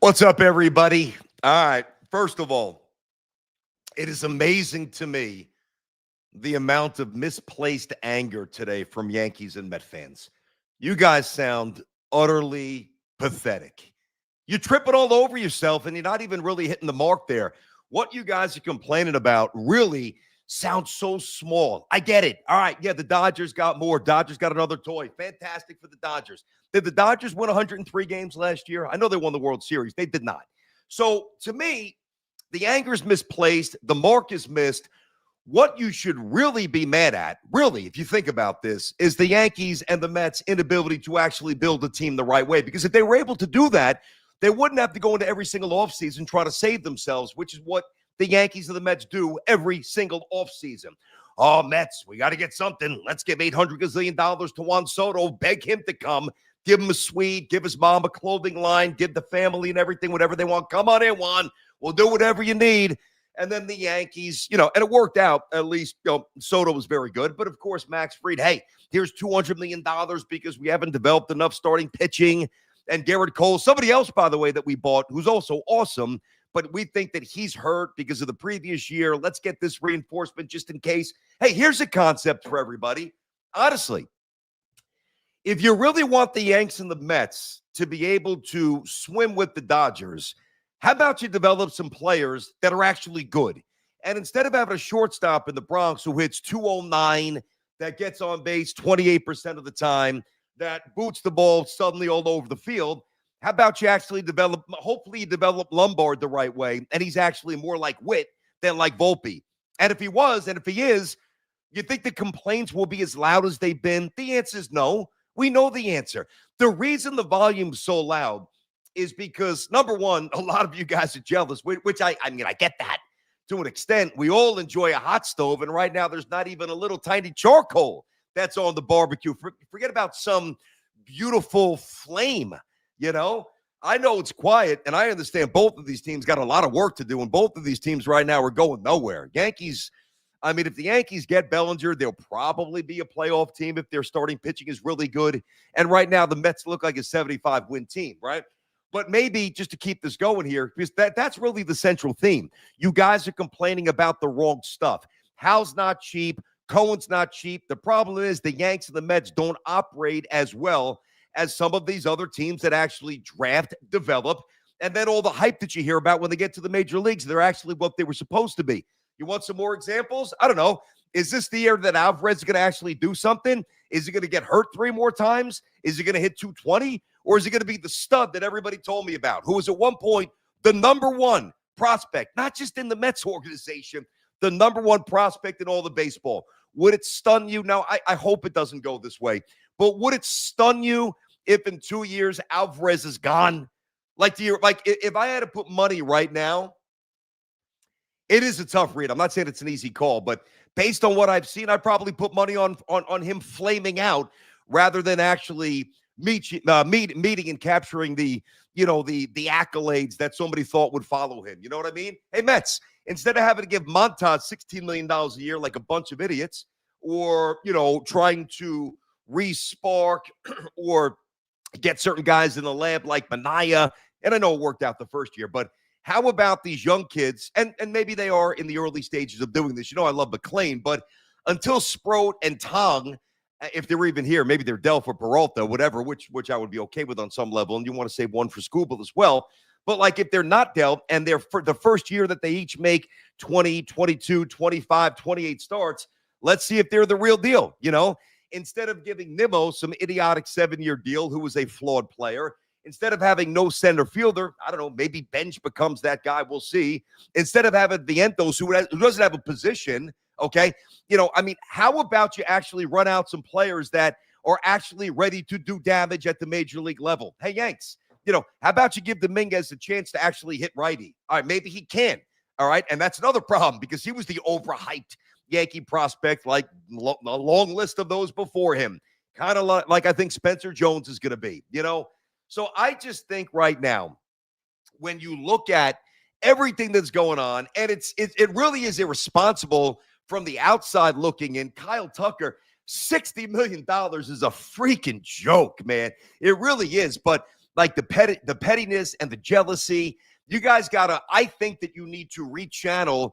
What's up, everybody? All right. First of all, it is amazing to me the amount of misplaced anger today from Yankees and Met fans. You guys sound utterly pathetic. You're tripping all over yourself and you're not even really hitting the mark there. What you guys are complaining about really sounds so small. I get it. All right. Yeah, the Dodgers got more. Dodgers got another toy. Fantastic for the Dodgers. Did the Dodgers win 103 games last year? I know they won the World Series. They did not. So to me, the anger is misplaced. The mark is missed. What you should really be mad at, really, if you think about this, is the Yankees and the Mets' inability to actually build a team the right way. Because if they were able to do that, they wouldn't have to go into every single offseason trying to save themselves, which is what the Yankees and the Mets do every single offseason. Oh, Mets, we got to get something. Let's give $800 gazillion to Juan Soto, beg him to come, give him a suite, give his mom a clothing line, give the family and everything, whatever they want. Come on in, Juan. We'll do whatever you need. And then the Yankees, and it worked out. At least, Soto was very good. But, of course, Max Fried, hey, here's $200 million because we haven't developed enough starting pitching. And Garrett Cole, somebody else, by the way, that we bought, who's also awesome, but we think that he's hurt because of the previous year. Let's get this reinforcement just in case. Hey, here's a concept for everybody. Honestly, if you really want the Yanks and the Mets to be able to swim with the Dodgers, how about you develop some players that are actually good? And instead of having a shortstop in the Bronx who hits 209, that gets on base 28% of the time, that boots the ball suddenly all over the field, how about you actually hopefully you develop Lombard the right way, and he's actually more like Witt than like Volpe. And if he was, and if he is, you think the complaints will be as loud as they've been? The answer is no. We know the answer. The reason the volume's so loud is because, number one, a lot of you guys are jealous, which I get that to an extent. We all enjoy a hot stove, and right now there's not even a little tiny charcoal that's on the barbecue. Forget about some beautiful flame, I know it's quiet, and I understand both of these teams got a lot of work to do, and both of these teams right now are going nowhere. Yankees, if the Yankees get Bellinger, they'll probably be a playoff team if their starting pitching is really good. And right now, the Mets look like a 75-win team, right? But maybe just to keep this going here, because that's really the central theme. You guys are complaining about the wrong stuff. Hal's not cheap. Cohen's not cheap. The problem is the Yanks and the Mets don't operate as well as some of these other teams that actually draft, develop, and then all the hype that you hear about when they get to the major leagues, they're actually what they were supposed to be. You want some more examples? I don't know. Is this the year that Alvarez is going to actually do something? Is he going to get hurt 3 more times? Is he going to hit 220? Or is he going to be the stud that everybody told me about, who was at one point the number one prospect, not just in the Mets organization, the number one prospect in all the baseball? Would it stun you? Now, I hope it doesn't go this way, but would it stun you if in 2 years Alvarez is gone? If I had to put money right now, it is a tough read. I'm not saying it's an easy call, but based on what I've seen, I'd probably put money on him flaming out rather than actually meeting and capturing the accolades that somebody thought would follow him. You know what I mean? Hey, Mets, instead of having to give Montas $16 million a year like a bunch of idiots, or, trying to re-spark or get certain guys in the lab like Bonilla, and I know it worked out the first year, but how about these young kids, and maybe they are in the early stages of doing this. I love McLean, but until Sproat and Tong, if they were even here, maybe they're Delph or Peralta, whatever, which I would be okay with on some level, and you want to save one for Skubal as well. But, if they're not Delph, and they're for the first year that they each make 20, 22, 25, 28 starts, let's see if they're the real deal, Instead of giving Nimmo some idiotic 7-year deal who was a flawed player, instead of having no center fielder, I don't know, maybe Bench becomes that guy. We'll see. Instead of having Vientos, who doesn't have a position, okay? How about you actually run out some players that are actually ready to do damage at the major league level? Hey, Yanks, how about you give Dominguez a chance to actually hit righty? All right, maybe he can. All right, and that's another problem because he was the overhyped Yankee prospect, like a long list of those before him. Kind of like I think Spencer Jones is going to be, So I just think right now, when you look at everything that's going on, and it really is irresponsible from the outside looking in. Kyle Tucker, $60 million is a freaking joke, man. It really is. But like the pettiness and the jealousy. You guys gotta. I think that you need to rechannel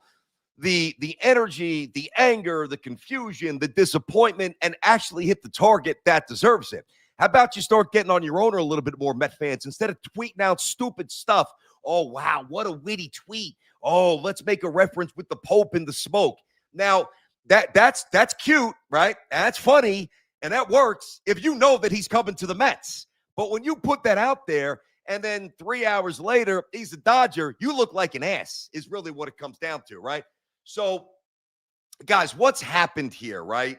the energy, the anger, the confusion, the disappointment, and actually hit the target that deserves it. How about you start getting on your own a little bit more, Met fans, instead of tweeting out stupid stuff? Oh, wow, what a witty tweet. Oh, let's make a reference with the Pope in the smoke. Now, that's cute, right? That's funny, and that works if you know that he's coming to the Mets. But when you put that out there and then 3 hours later, he's a Dodger, you look like an ass is really what it comes down to, right? So, guys, what's happened here, right?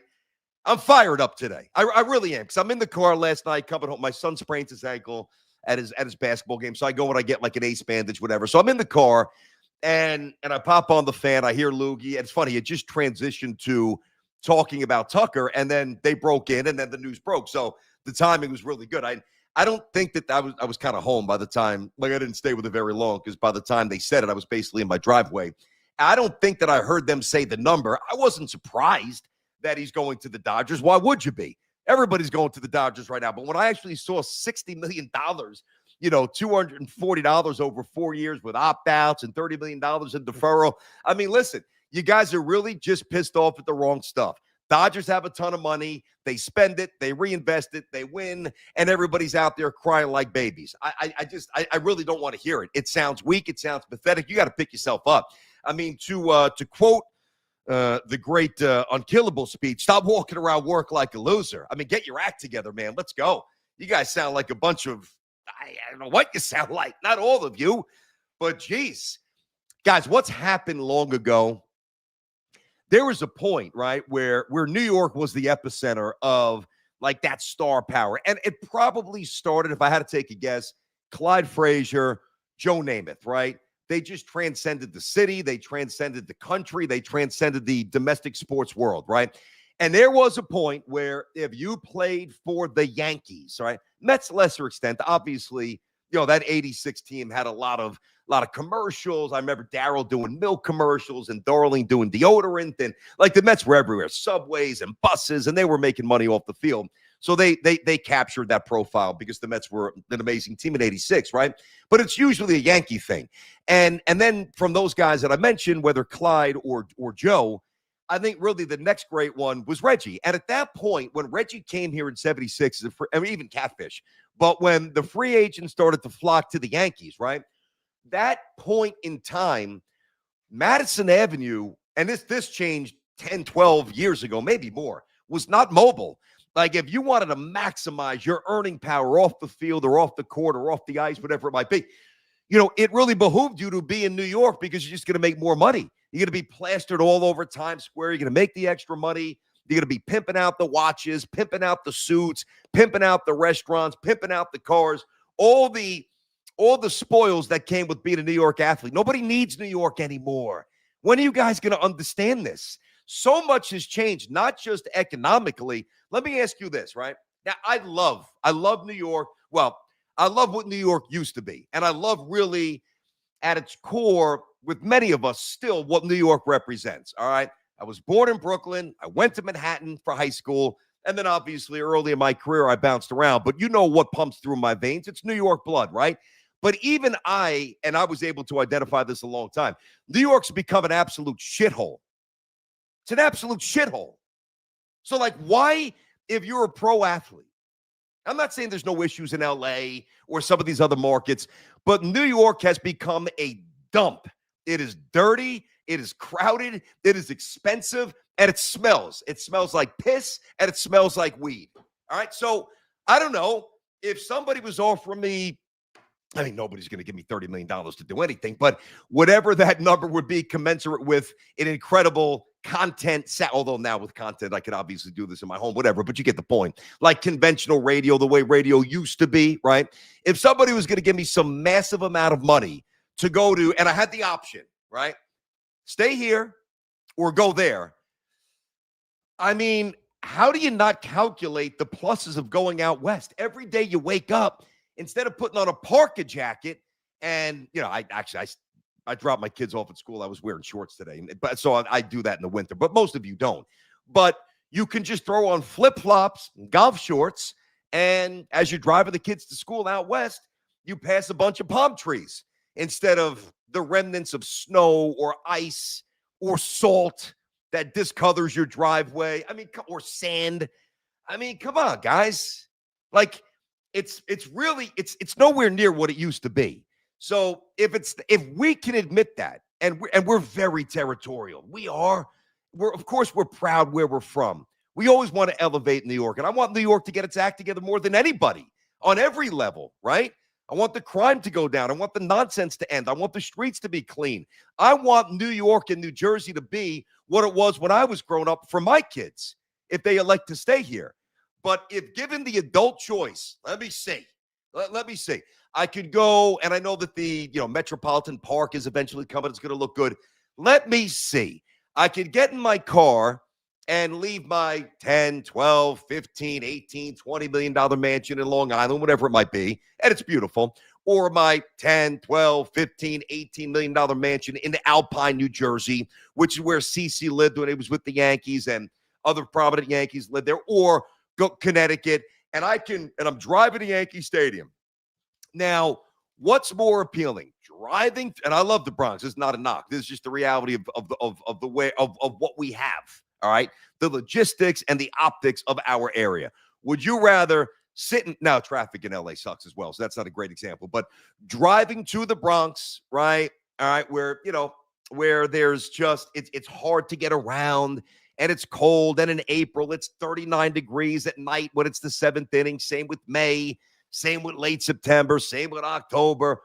I'm fired up today. I really am, because I'm in the car last night coming home. My son sprains his ankle at his basketball game, so I go and I get like an ace bandage, whatever. So I'm in the car, and I pop on the fan. I hear Loogie. It's funny. It just transitioned to talking about Tucker, and then they broke in, and then the news broke. So the timing was really good. I don't think that I was kind of home by the time. Like, I didn't stay with it very long, because by the time they said it, I was basically in my driveway. I don't think that I heard them say the number. I wasn't surprised that he's going to the Dodgers. Why would you be? Everybody's going to the Dodgers right now. But when I actually saw $60 million, $240 over 4 years with opt-outs and $30 million in deferral, I mean, listen, you guys are really just pissed off at the wrong stuff. Dodgers have a ton of money. They spend it. They reinvest it. They win. And everybody's out there crying like babies. I really don't want to hear it. It sounds weak. It sounds pathetic. You got to pick yourself up. I mean, to quote the great Unkillable speech, stop walking around work like a loser. I mean, get your act together, man. Let's go. You guys sound like a bunch of, I don't know what you sound like. Not all of you, but geez. Guys, what's happened long ago? There was a point, right, where New York was the epicenter of like that star power. And it probably started, if I had to take a guess, Clyde Frazier, Joe Namath, right? They just transcended the city. They transcended the country. They transcended the domestic sports world, right? And there was a point where if you played for the Yankees, right, Mets lesser extent, obviously, that 86 team had a lot of commercials. I remember Darryl doing milk commercials and Darling doing deodorant, and like the Mets were everywhere, subways and buses, and they were making money off the field. So they captured that profile because the Mets were an amazing team in 86, right? But it's usually a Yankee thing. And then from those guys that I mentioned, whether Clyde or Joe, I think really the next great one was Reggie. And at that point, when Reggie came here in 76, I mean, even Catfish, but when the free agents started to flock to the Yankees, right? That point in time, Madison Avenue, and this changed 10, 12 years ago, maybe more, was not mobile. Like, if you wanted to maximize your earning power off the field or off the court or off the ice, whatever it might be, it really behooved you to be in New York, because you're just going to make more money. You're going to be plastered all over Times Square. You're going to make the extra money. You're going to be pimping out the watches, pimping out the suits, pimping out the restaurants, pimping out the cars, all the spoils that came with being a New York athlete. Nobody needs New York anymore. When are you guys going to understand this? So much has changed, not just economically. Let me ask you this, right? Now, I love New York. Well, I love what New York used to be. And I love really at its core, with many of us still, what New York represents, all right? I was born in Brooklyn. I went to Manhattan for high school. And then obviously early in my career, I bounced around. But you know what pumps through my veins? It's New York blood, right? But even I was able to identify this a long time, New York's become an absolute shithole. It's an absolute shithole. So, like, why, if you're a pro athlete, I'm not saying there's no issues in LA or some of these other markets, but New York has become a dump. It is dirty. It is crowded. It is expensive. And it smells. It smells like piss, and it smells like weed. All right. So I don't know if somebody was offering me, I mean, nobody's going to give me $30 million to do anything, but whatever that number would be, commensurate with an incredible content set. Although now with content, I could obviously do this in my home, whatever, but you get the point. Like conventional radio, the way radio used to be, right? If somebody was going to give me some massive amount of money to go to, and I had the option, right? Stay here or go there. I mean, how do you not calculate the pluses of going out west? Every day you wake up, instead of putting on a parka jacket, and, I dropped my kids off at school. I was wearing shorts today. But so I do that in the winter, but most of you don't. But you can just throw on flip-flops and golf shorts. And as you're driving the kids to school out west, you pass a bunch of palm trees instead of the remnants of snow or ice or salt that discolors your driveway. I mean, or sand. I mean, come on, guys. Like, it's really it's nowhere near what it used to be. So if we can admit that, and we're very territorial, of course we're proud where we're from. We always want to elevate New York, and I want New York to get its act together more than anybody on every level, right? I want the crime to go down. I want the nonsense to end. I want the streets to be clean. I want New York and New Jersey to be what it was when I was growing up for my kids, if they elect to stay here. But if given the adult choice, let me see. I could go, and I know that the Metropolitan Park is eventually coming. It's going to look good. Let me see. I could get in my car and leave my 10, 12, 15, 18, $20 million mansion in Long Island, whatever it might be, and it's beautiful, or my 10, 12, 15, $18 million mansion in Alpine, New Jersey, which is where CeCe lived when he was with the Yankees, and other prominent Yankees lived there, or go Connecticut, and I'm driving to Yankee Stadium. Now, what's more appealing? Driving, and I love the Bronx. It's not a knock. This is just the reality of the way of what we have. All right, the logistics and the optics of our area. Would you rather now traffic in LA sucks as well, so that's not a great example. But driving to the Bronx, right? All right, where there's just it's hard to get around. And it's cold, and in April, it's 39 degrees at night when it's the seventh inning. Same with May, same with late September, same with October.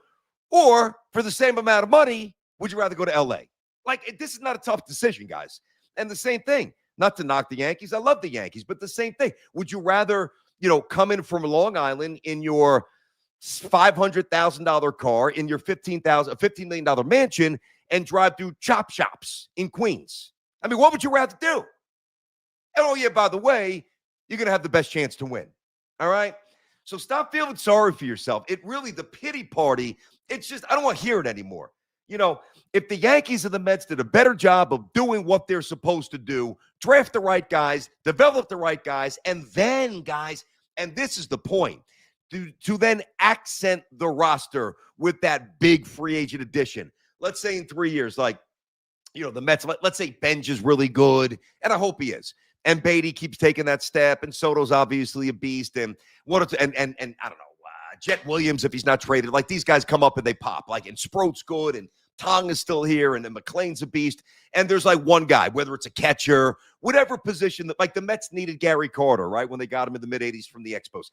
Or for the same amount of money, would you rather go to LA? Like, this is not a tough decision, guys. And the same thing, not to knock the Yankees. I love the Yankees, but the same thing. Would you rather, come in from Long Island in your $500,000 car, in your $15 million mansion, and drive through chop shops in Queens? I mean, what would you rather do? And oh, yeah, by the way, you're going to have the best chance to win. All right? So stop feeling sorry for yourself. The pity party, it's just, I don't want to hear it anymore. If the Yankees and the Mets did a better job of doing what they're supposed to do, draft the right guys, develop the right guys, and then, guys, and this is the point, to then accent the roster with that big free agent addition. Let's say in 3 years, like, the Mets, let's say Benj is really good, and I hope he is. And Beatty keeps taking that step, and Soto's obviously a beast, and I don't know, Jet Williams, if he's not traded, like these guys come up and they pop, like, and Sproat's good, and Tong is still here, and then McLean's a beast, and there's like one guy, whether it's a catcher, whatever position, that like the Mets needed Gary Carter, right, when they got him in the mid-'80s from the Expos.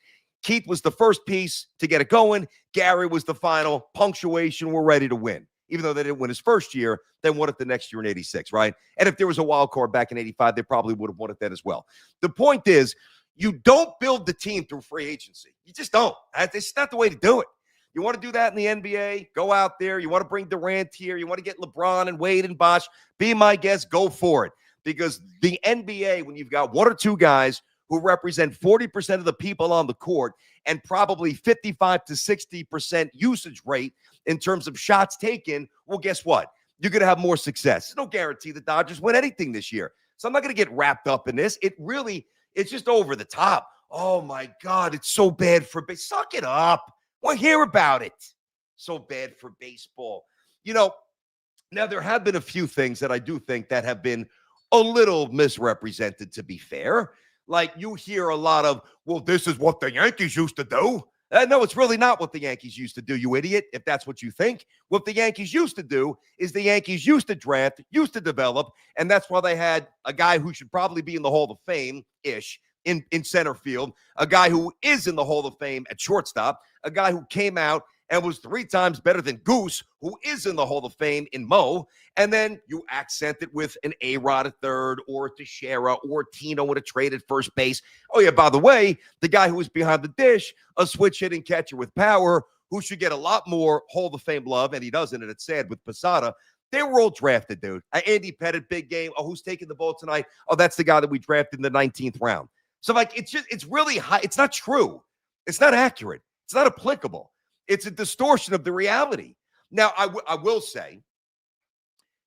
Keith was the first piece to get it going. Gary was the final punctuation. We're ready to win. Even though they didn't win his first year, then won it the next year in 86, right? And if there was a wild card back in 85, they probably would have won it then as well. The point is, you don't build the team through free agency. You just don't. It's not the way to do it. You want to do that in the NBA? Go out there. You want to bring Durant here. You want to get LeBron and Wade and Bosh? Be my guest. Go for it. Because the NBA, when you've got one or two guys who represent 40% of the people on the court and probably 55 to 60% usage rate in terms of shots taken, well, guess what? You're going to have more success. There's no guarantee the Dodgers win anything this year. So I'm not going to get wrapped up in this. It's just over the top. Oh, my God, it's so bad for baseball. Suck it up. We'll hear about it. So bad for baseball. Now there have been a few things that I do think that have been a little misrepresented, to be fair. Like, you hear a lot of, well, this is what the Yankees used to do. No, it's really not what the Yankees used to do, you idiot, if that's what you think. What the Yankees used to do is the Yankees used to draft, used to develop, and that's why they had a guy who should probably be in the Hall of Fame-ish in center field, a guy who is in the Hall of Fame at shortstop, a guy who came out and was 3 times better than Goose, who is in the Hall of Fame in Mo, and then you accent it with an A-Rod at third, or a Teixeira, or Tino with a trade at first base. Oh, yeah, by the way, the guy who was behind the dish, a switch-hitting catcher with power, who should get a lot more Hall of Fame love, and he doesn't, and it's sad with Posada. They were all drafted, dude. Andy Pettitte, big game. Oh, who's taking the ball tonight? Oh, that's the guy that we drafted in the 19th round. So, like, it's really high. It's not true. It's not accurate. It's not applicable. It's a distortion of the reality. Now, I will say,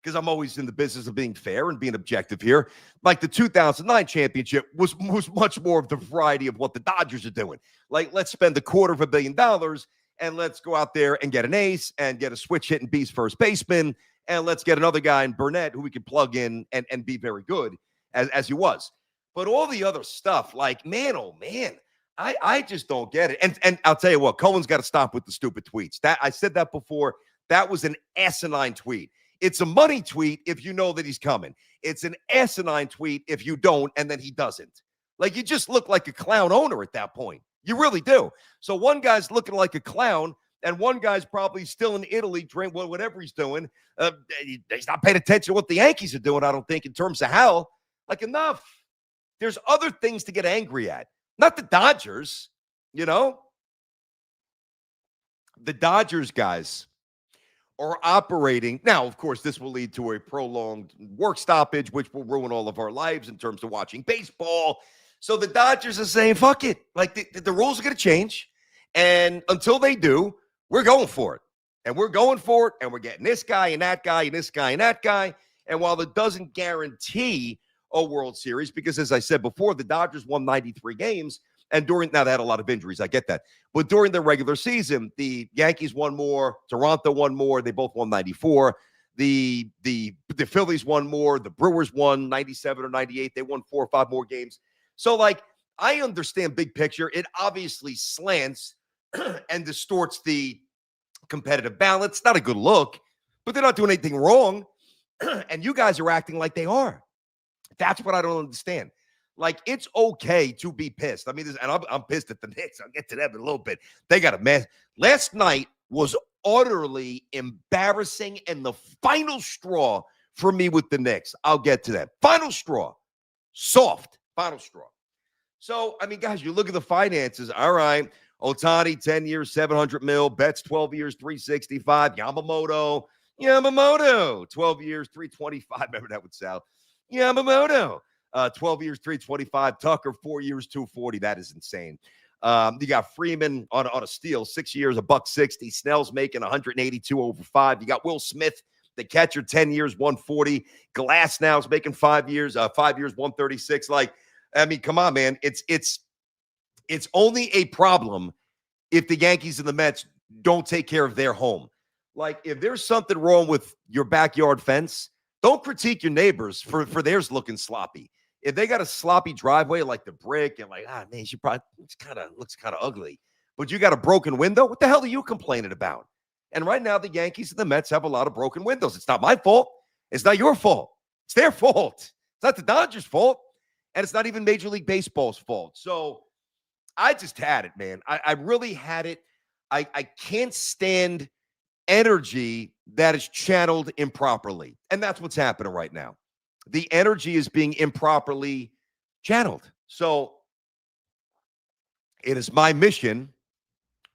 because I'm always in the business of being fair and being objective here, like the 2009 championship was much more of the variety of what the Dodgers are doing. Like, let's spend $250 million and let's go out there and get an ace and get a switch hitting beast first baseman, and let's get another guy in Burnett who we can plug in and be very good as he was. But all the other stuff, like, man, oh man, I just don't get it. And I'll tell you what, Cohen's got to stop with the stupid tweets. That I said that before. That was an asinine tweet. It's a money tweet if you know that he's coming. It's an asinine tweet if you don't, and then he doesn't. Like, you just look like a clown owner at that point. You really do. So one guy's looking like a clown, and one guy's probably still in Italy, drink whatever he's doing. He's not paying attention to what the Yankees are doing, I don't think, in terms of hell. Like, enough. There's other things to get angry at. Not the Dodgers, you know? The Dodgers guys are operating. Now, of course, this will lead to a prolonged work stoppage, which will ruin all of our lives in terms of watching baseball. So the Dodgers are saying, fuck it. Like, the rules are going to change. And until they do, we're going for it. And we're going for it. And we're getting this guy and that guy and this guy and that guy. And while it doesn't guarantee a World Series, because as I said before, the Dodgers won 93 games. And now they had a lot of injuries. I get that. But during the regular season, the Yankees won more. Toronto won more. They both won 94. The Phillies won more. The Brewers won 97 or 98. They won 4 or 5 more games. So, like, I understand big picture. It obviously slants and distorts the competitive balance. Not a good look, but they're not doing anything wrong. And you guys are acting like they are. That's what I don't understand. Like, it's okay to be pissed. I mean, I'm pissed at the Knicks. I'll get to them in a little bit. They got a mess. Last night was utterly embarrassing and the final straw for me with the Knicks. I'll get to that. Final straw. Soft. Final straw. So, I mean, guys, you look at the finances. All right. Ohtani, 10 years, $700 million. Betts, 12 years, $365. Yamamoto, 12 years, $325. Remember that with Sal. Yamamoto, 12 years, $325. Tucker, 4 years, $240. That is insane. You got Freeman on a steal, 6 years, $160. Snell's making $182 over 5. You got Will Smith, the catcher, 10 years, $140. Glass now is making 5 years, $136. Like, I mean, come on, man. It's only a problem if the Yankees and the Mets don't take care of their home. Like, if there's something wrong with your backyard fence, don't critique your neighbors for theirs looking sloppy. If they got a sloppy driveway like the brick and like, man, she probably looks kind of ugly, but you got a broken window, what the hell are you complaining about? And right now, the Yankees and the Mets have a lot of broken windows. It's not my fault. It's not your fault. It's their fault. It's not the Dodgers' fault. And it's not even Major League Baseball's fault. So I just had it, man. I really had it. I can't stand energy that is channeled improperly. And that's what's happening right now. The energy is being improperly channeled. So it is my mission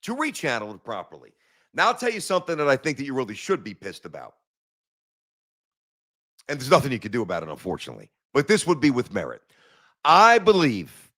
to rechannel it properly. Now, I'll tell you something that I think that you really should be pissed about. And there's nothing you can do about it, unfortunately. But this would be with merit. I believe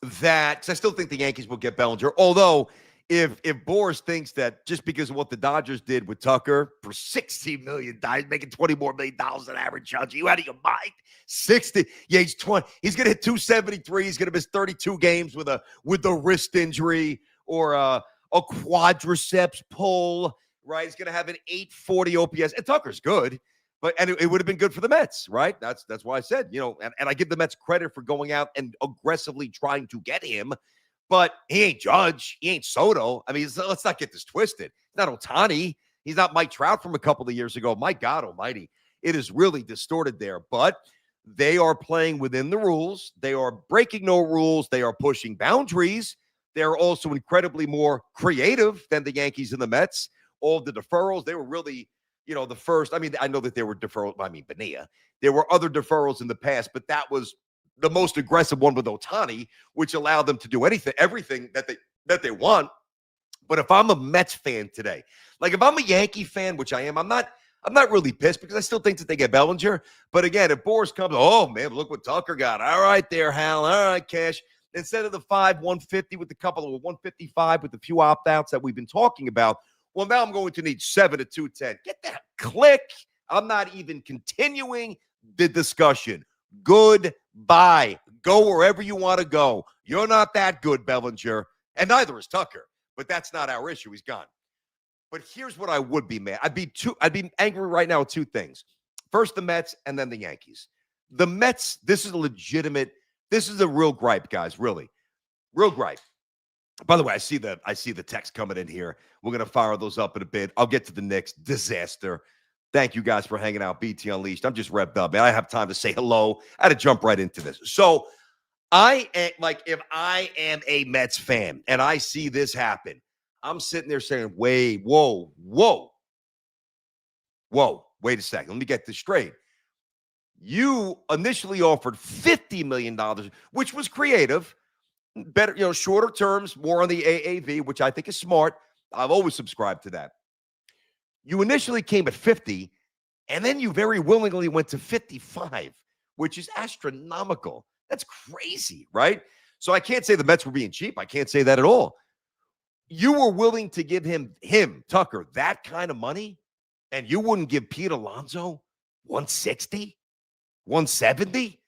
that, because I still think the Yankees will get Bellinger, although if Boris thinks that just because of what the Dodgers did with Tucker for $60 million, making $20 more million an average, Judge, you out of your mind? 60. Yeah, he's 20. He's going to hit 273. He's going to miss 32 games with a wrist injury or a quadriceps pull, right? He's going to have an 840 OPS. And Tucker's good. And it would have been good for the Mets, right? That's why I said, and I give the Mets credit for going out and aggressively trying to get him, but he ain't Judge. He ain't Soto. I mean, let's not get this twisted. He's not Ohtani. He's not Mike Trout from a couple of years ago. My God almighty. It is really distorted there, but they are playing within the rules. They are breaking no rules. They are pushing boundaries. They're also incredibly more creative than the Yankees and the Mets. All the deferrals, they were really the first, I mean, I know that there were deferrals. I mean, Bonilla. There were other deferrals in the past, but that was the most aggressive one with Ohtani, which allowed them to do everything that they want. But if I'm a Mets fan today, like if I'm a Yankee fan, which I am, I'm not really pissed because I still think that they get Bellinger. But again, if Boris comes, oh man, look what Tucker got. All right there, Hal. All right, Cash. Instead of the 150 with a couple of 155 with a few opt-outs that we've been talking about, well, now I'm going to need 7 to 210. Get that click. I'm not even continuing the discussion. Goodbye. Go wherever you want to go. You're not that good, Bellinger, and neither is Tucker. But that's not our issue. He's gone. But here's what I would be mad. I'd be angry right now with two things. First, the Mets, and then the Yankees. The Mets, this is a real gripe, guys, really. Real gripe. By the way, I see the text coming in here. We're going to fire those up in a bit. I'll get to the Knicks. Disaster. Thank you guys for hanging out. BT Unleashed. I'm just revved up, man. I have time to say hello. I had to jump right into this. So if I am a Mets fan and I see this happen, I'm sitting there saying, whoa, wait a second. Let me get this straight. You initially offered $50 million, which was creative. Better, shorter terms, more on the AAV, which I think is smart. I've always subscribed to that. You initially came at 50, and then you very willingly went to 55, which is astronomical. That's crazy, right? So I can't say the Mets were being cheap. I can't say that at all. You were willing to give him, Tucker, that kind of money, and you wouldn't give Pete Alonso 160, 170?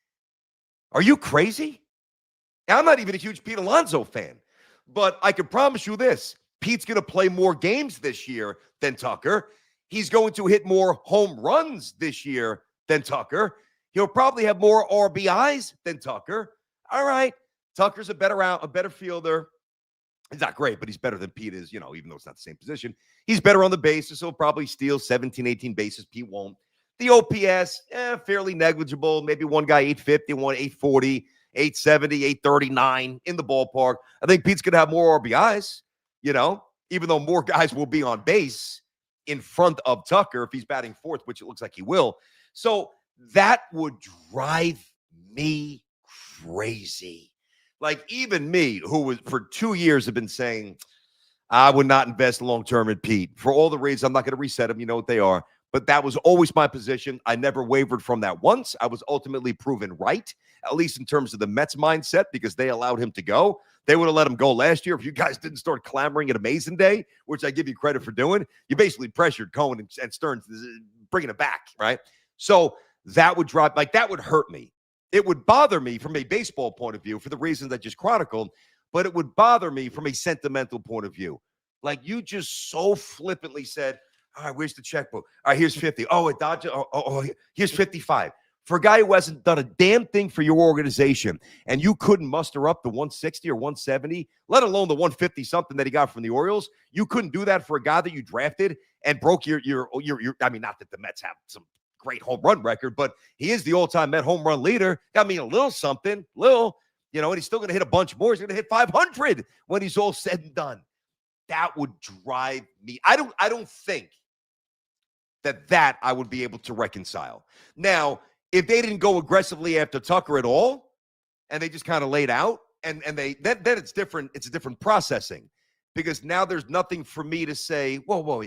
Are you crazy? I'm not even a huge Pete Alonso fan, but I can promise you this. Pete's going to play more games this year than Tucker. He's going to hit more home runs this year than Tucker. He'll probably have more RBIs than Tucker. All right. Tucker's a better fielder. He's not great, but he's better than Pete is, even though it's not the same position. He's better on the bases. So he'll probably steal 17, 18 bases. Pete won't. The OPS, fairly negligible. Maybe one guy 850, one 840. 870, 839 in the ballpark. I think Pete's going to have more RBIs, even though more guys will be on base in front of Tucker if he's batting fourth, which it looks like he will. So that would drive me crazy. Like even me, who was for 2 years have been saying, I would not invest long-term in Pete. For all the reasons, I'm not going to reset them. You know what they are. But that was always my position. I never wavered from that once. I was ultimately proven right, at least in terms of the Mets mindset, because they allowed him to go. They would have let him go last year if you guys didn't start clamoring at Amazing Day, which I give you credit for doing. You basically pressured Cohen and Stearns bringing it back, right? So that would that would hurt me. It would bother me from a baseball point of view for the reasons I just chronicled, but it would bother me from a sentimental point of view. Like you just so flippantly said, all right, where's the checkbook? All right, here's 50. Oh, it dodged. Here's 55. For a guy who hasn't done a damn thing for your organization, and you couldn't muster up the 160 or 170, let alone the 150 something that he got from the Orioles, you couldn't do that for a guy that you drafted and broke your. I mean, not that the Mets have some great home run record, but he is the all-time Met home run leader. I mean, a little something, and he's still going to hit a bunch more. He's going to hit 500 when he's all said and done. That would drive me. I don't think that I would be able to reconcile. Now, if they didn't go aggressively after Tucker at all, and they just kind of laid out, then it's different. It's a different processing, because now there's nothing for me to say, whoa,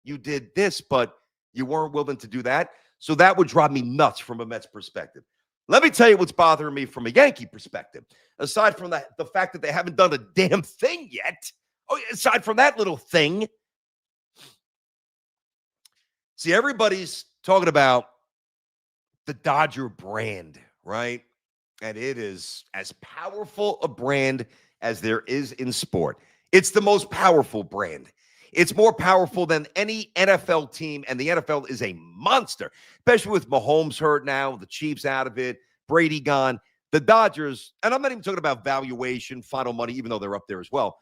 you did this, but you weren't willing to do that. So that would drive me nuts from a Mets perspective. Let me tell you what's bothering me from a Yankee perspective. Aside from the fact that they haven't done a damn thing yet. Oh, aside from that little thing. See, everybody's talking about the Dodger brand, right? And it is as powerful a brand as there is in sport. It's the most powerful brand. It's more powerful than any NFL team, and the NFL is a monster, especially with Mahomes hurt now, the Chiefs out of it, Brady gone. The Dodgers, and I'm not even talking about valuation, final money, even though they're up there as well.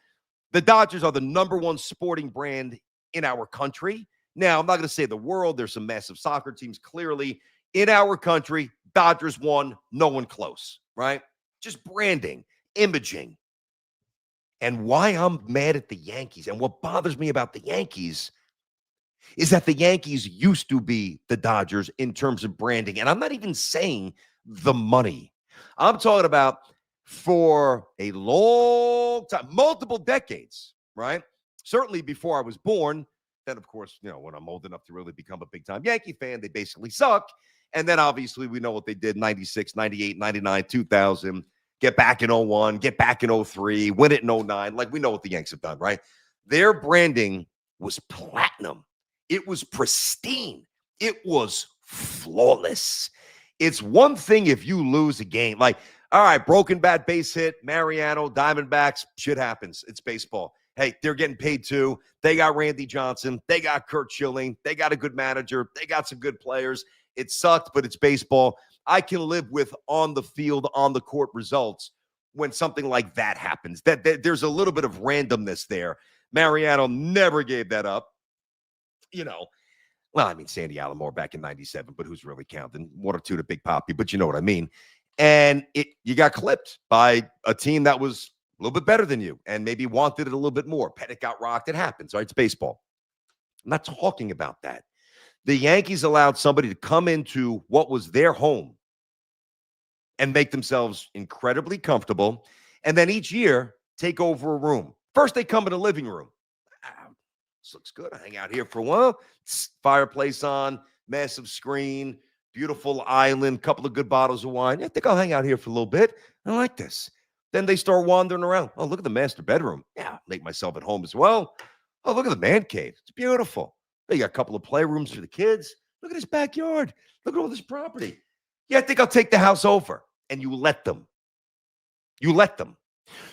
The Dodgers are the number one sporting brand in our country. Now, I'm not going to say the world. There's some massive soccer teams, clearly. In our country, Dodgers won, no one close, right? Just branding, imaging. And why I'm mad at the Yankees, and what bothers me about the Yankees, is that the Yankees used to be the Dodgers in terms of branding. And I'm not even saying the money. I'm talking about for a long time, multiple decades, right? Certainly before I was born. Then, of course, when I'm old enough to really become a big-time Yankee fan, they basically suck. And then, obviously, we know what they did, 96, 98, 99, 2000, get back in 01, get back in 03, win it in 09. Like, we know what the Yanks have done, right? Their branding was platinum. It was pristine. It was flawless. It's one thing if you lose a game. Like, all right, broken bat, base hit, Mariano, Diamondbacks, shit happens. It's baseball. Hey, they're getting paid too. They got Randy Johnson. They got Kurt Schilling. They got a good manager. They got some good players. It sucked, but it's baseball. I can live with on the field, on the court results when something like that happens. That there's a little bit of randomness there. Mariano never gave that up. Well, I mean, Sandy Alomar back in 97, but who's really counting? 1 or 2 to Big Papi, but you know what I mean. And you got clipped by a team that was a little bit better than you and maybe wanted it a little bit more. Pettit got rocked. It happens, right? It's baseball. I'm not talking about that. The Yankees allowed somebody to come into what was their home and make themselves incredibly comfortable, and then each year take over a room. First, they come in a living room. This looks good. I hang out here for a while. Fireplace on, massive screen, beautiful island, couple of good bottles of wine. I think I'll hang out here for a little bit. I like this. Then they start wandering around. Oh, look at the master bedroom. Yeah, I'll make myself at home as well. Oh, look at the man cave. It's beautiful. They got a couple of playrooms for the kids. Look at this backyard. Look at all this property. Yeah, I think I'll take the house over. And you let them. You let them.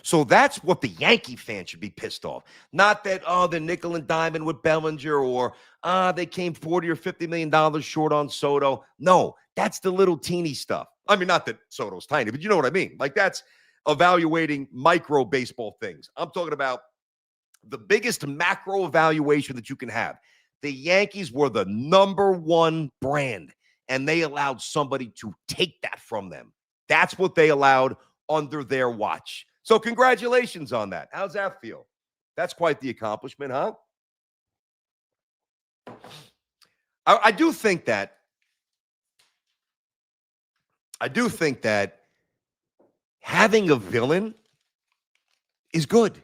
So that's what the Yankee fan should be pissed off. Not that, the nickel and diamond with Bellinger or they came $40 or $50 million short on Soto. No, that's the little teeny stuff. I mean, not that Soto's tiny, but you know what I mean. Like that's evaluating micro baseball things. I'm talking about the biggest macro evaluation that you can have. The Yankees were the number one brand, and they allowed somebody to take that from them. That's what they allowed under their watch. So congratulations on that. How's that feel? That's quite the accomplishment, huh? I do think that having a villain is good.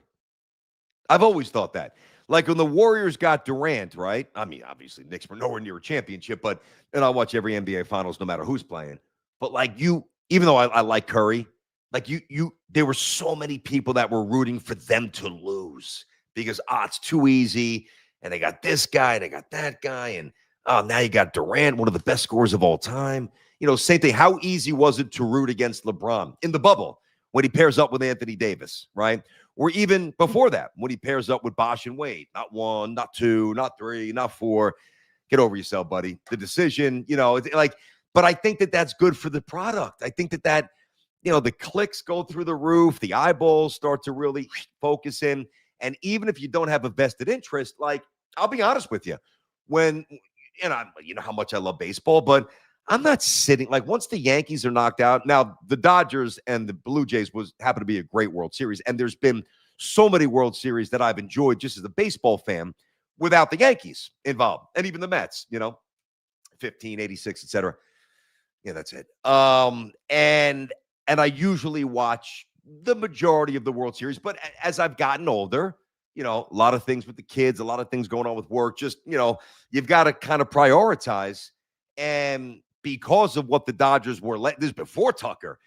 I've always thought that. Like when the Warriors got Durant, right? I mean, obviously, Knicks were nowhere near a championship, and I'll watch every NBA Finals no matter who's playing. But like even though I like Curry, like there were so many people that were rooting for them to lose because it's too easy, and they got this guy, they got that guy, and now you got Durant, one of the best scorers of all time. Same thing. How easy was it to root against LeBron in the bubble when he pairs up with Anthony Davis, right? Or even before that, when he pairs up with Bosh and Wade. Not 1, not 2, not 3, not 4. Get over yourself, buddy. The decision, it's like, but I think that that's good for the product. I think that the clicks go through the roof. The eyeballs start to really focus in. And even if you don't have a vested interest, like, I'll be honest with you, when, you know how much I love baseball, but I'm not sitting, like, once the Yankees are knocked out, now the Dodgers and the Blue Jays happened to be a great World Series. And there's been so many World Series that I've enjoyed just as a baseball fan without the Yankees involved. And even the Mets, 15, 86, et cetera. Yeah, that's it. And I usually watch the majority of the World Series. But as I've gotten older, a lot of things with the kids, a lot of things going on with work, just, you've got to kind of prioritize. And because of what the Dodgers were, this before Tucker,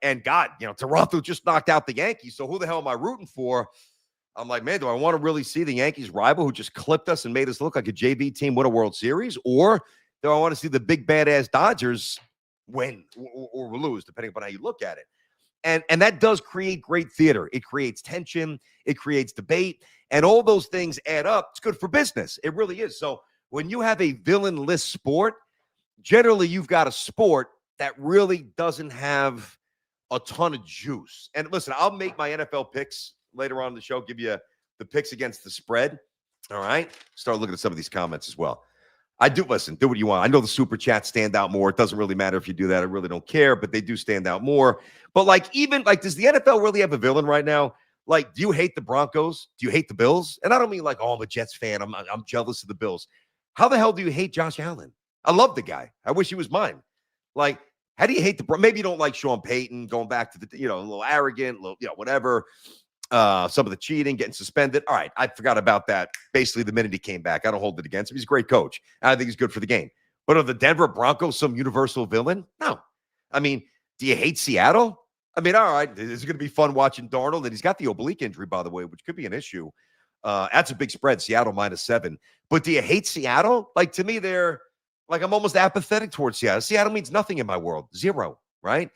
and God, Toronto just knocked out the Yankees. So who the hell am I rooting for? I'm like, man, do I want to really see the Yankees rival who just clipped us and made us look like a JV team win a World Series? Or do I want to see the big badass Dodgers win or lose, depending upon how you look at it? And that does create great theater. It creates tension. It creates debate. And all those things add up. It's good for business. It really is. So when you have a villainless sport, generally you've got a sport that really doesn't have a ton of juice. And listen, I'll make my NFL picks later on in the show, give you the picks against the spread. All right? Start looking at some of these comments as well. Do what you want. I know the super chats stand out more. It doesn't really matter if you do that. I really don't care, but they do stand out more. But does the NFL really have a villain right now? Like, do you hate the Broncos? Do you hate the Bills? And I don't mean like, I'm a Jets fan. I'm jealous of the Bills. How the hell do you hate Josh Allen? I love the guy. I wish he was mine. Like, how do you hate maybe you don't like Sean Payton going back to a little arrogant, whatever. Some of the cheating, getting suspended. All right, I forgot about that. Basically, the minute he came back, I don't hold it against him. He's a great coach. I think he's good for the game. But are the Denver Broncos some universal villain? No. I mean, do you hate Seattle? I mean, all right, it's going to be fun watching Darnold, and he's got the oblique injury, by the way, which could be an issue. That's a big spread, Seattle -7. But do you hate Seattle? Like, to me, I'm almost apathetic towards Seattle. Seattle means nothing in my world. 0, right?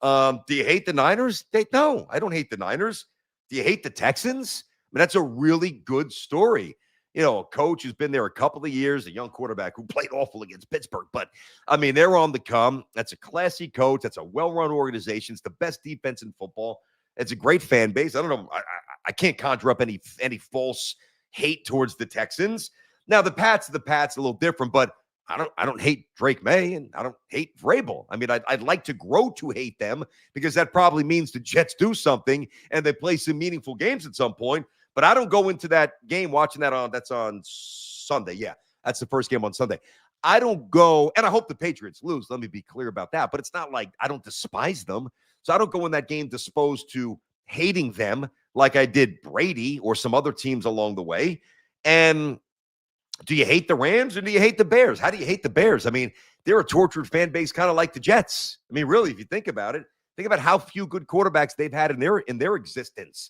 Do you hate the Niners? No, I don't hate the Niners. Do you hate the Texans? mean, that's a really good story. You know, a coach who's been there a couple of years, a young quarterback who played awful against Pittsburgh. But, I mean, they're on the come. That's a classy coach. That's a well-run organization. It's the best defense in football. It's a great fan base. I don't know. I can't conjure up any false hate towards the Texans. Now, the Pats, a little different, but I don't hate Drake May and I don't hate Vrabel. I mean, I'd like to grow to hate them because that probably means the Jets do something and they play some meaningful games at some point. But I don't go into that game watching that's on Sunday. Yeah, that's the first game on Sunday. I don't go, and I hope the Patriots lose. Let me be clear about that. But it's not like I don't despise them. So I don't go in that game disposed to hating them like I did Brady or some other teams along the way. And do you hate the Rams or do you hate the Bears? How do you hate the Bears? I mean, they're a tortured fan base, kind of like the Jets. I mean, really, if you think about it, think about how few good quarterbacks they've had in their existence.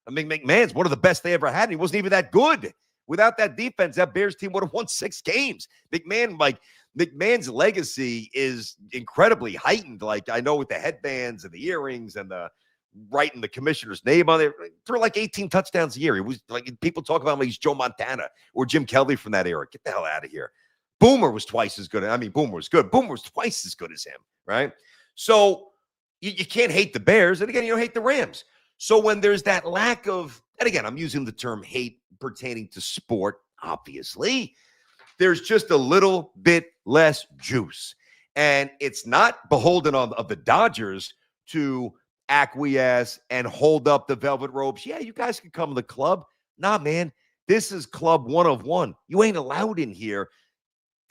I mean, McMahon's one of the best they ever had, and he wasn't even that good. Without that defense, that Bears team would have won 6 games. McMahon's legacy is incredibly heightened. Like, I know with the headbands and the earrings and the writing the commissioner's name on there, threw like 18 touchdowns a year. He was like, people talk about him like he's Joe Montana or Jim Kelly from that era. Get the hell out of here. Boomer was twice as good. I mean, Boomer was good. Boomer was twice as good as him, right? So you can't hate the Bears. And again, you don't hate the Rams. So when there's that lack of, and again, I'm using the term hate pertaining to sport, obviously, there's just a little bit less juice. And it's not beholden of the Dodgers to acquiesce and hold up the velvet ropes. Yeah, you guys can come to the club. Nah, man, this is club 1 of 1. You ain't allowed in here.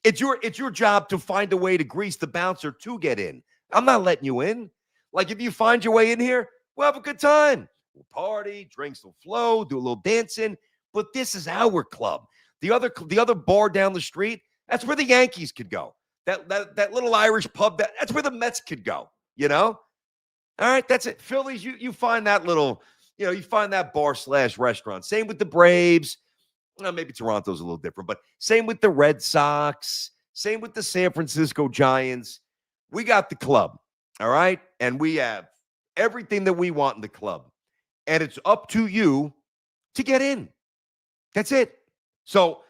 It's your job to find a way to grease the bouncer to get in. I'm not letting you in. Like, if you find your way in here, we'll have a good time. We'll party, drinks will flow, do a little dancing. But this is our club. The other bar down the street, that's where the Yankees could go. That little Irish pub, that's where the Mets could go, you know? All right, that's it. Phillies, you find that little, you find that bar/restaurant. Same with the Braves. Well, maybe Toronto's a little different, but same with the Red Sox. Same with the San Francisco Giants. We got the club, all right? And we have everything that we want in the club. And it's up to you to get in. That's it. So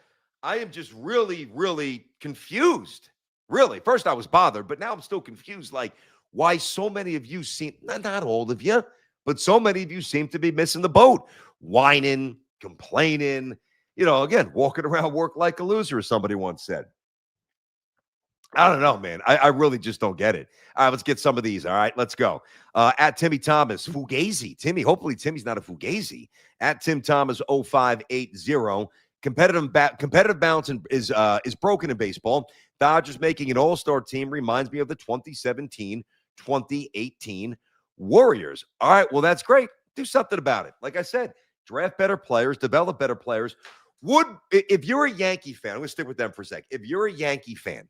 I am just really, really confused. Really. First, I was bothered, but now I'm still confused. Like, why so many of you seem, not all of you, but so many of you seem to be missing the boat. Whining, complaining, again, walking around work like a loser, as somebody once said. I don't know, man. I really just don't get it. All right, let's get some of these. All right, let's go. At Timmy Thomas, Fugazi. Hopefully Timmy's not a Fugazi. At Tim Thomas 0580. Competitive balance is broken in baseball. Dodgers making an all-star team reminds me of the 2017-2018 Warriors. All right, well, that's great. Do something about it. Like I said, draft better players, develop better players. If you're a Yankee fan, I'm going to stick with them for a sec. If you're a Yankee fan,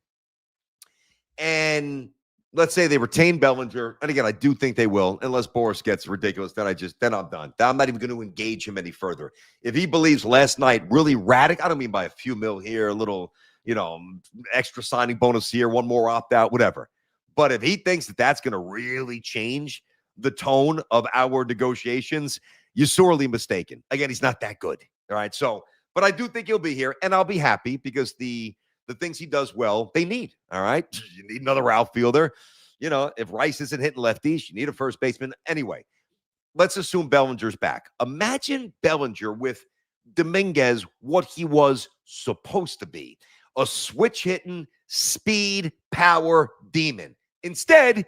and let's say they retain Bellinger, and again, I do think they will, unless Boris gets ridiculous, then I'm done. I'm not even going to engage him any further. If he believes last night really radical, I don't mean by a few mil here, a little, extra signing bonus here, one more opt-out, whatever. But if he thinks that that's going to really change the tone of our negotiations, you're sorely mistaken. Again, he's not that good. All right. So, but I do think he'll be here, and I'll be happy because the things he does well, they need. All right. You need another outfielder. If Rice isn't hitting lefties, you need a first baseman. Anyway, let's assume Bellinger's back. Imagine Bellinger with Dominguez, what he was supposed to be. A switch-hitting, speed, power demon. Instead,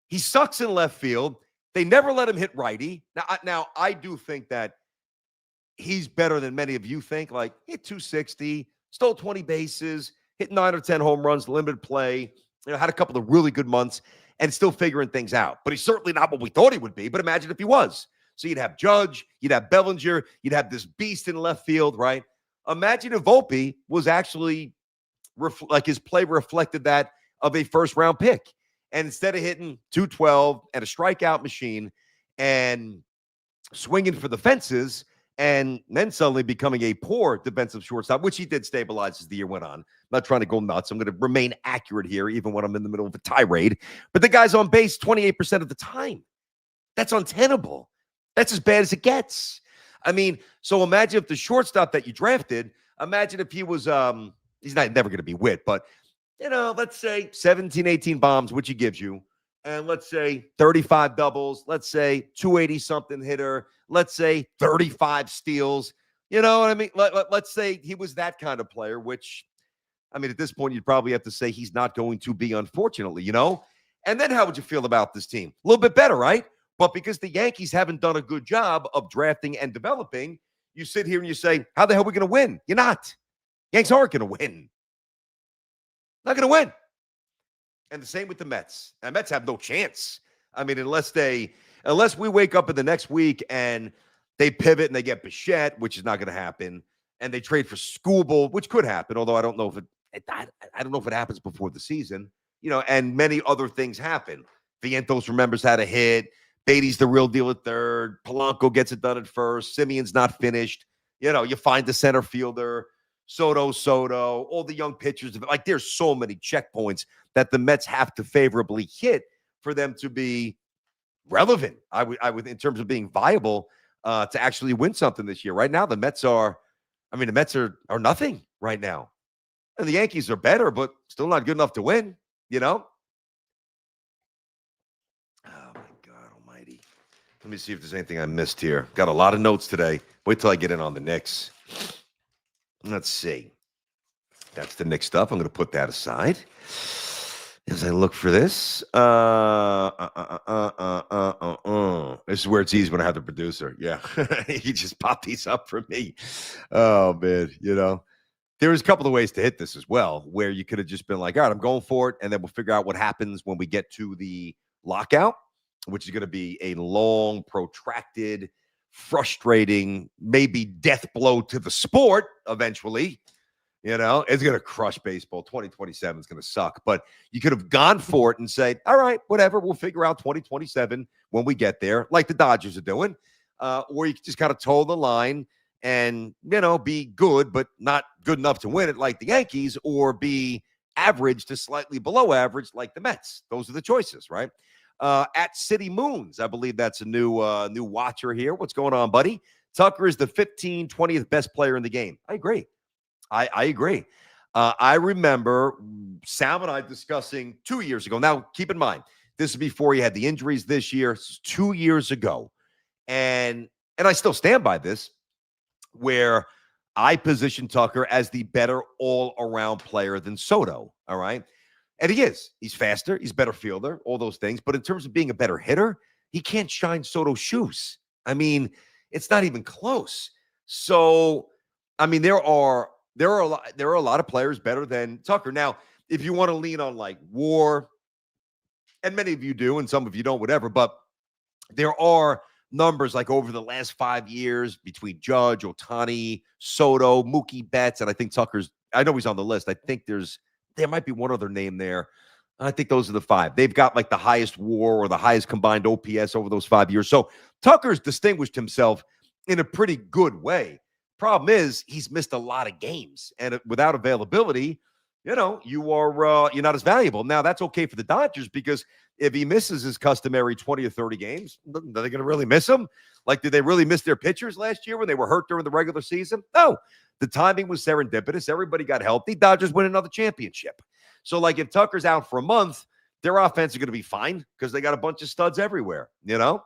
he sucks in left field. They never let him hit righty. Now I do think that he's better than many of you think. Like, hit 260, stole 20 bases, hit 9 or 10 home runs, limited play, had a couple of really good months, and still figuring things out. But he's certainly not what we thought he would be. But imagine if he was. So you'd have Judge, you'd have Bellinger, you'd have this beast in left field, right? Imagine if Volpe was actually like his play reflected that of a first-round pick. And instead of hitting 212 and a strikeout machine and swinging for the fences and then suddenly becoming a poor defensive shortstop, which he did stabilize as the year went on. I'm not trying to go nuts. I'm going to remain accurate here, even when I'm in the middle of a tirade. But the guy's on base 28% of the time. That's untenable. That's as bad as it gets. I mean, so imagine if the shortstop that you drafted, imagine if he was, he's never going to be Witt, but, let's say 17, 18 bombs, which he gives you, and let's say 35 doubles, let's say 280-something hitter, let's say 35 steals. You know what I mean? Let's say he was that kind of player, which, I mean, at this point, you'd probably have to say he's not going to be, unfortunately, And then how would you feel about this team? A little bit better, right? But because the Yankees haven't done a good job of drafting and developing, you sit here and you say, how the hell are we going to win? You're not. Yanks aren't going to win. Not going to win. And the same with the Mets. And Mets have no chance. I mean, unless we wake up in the next week and they pivot and they get Bichette, which is not going to happen, and they trade for Skubal, which could happen, although I don't know if it happens before the season, and many other things happen. Vientos remembers how to hit. Beatty's the real deal at third. Polanco gets it done at first. Simeon's not finished. You find the center fielder, Soto, all the young pitchers. Like, there's so many checkpoints that the Mets have to favorably hit for them to be relevant. I would, in terms of being viable, to actually win something this year. Right now, the Mets are nothing right now. And the Yankees are better, but still not good enough to win, Oh, my God almighty. Let me see if there's anything I missed here. Got a lot of notes today. Wait till I get in on the Knicks. Let's see. That's the Knicks stuff. I'm going to put that aside as I look for this. This is where it's easy when I have the producer. Yeah. He just popped these up for me. Oh, man. There was a couple of ways to hit this as well, where you could have just been like, all right, I'm going for it, and then we'll figure out what happens when we get to the lockout, which is going to be a long, protracted, frustrating, maybe death blow to the sport eventually. It's going to crush baseball. 2027 is going to suck. But you could have gone for it and said, all right, whatever, we'll figure out 2027 when we get there, like the Dodgers are doing. Or you could just kind of toe the line and, be good, but not good enough to win it like the Yankees, or be average to slightly below average like the Mets. Those are the choices, right? At City Moons, I believe that's a new watcher here. What's going on, buddy? Tucker is the 20th best player in the game. I agree. I agree. I remember Sam and I discussing 2 years ago. Now, keep in mind, this is before he had the injuries this year. This is 2 years ago. And I still stand by this, where I position Tucker as the better all-around player than Soto, all right? And he is. He's faster. He's a better fielder, all those things. But in terms of being a better hitter, he can't shine Soto's shoes. I mean, it's not even close. So, I mean, there are a lot of players better than Tucker. Now, if you want to lean on like WAR, and many of you do, and some of you don't, whatever, but there are numbers like over the last 5 years between Judge, Ohtani, Soto, Mookie Betts, and I think I know he's on the list. I think there might be one other name there. I think those are the five. They've got like the highest WAR or the highest combined OPS over those 5 years. So Tucker's distinguished himself in a pretty good way. Problem is, he's missed a lot of games, and without availability, you're not as valuable. Now, that's okay for the Dodgers, because if he misses his customary 20 or 30 games, are they going to really miss him? Like, did they really miss their pitchers last year when they were hurt during the regular season? No. The timing was serendipitous. Everybody got healthy. Dodgers win another championship. So, like, if Tucker's out for a month, their offense is going to be fine because they got a bunch of studs everywhere, Let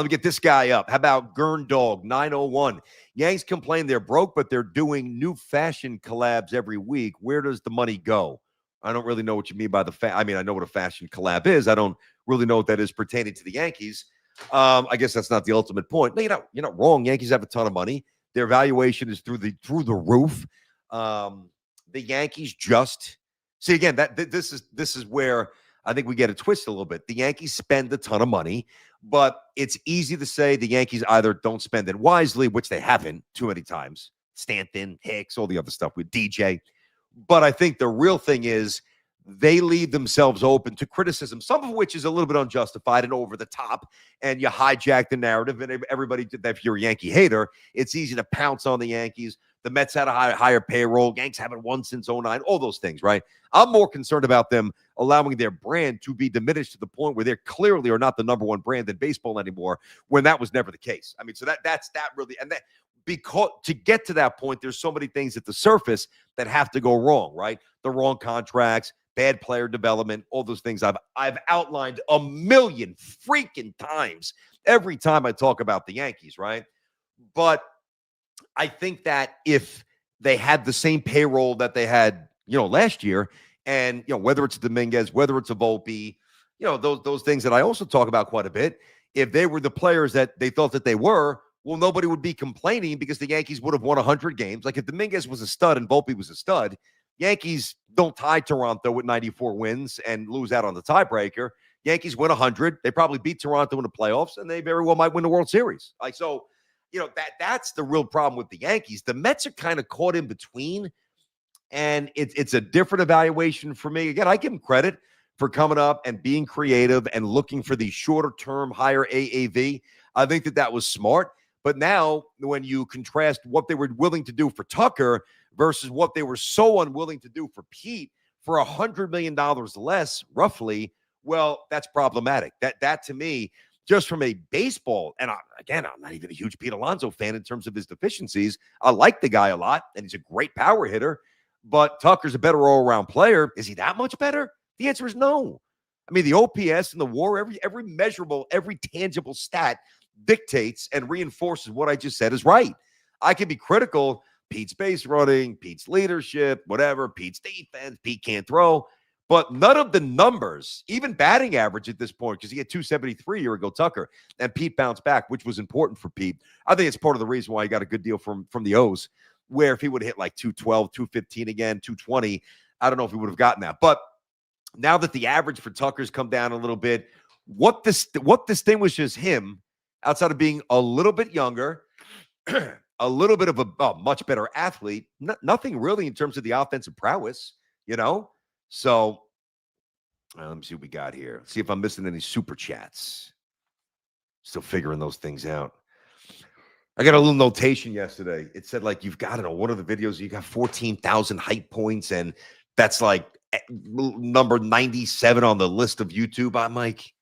me get this guy up. How about Gurn Dog 901? Yanks complain they're broke, but they're doing new fashion collabs every week. Where does the money go? I don't really know what you mean by I know what a fashion collab is. I don't really know what that is pertaining to the Yankees. I guess that's not the ultimate point. No, you're not wrong. Yankees have a ton of money. Their valuation is through the roof. The Yankees just see again this is where I think we get it twisted a little bit. The Yankees spend a ton of money, but it's easy to say the Yankees either don't spend it wisely, which they haven't too many times. Stanton, Hicks, all the other stuff with DJ. But I think the real thing is they leave themselves open to criticism, some of which is a little bit unjustified and over the top, and you hijack the narrative, and everybody did that. If you're a Yankee hater, it's easy to pounce on the Yankees. The Mets had a higher payroll. Yanks haven't won since 2009, all those things, right? I'm more concerned about them allowing their brand to be diminished to the point where they clearly are not the number one brand in baseball anymore, when that was never the case. I mean, so that's really, and that, because to get to that point, there's so many things at the surface that have to go wrong, right? The wrong contracts, bad player development, all those things I've outlined a million freaking times every time I talk about the Yankees, right? But I think that if they had the same payroll that they had, last year, and whether it's Dominguez, whether it's a Volpe, those things that I also talk about quite a bit, if they were the players that they thought that they were, well, nobody would be complaining because the Yankees would have won 100 games. Like if Dominguez was a stud and Volpe was a stud, Yankees don't tie Toronto with 94 wins and lose out on the tiebreaker. Yankees win 100. They probably beat Toronto in the playoffs, and they very well might win the World Series. That's the real problem with the Yankees. The Mets are kind of caught in between, and it's a different evaluation for me. Again, I give them credit for coming up and being creative and looking for the shorter-term, higher AAV. I think that was smart. But now, when you contrast what they were willing to do for Tucker versus what they were so unwilling to do for Pete for $100 million less, roughly, well, that's problematic. That to me, just from a baseball, and I'm not even a huge Pete Alonso fan in terms of his deficiencies. I like the guy a lot, and he's a great power hitter, but Tucker's a better all-around player. Is he that much better? The answer is no. I mean, the OPS and the WAR, every measurable, every tangible stat dictates and reinforces what I just said is right. I can be critical. Pete's base running, Pete's leadership, whatever, Pete's defense, Pete can't throw. But none of the numbers, even batting average at this point, because he had 273 a year ago, Tucker, and Pete bounced back, which was important for Pete. I think it's part of the reason why he got a good deal from the O's, where if he would have hit like 212, 215 again, 220, I don't know if he would have gotten that. But now that the average for Tucker's come down a little bit, what distinguishes him outside of being a little bit younger, a little bit of a much better athlete, nothing really in terms of the offensive prowess, So let me see what we got here. See if I'm missing any super chats. Still figuring those things out. I got a little notation yesterday. It said, like, you've got it on one of the videos, you got 14,000 hype points, and that's like number 97 on the list of YouTube. I'm like,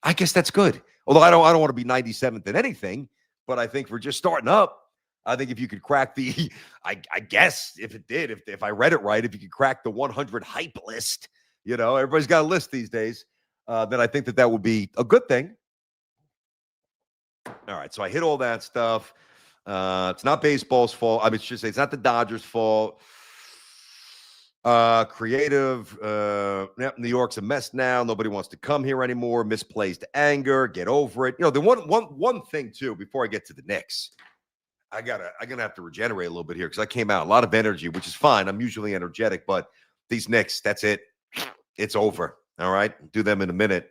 I guess that's good. Although I don't want to be 97th in anything, but I think we're just starting up. I think if you could crack the, I guess if I read it right, if you could crack the 100 hype list, everybody's got a list these days, then I think that would be a good thing. All right, so I hit all that stuff. It's not baseball's fault. I mean, it's not the Dodgers' fault. Creative. New York's a mess now. Nobody wants to come here anymore. Misplaced anger. Get over it. The one thing too, before I get to the Knicks, I'm gonna have to regenerate a little bit here because I came out a lot of energy, which is fine. I'm usually energetic, but these Knicks, that's it. It's over. All right, do them in a minute.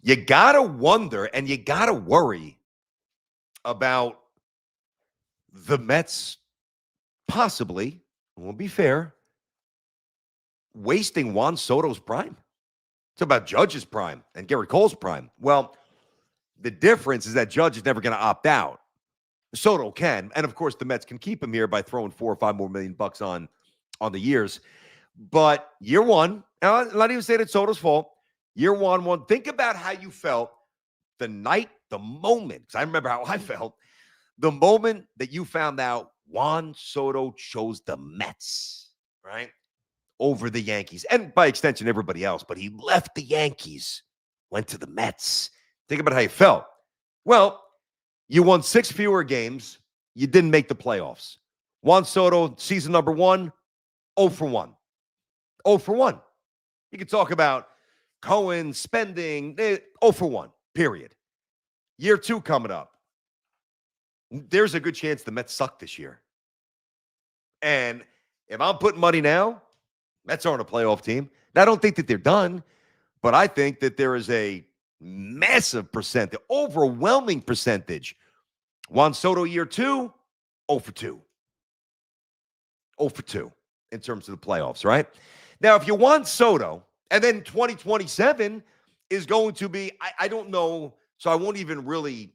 You gotta wonder and you gotta worry about the Mets possibly, we'll be fair, wasting Juan Soto's prime. It's about Judge's prime and Garrett Cole's prime. Well, the difference is that Judge is never going to opt out. Soto can. And, of course, the Mets can keep him here by throwing $4 or $5 more million on the years. But year one, and I'm not even saying it's Soto's fault, year one, think about how you felt the moment, because I remember how I felt, the moment that you found out Juan Soto chose the Mets, right, over the Yankees, and by extension, everybody else. But he left the Yankees, went to the Mets. Think about how you felt. Well, you won 6 fewer games. You didn't make the playoffs. Juan Soto, season number 1, 0 for 1. 0 for 1. You can talk about Cohen spending, 0 for 1, period. Year 2 coming up. There's a good chance the Mets suck this year. And if I'm putting money now, Mets aren't a playoff team. Now, I don't think that they're done, but I think that there is a massive percentage, overwhelming percentage. Juan Soto year 2, 0 for 2. 0 for 2 in terms of the playoffs, right? Now, if you want Soto, and then 2027 is going to be, I don't know, so I won't even really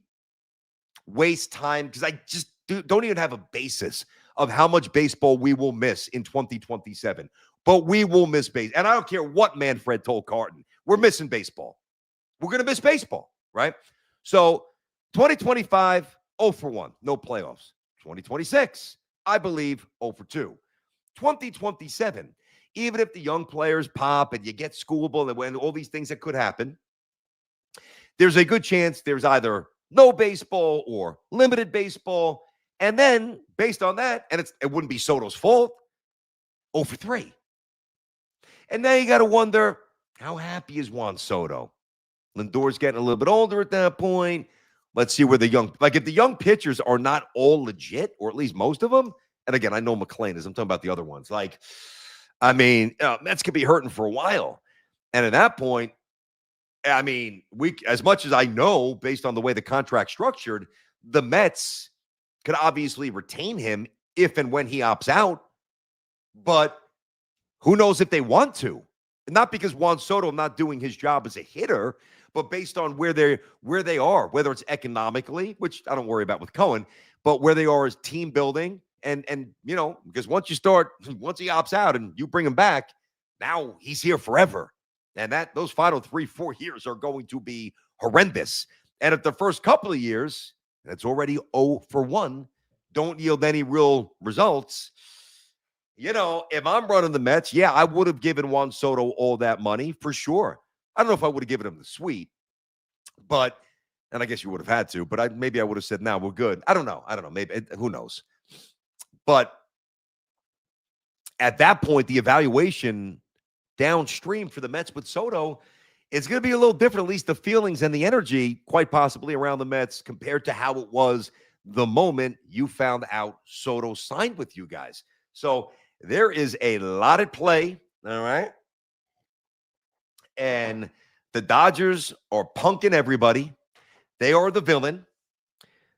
waste time because I just don't even have a basis of how much baseball we will miss in 2027. but we will miss baseball. And I don't care what Manfred told Carton. We're missing baseball. We're going to miss baseball, right? So 2025, 0 for 1, no playoffs. 2026, I believe 0 for 2. 2027, even if the young players pop and you get schoolable and all these things that could happen, there's a good chance there's either no baseball or limited baseball. And then based on that, and it wouldn't be Soto's fault, 0 for 3. And now you got to wonder, how happy is Juan Soto? Lindor's getting a little bit older at that point. Let's see where if the young pitchers are not all legit, or at least most of them, and again, I know McClain is, I'm talking about the other ones. Mets could be hurting for a while. And at that point, as much as I know, based on the way the contract's structured, the Mets could obviously retain him if and when he opts out. But who knows if they want to? Not because Juan Soto not doing his job as a hitter, but based on where they are, whether it's economically, which I don't worry about with Cohen, but where they are as team building, and because once he opts out and you bring him back, now he's here forever. And those final 3-4 years are going to be horrendous. And if the first couple of years, and it's already 0 for 1, don't yield any real results, if I'm running the Mets, I would have given Juan Soto all that money for sure. I don't know if I would have given him the suite, and I guess you would have had to, but maybe I would have said, no, we're good. I don't know. Maybe, who knows? But at that point, the evaluation downstream for the Mets with Soto is going to be a little different, at least the feelings and the energy, quite possibly, around the Mets compared to how it was the moment you found out Soto signed with you guys. So there is a lot at play, all right? And the Dodgers are punking everybody. They are the villain.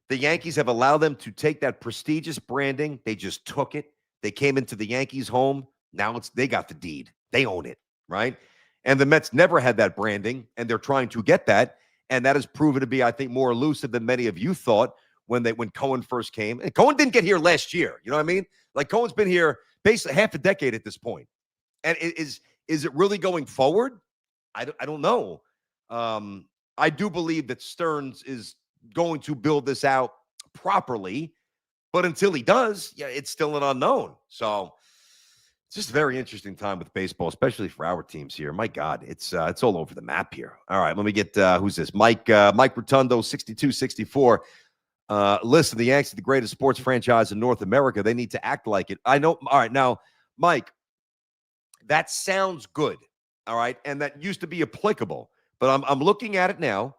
The Yankees have allowed them to take that prestigious branding. They just took it. They came into the Yankees' home. Now they got the deed. They own it, right? And the Mets never had that branding, and they're trying to get that. And that has proven to be, I think, more elusive than many of you thought when Cohen first came. And Cohen didn't get here last year. You know what I mean? Like, Cohen's been here basically half a decade at this point. And is it really going forward? I don't know. I do believe that Stearns is going to build this out properly, but until he does, it's still an unknown. So it's just a very interesting time with baseball, especially for our teams here. My God, it's all over the map here. All right, let me get who's this? Mike Rotundo, 6264. Listen, the Yankees are the greatest sports franchise in North America. They need to act like it. I know. All right, now, Mike, that sounds good. All right. And that used to be applicable, but I'm looking at it now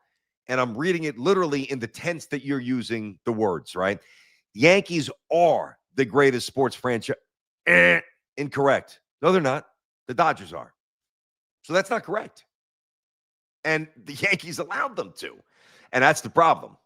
and I'm reading it literally in the tense that you're using the words, right? Yankees are the greatest sports franchise. Incorrect. No, they're not. The Dodgers are. So that's not correct. And the Yankees allowed them to. And that's the problem,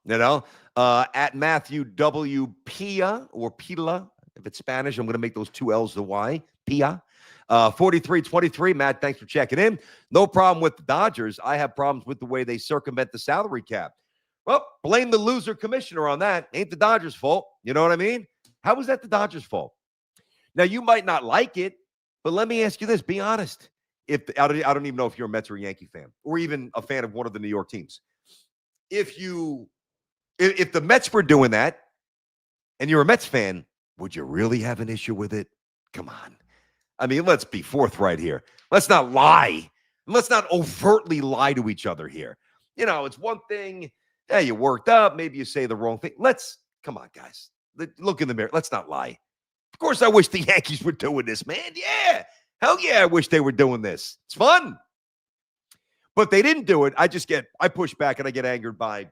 At Matthew W. Pia or Pila, if it's Spanish, I'm going to make those two L's the Y. Pia. 4323, Matt, thanks for checking in. No problem with the Dodgers. I have problems with the way they circumvent the salary cap. Well, blame the loser commissioner on that. Ain't the Dodgers' fault. You know what I mean? How is that the Dodgers' fault? Now, you might not like it, but let me ask you this. Be honest. I don't even know if you're a Mets or a Yankee fan or even a fan of one of the New York teams. If the Mets were doing that and you're a Mets fan, would you really have an issue with it? Come on. I mean, let's be forthright here. Let's not lie. Let's not overtly lie to each other here. It's one thing. Hey, you worked up. Maybe you say the wrong thing. Come on, guys. Look in the mirror. Let's not lie. Of course, I wish the Yankees were doing this, man. Yeah. Hell yeah, I wish they were doing this. It's fun. But they didn't do it. I push back and I get angered by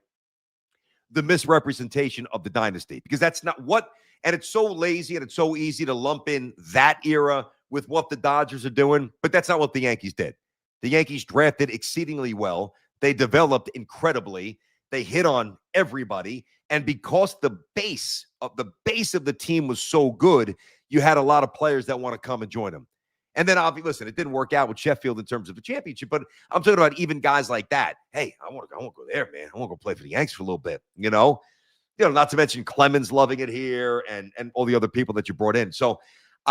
the misrepresentation of the dynasty because that's not what, and it's so lazy and it's so easy to lump in that era with what the Dodgers are doing, but that's not what the Yankees did. The Yankees drafted exceedingly well. They developed incredibly. They hit on everybody. And because the base of the team was so good, you had a lot of players that want to come and join them. And then, obviously, listen, it didn't work out with Sheffield in terms of a championship, but I'm talking about even guys like that. Hey, I want to go there, man. I want to go play for the Yankees for a little bit, not to mention Clemens loving it here and all the other people that you brought in. So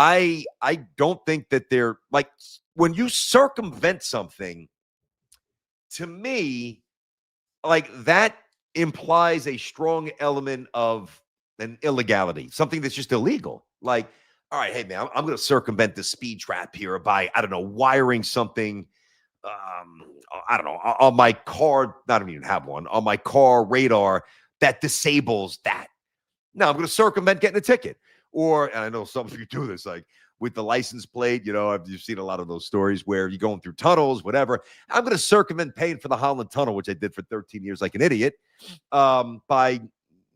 I don't think that they're like when you circumvent something, to me, like that implies a strong element of an illegality, something that's just illegal. Like, all right, hey man, I'm going to circumvent the speed trap here by, I don't know, wiring something. I don't know, on my car. I don't even have one on my car radar that disables that. No, I'm going to circumvent getting a ticket. Or, and I know some of you do this, like with the license plate, you've seen a lot of those stories where you're going through tunnels, whatever. I'm going to circumvent paying for the Holland Tunnel, which I did for 13 years like an idiot, by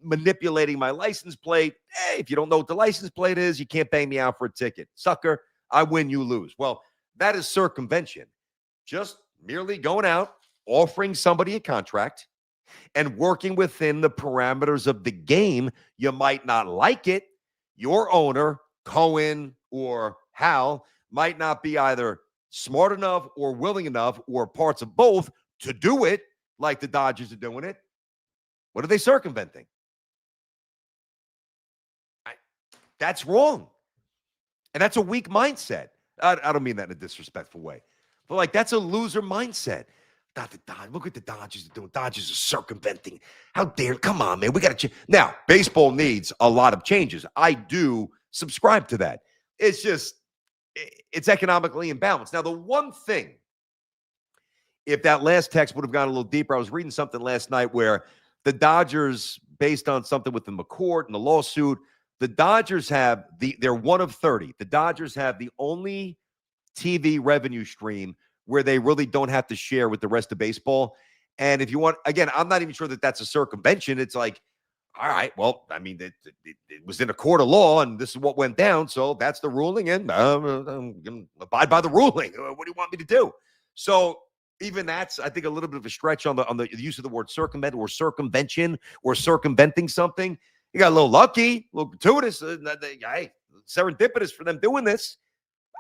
manipulating my license plate. Hey, if you don't know what the license plate is, you can't bang me out for a ticket. Sucker, I win, you lose. Well, that is circumvention. Just merely going out, offering somebody a contract, and working within the parameters of the game. You might not like it. Your owner, Cohen or Hal, might not be either smart enough or willing enough or parts of both to do it like the Dodgers are doing it. What are they circumventing? That's wrong. And that's a weak mindset. I don't mean that in a disrespectful way. But, like, that's a loser mindset. Not the Dodgers. Look what the Dodgers are doing. Dodgers are circumventing. How dare? Come on, man. We got to change. Now, baseball needs a lot of changes. I do subscribe to that. It's just, it's economically imbalanced. Now, the one thing, if that last text would have gone a little deeper, I was reading something last night where the Dodgers, based on something with the McCourt and the lawsuit, the Dodgers have they're one of 30. The Dodgers have the only TV revenue stream where they really don't have to share with the rest of baseball. And if you want, again, I'm not even sure that that's a circumvention. It's like, all right, well, I mean, it was in a court of law, and this is what went down. So that's the ruling, and I'm going to abide by the ruling. What do you want me to do? So even that's, I think, a little bit of a stretch on the use of the word circumvent or circumvention or circumventing something. You got a little lucky, a little gratuitous, serendipitous for them doing this.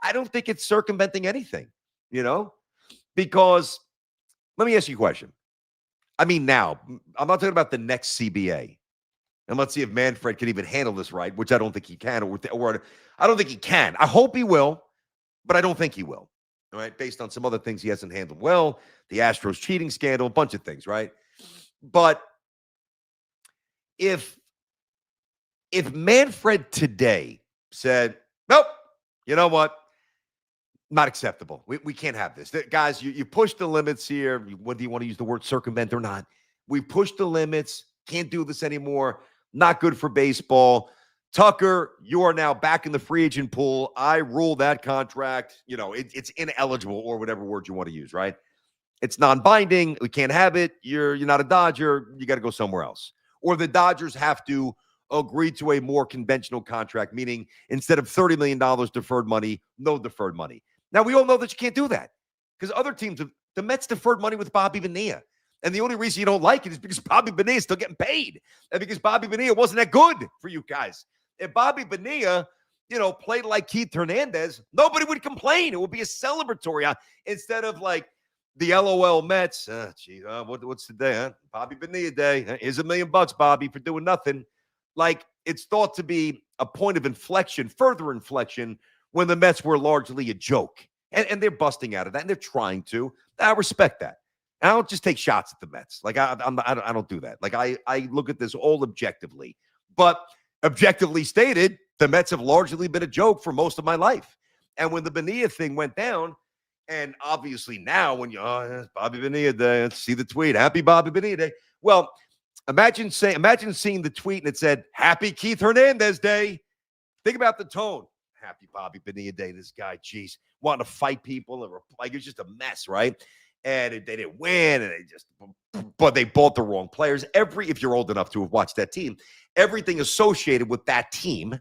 I don't think it's circumventing anything, because let me ask you a question. I mean, now, I'm not talking about the next CBA. And let's see if Manfred can even handle this right, which I don't think he can, or I don't think he can. I hope he will, but I don't think he will, all right, based on some other things he hasn't handled well, the Astros cheating scandal, a bunch of things, right? But if Manfred today said, nope, you know what? Not acceptable. We can't have this. Guys, you push the limits here. Whether you want to use the word circumvent or not, we pushed the limits. Can't do this anymore. Not good for baseball. Tucker, you are now back in the free agent pool. I rule that contract. It's ineligible, or whatever word you want to use, right? It's non-binding. We can't have it. You're not a Dodger. You got to go somewhere else. Or the Dodgers have to agree to a more conventional contract, meaning instead of $30 million deferred money, no deferred money. Now, we all know that you can't do that because other teams, the Mets deferred money with Bobby Bonilla. And the only reason you don't like it is because Bobby Bonilla is still getting paid. And because Bobby Bonilla wasn't that good for you guys. If Bobby Bonilla, played like Keith Hernandez, nobody would complain. It would be a celebratory instead of like the LOL Mets. What's today, huh? Bobby Bonilla Day. Here's $1 million, Bobby, for doing nothing. Like, it's thought to be a point of inflection, further inflection, when the Mets were largely a joke. And they're busting out of that, and they're trying to. I respect that. I don't just take shots at the Mets. Like, I don't do that. Like, I look at this all objectively. But objectively stated, the Mets have largely been a joke for most of my life. And when the Bonilla thing went down, and obviously now when it's Bobby Bonilla Day, let's see the tweet, Happy Bobby Bonilla Day. Well, imagine seeing the tweet and it said, Happy Keith Hernandez Day. Think about the tone. Happy Bobby Bonilla Day. This guy, geez, wanting to fight people. Like, it's just a mess, right? And they didn't win, and but they bought the wrong players. If you're old enough to have watched that team, everything associated with that team,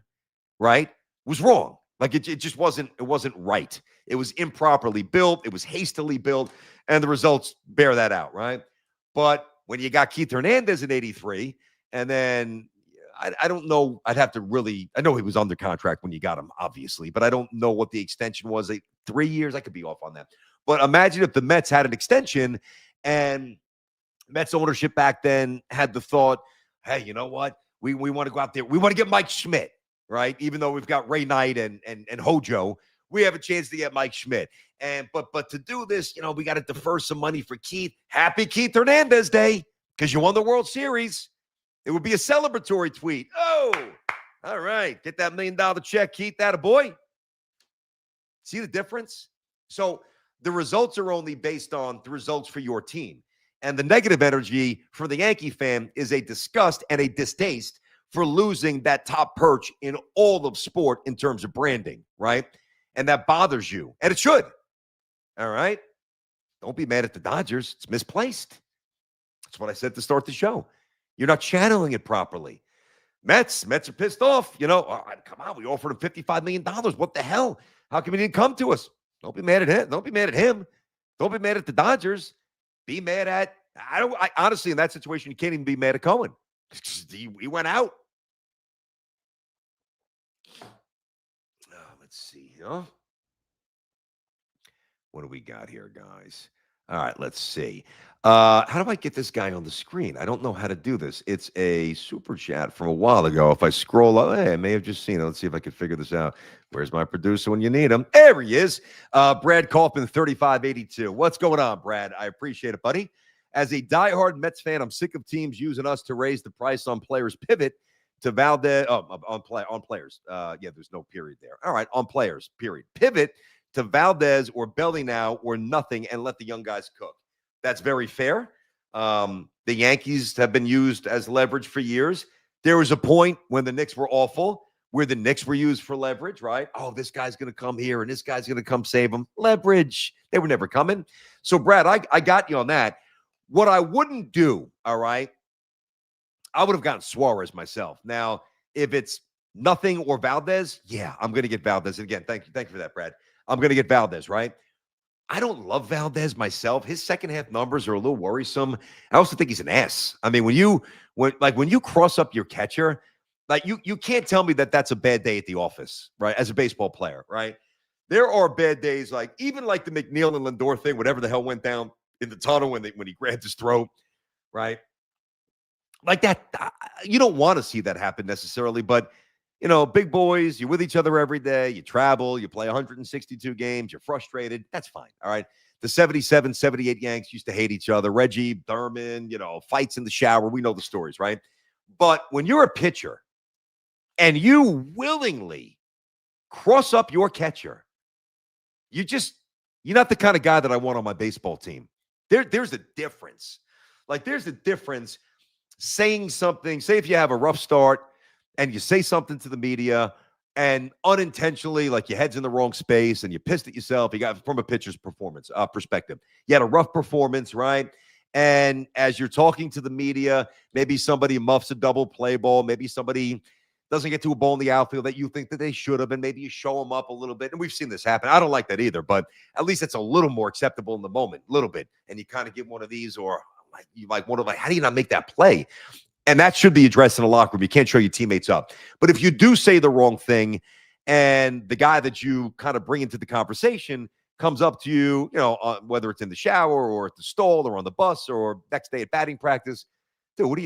right, was wrong. Like, it just wasn't right. It was improperly built. It was hastily built, and the results bear that out, right? But when you got Keith Hernandez in 83, and then I don't know. I'd have to really – I know he was under contract when you got him, obviously, but I don't know what the extension was. 3 years? I could be off on that. But imagine if the Mets had an extension and Mets ownership back then had the thought, hey, you know what? We want to go out there. We want to get Mike Schmidt. right? Even though we've got Ray Knight and Hojo, we have a chance to get Mike Schmidt. And but to do this, we got to defer some money for Keith. Happy Keith Hernandez Day because you won the World Series. It would be a celebratory tweet. Oh, all right. Get that $1 million check, Keith. That a boy. See the difference? So the results are only based on the results for your team. And the negative energy for the Yankee fan is a disgust and a distaste for losing that top perch in all of sport in terms of branding, right? And that bothers you. And it should. All right? Don't be mad at the Dodgers. It's misplaced. That's what I said to start the show. You're not channeling it properly. Mets are pissed off. Come on, we offered him $55 million. What the hell? How come he didn't come to us? Don't be mad at him. Don't be mad at him. Don't be mad at the Dodgers. Be mad at, I honestly, in that situation, you can't even be mad at Cohen. He went out. Let's see. What do we got here, guys? All right, let's see. How do I get this guy on the screen? I don't know how to do this. It's a super chat from a while ago. If I scroll up, I may have just seen it. Let's see if I can figure this out. Where's my producer when you need him? There he is. Brad Kaufman, 3582. What's going on, Brad? I appreciate it, buddy. As a diehard Mets fan, I'm sick of teams using us to raise the price on players. Pivot to Valdez. On players. There's no period there. All right, on players, period. Pivot to Valdez or Belly now or nothing and let the young guys cook. That's very fair. The Yankees have been used as leverage for years. There was a point when the Knicks were awful where the Knicks were used for leverage, right? Oh, this guy's going to come here and this guy's going to come save them. Leverage. They were never coming. So, Brad, I got you on that. What I wouldn't do, all right, I would have gotten Suarez myself. Now, if it's nothing or Valdez, yeah, I'm going to get Valdez. And again, thank you for that, Brad. I'm going to get Valdez, right? I don't love Valdez myself. His second half numbers are a little worrisome. I also think he's an ass. I mean, when you cross up your catcher, like you can't tell me that that's a bad day at the office, right? As a baseball player, right? There are bad days, like even like the McNeil and Lindor thing, whatever the hell went down in the tunnel when he grabbed his throat, right? Like that, you don't want to see that happen necessarily, but big boys, you're with each other every day. You travel, you play 162 games. You're frustrated. That's fine. All right. The 77, 78 Yanks used to hate each other. Reggie, Thurman, fights in the shower. We know the stories, right? But when you're a pitcher and you willingly cross up your catcher, you're not the kind of guy that I want on my baseball team. There's a difference. Like there's a difference saying something. Say if you have a rough start, and you say something to the media and unintentionally, like your head's in the wrong space and you pissed at yourself. You got from a pitcher's perspective. You had a rough performance, right? And as you're talking to the media, maybe somebody muffs a double play ball. Maybe somebody doesn't get to a ball in the outfield that you think that they should have, and maybe you show them up a little bit. And we've seen this happen. I don't like that either, but at least it's a little more acceptable in the moment, a little bit. And you kind of get one of these, or how do you not make that play? And that should be addressed in a locker room. You can't show your teammates up. But if you do say the wrong thing and the guy that you kind of bring into the conversation comes up to you, whether it's in the shower or at the stall or on the bus or next day at batting practice, dude, what are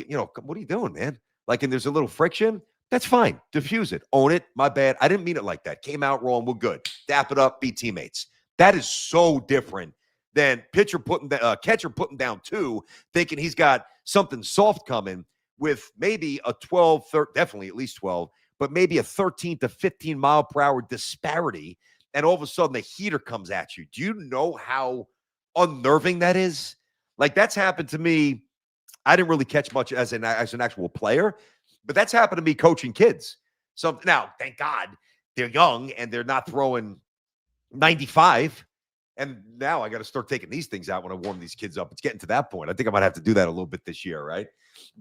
you doing, man? Like, and there's a little friction, that's fine. Diffuse it. Own it. My bad. I didn't mean it like that. Came out wrong. We're good. Dap it up. Be teammates. That is so different than catcher putting down two, thinking he's got something soft coming, with maybe a 12, definitely at least 12, but maybe a 13 to 15 mile per hour disparity. And all of a sudden the heater comes at you. Do you know how unnerving that is? Like that's happened to me. I didn't really catch much as an actual player, but that's happened to me coaching kids. So now, thank God they're young and they're not throwing 95. And now I got to start taking these things out when I warm these kids up. It's getting to that point. I think I might have to do that a little bit this year, right?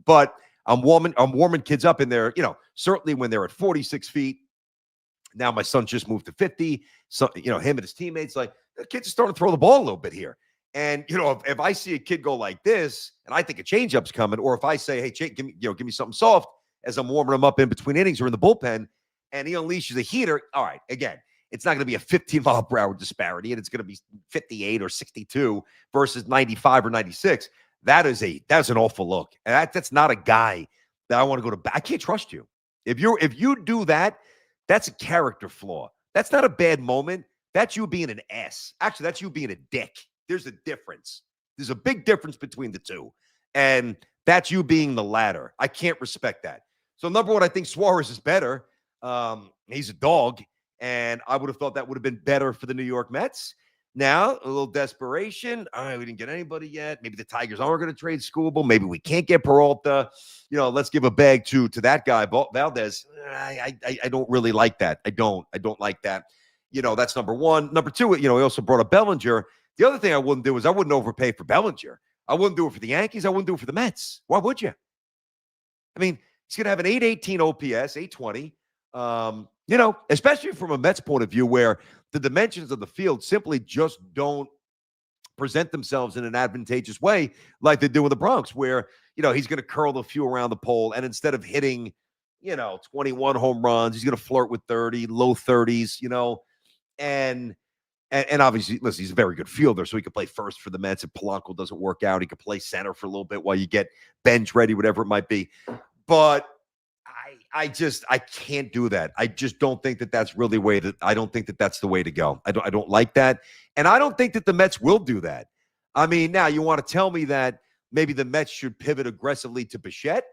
But I'm warming kids up in there, certainly when they're at 46 feet. Now my son just moved to 50. So, him and his teammates, like, the kids are starting to throw the ball a little bit here. And, if I see a kid go like this and I think a changeup's coming, or if I say, hey, Jake, give me something soft as I'm warming him up in between innings or in the bullpen, and he unleashes a heater, all right, again, it's not going to be a 15 mile per hour disparity, and it's going to be 58 or 62 versus 95 or 96. That's an awful look. And that's not a guy that I want to go to. I can't trust you. If you do that, that's a character flaw. That's not a bad moment. That's you being an ass. Actually, that's you being a dick. There's a difference. There's a big difference between the two. And that's you being the latter. I can't respect that. So, number one, I think Suarez is better. He's a dog. And I would have thought that would have been better for the New York Mets. Now, a little desperation. All right, we didn't get anybody yet. Maybe the Tigers aren't going to trade Skubal. Maybe we can't get Peralta. Let's give a bag to that guy, Valdez. I don't really like that. I don't like that. That's number one. Number two, he also brought up Bellinger. The other thing I wouldn't do is I wouldn't overpay for Bellinger. I wouldn't do it for the Yankees. I wouldn't do it for the Mets. Why would you? I mean, he's going to have an 818 OPS, 820. Especially from a Mets point of view where the dimensions of the field simply just don't present themselves in an advantageous way like they do in the Bronx, where, he's going to curl a few around the pole. And instead of hitting, 21 home runs, he's going to flirt with 30, low 30s, and obviously, listen, he's a very good fielder, so he could play first for the Mets. If Polanco doesn't work out, he could play center for a little bit while you get bench ready, whatever it might be. But I can't do that. I just don't think that that's really I don't think that that's the way to go. I don't like that. And I don't think that the Mets will do that. I mean, now you want to tell me that maybe the Mets should pivot aggressively to Bichette.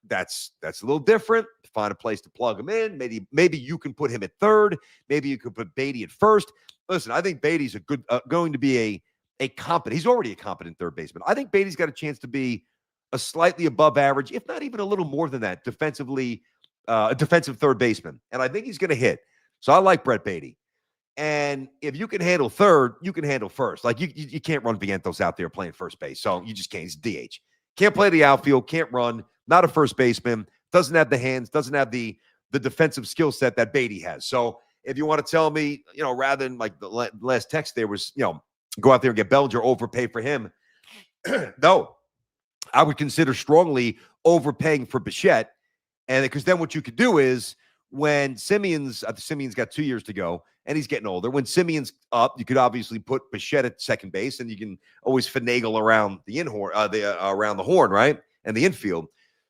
That's a little different. Find a place to plug him in. Maybe you can put him at third. Maybe you could put Beatty at first. Listen, I think Beatty's a good, going to be a competent. He's already a competent third baseman. I think Beatty's got a chance to be a slightly above average, if not even a little more than that, defensively, a defensive third baseman. And I think he's going to hit. So I like Brett Beatty. And if you can handle third, you can handle first. Like you can't run Vientos out there playing first base. So you just can't. He's DH. Can't play the outfield, can't run, not a first baseman, doesn't have the hands, doesn't have the defensive skill set that Beatty has. So if you want to tell me, rather than like the last text there was, go out there and get Bellinger, overpay for him. No, I would consider strongly overpaying for Bichette. And because then what you could do is when Simeon's got 2 years to go and he's getting older. When Simeon's up, you could obviously put Bichette at second base and you can always finagle around the around the horn, right? And the infield.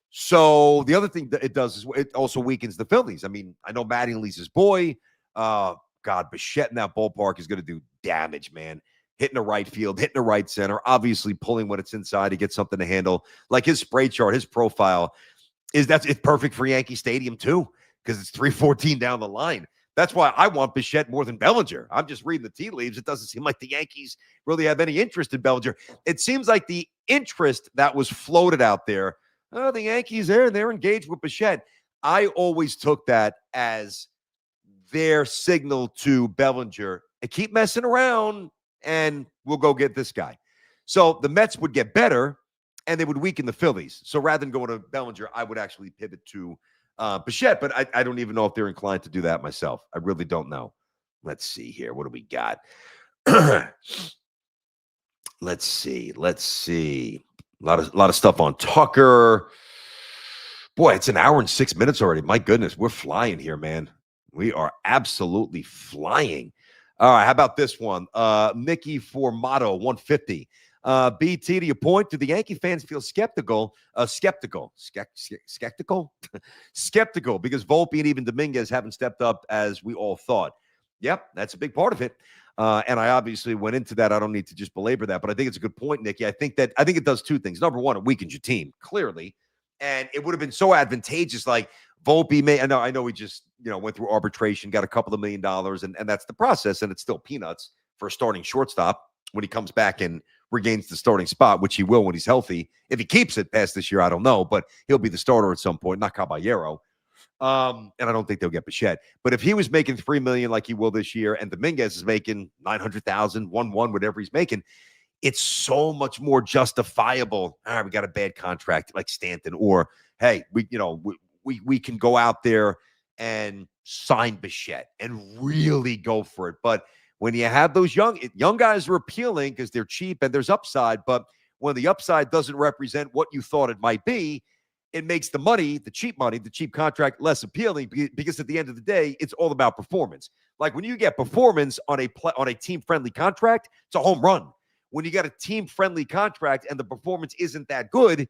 So the other thing that it does is it also weakens the Phillies. I mean, I know Mattingly's his boy. God, Bichette in that ballpark is going to do damage, man. Hitting the right field, hitting the right center, obviously pulling when it's inside to get something to handle. Like his spray chart, his profile it's perfect for Yankee Stadium too, because it's 314 down the line. That's why I want Bichette more than Bellinger. I'm just reading the tea leaves. It doesn't seem like the Yankees really have any interest in Bellinger. It seems like the interest that was floated out there, the Yankees they're engaged with Bichette. I always took that as their signal to Bellinger, keep messing around and we'll go get this guy. So the Mets would get better and they would weaken the Phillies. So rather than going to Bellinger, I would actually pivot to Bichette, but I don't even know if they're inclined to do that myself. I really don't know. Let's see here. What do we got? Let's see. A lot of stuff on Tucker. Boy, it's an hour and 6 minutes already. My goodness, we're flying here, man. We are absolutely flying. All right, how about this one? Mickey Formato, 150. BT, to your point, do the Yankee fans feel skeptical because Volpe and even Dominguez haven't stepped up as we all thought? Yep, that's a big part of it. And I obviously went into that. I don't need to just belabor that, but I think it's a good point, Nicky. I think it does two things. Number one, it weakens your team, clearly. And it would have been so advantageous. Like Volpe I know he just, went through arbitration, got a couple of $1 million, and that's the process. And it's still peanuts for a starting shortstop when he comes back and regains the starting spot, which he will when he's healthy. If he keeps it past this year, I don't know, but he'll be the starter at some point, not Caballero. And I don't think they'll get Bichette. But if he was making $3 million like he will this year, and Dominguez is making $900,000, 1-1, whatever he's making, it's so much more justifiable. All right, we got a bad contract like Stanton, or hey, we can go out there and sign Bichette and really go for it. But when you have those young guys are appealing because they're cheap and there's upside, but when the upside doesn't represent what you thought it might be, it makes the cheap contract less appealing because at the end of the day, it's all about performance. Like when you get performance on a team-friendly contract, it's a home run. When you got a team-friendly contract and the performance isn't that good,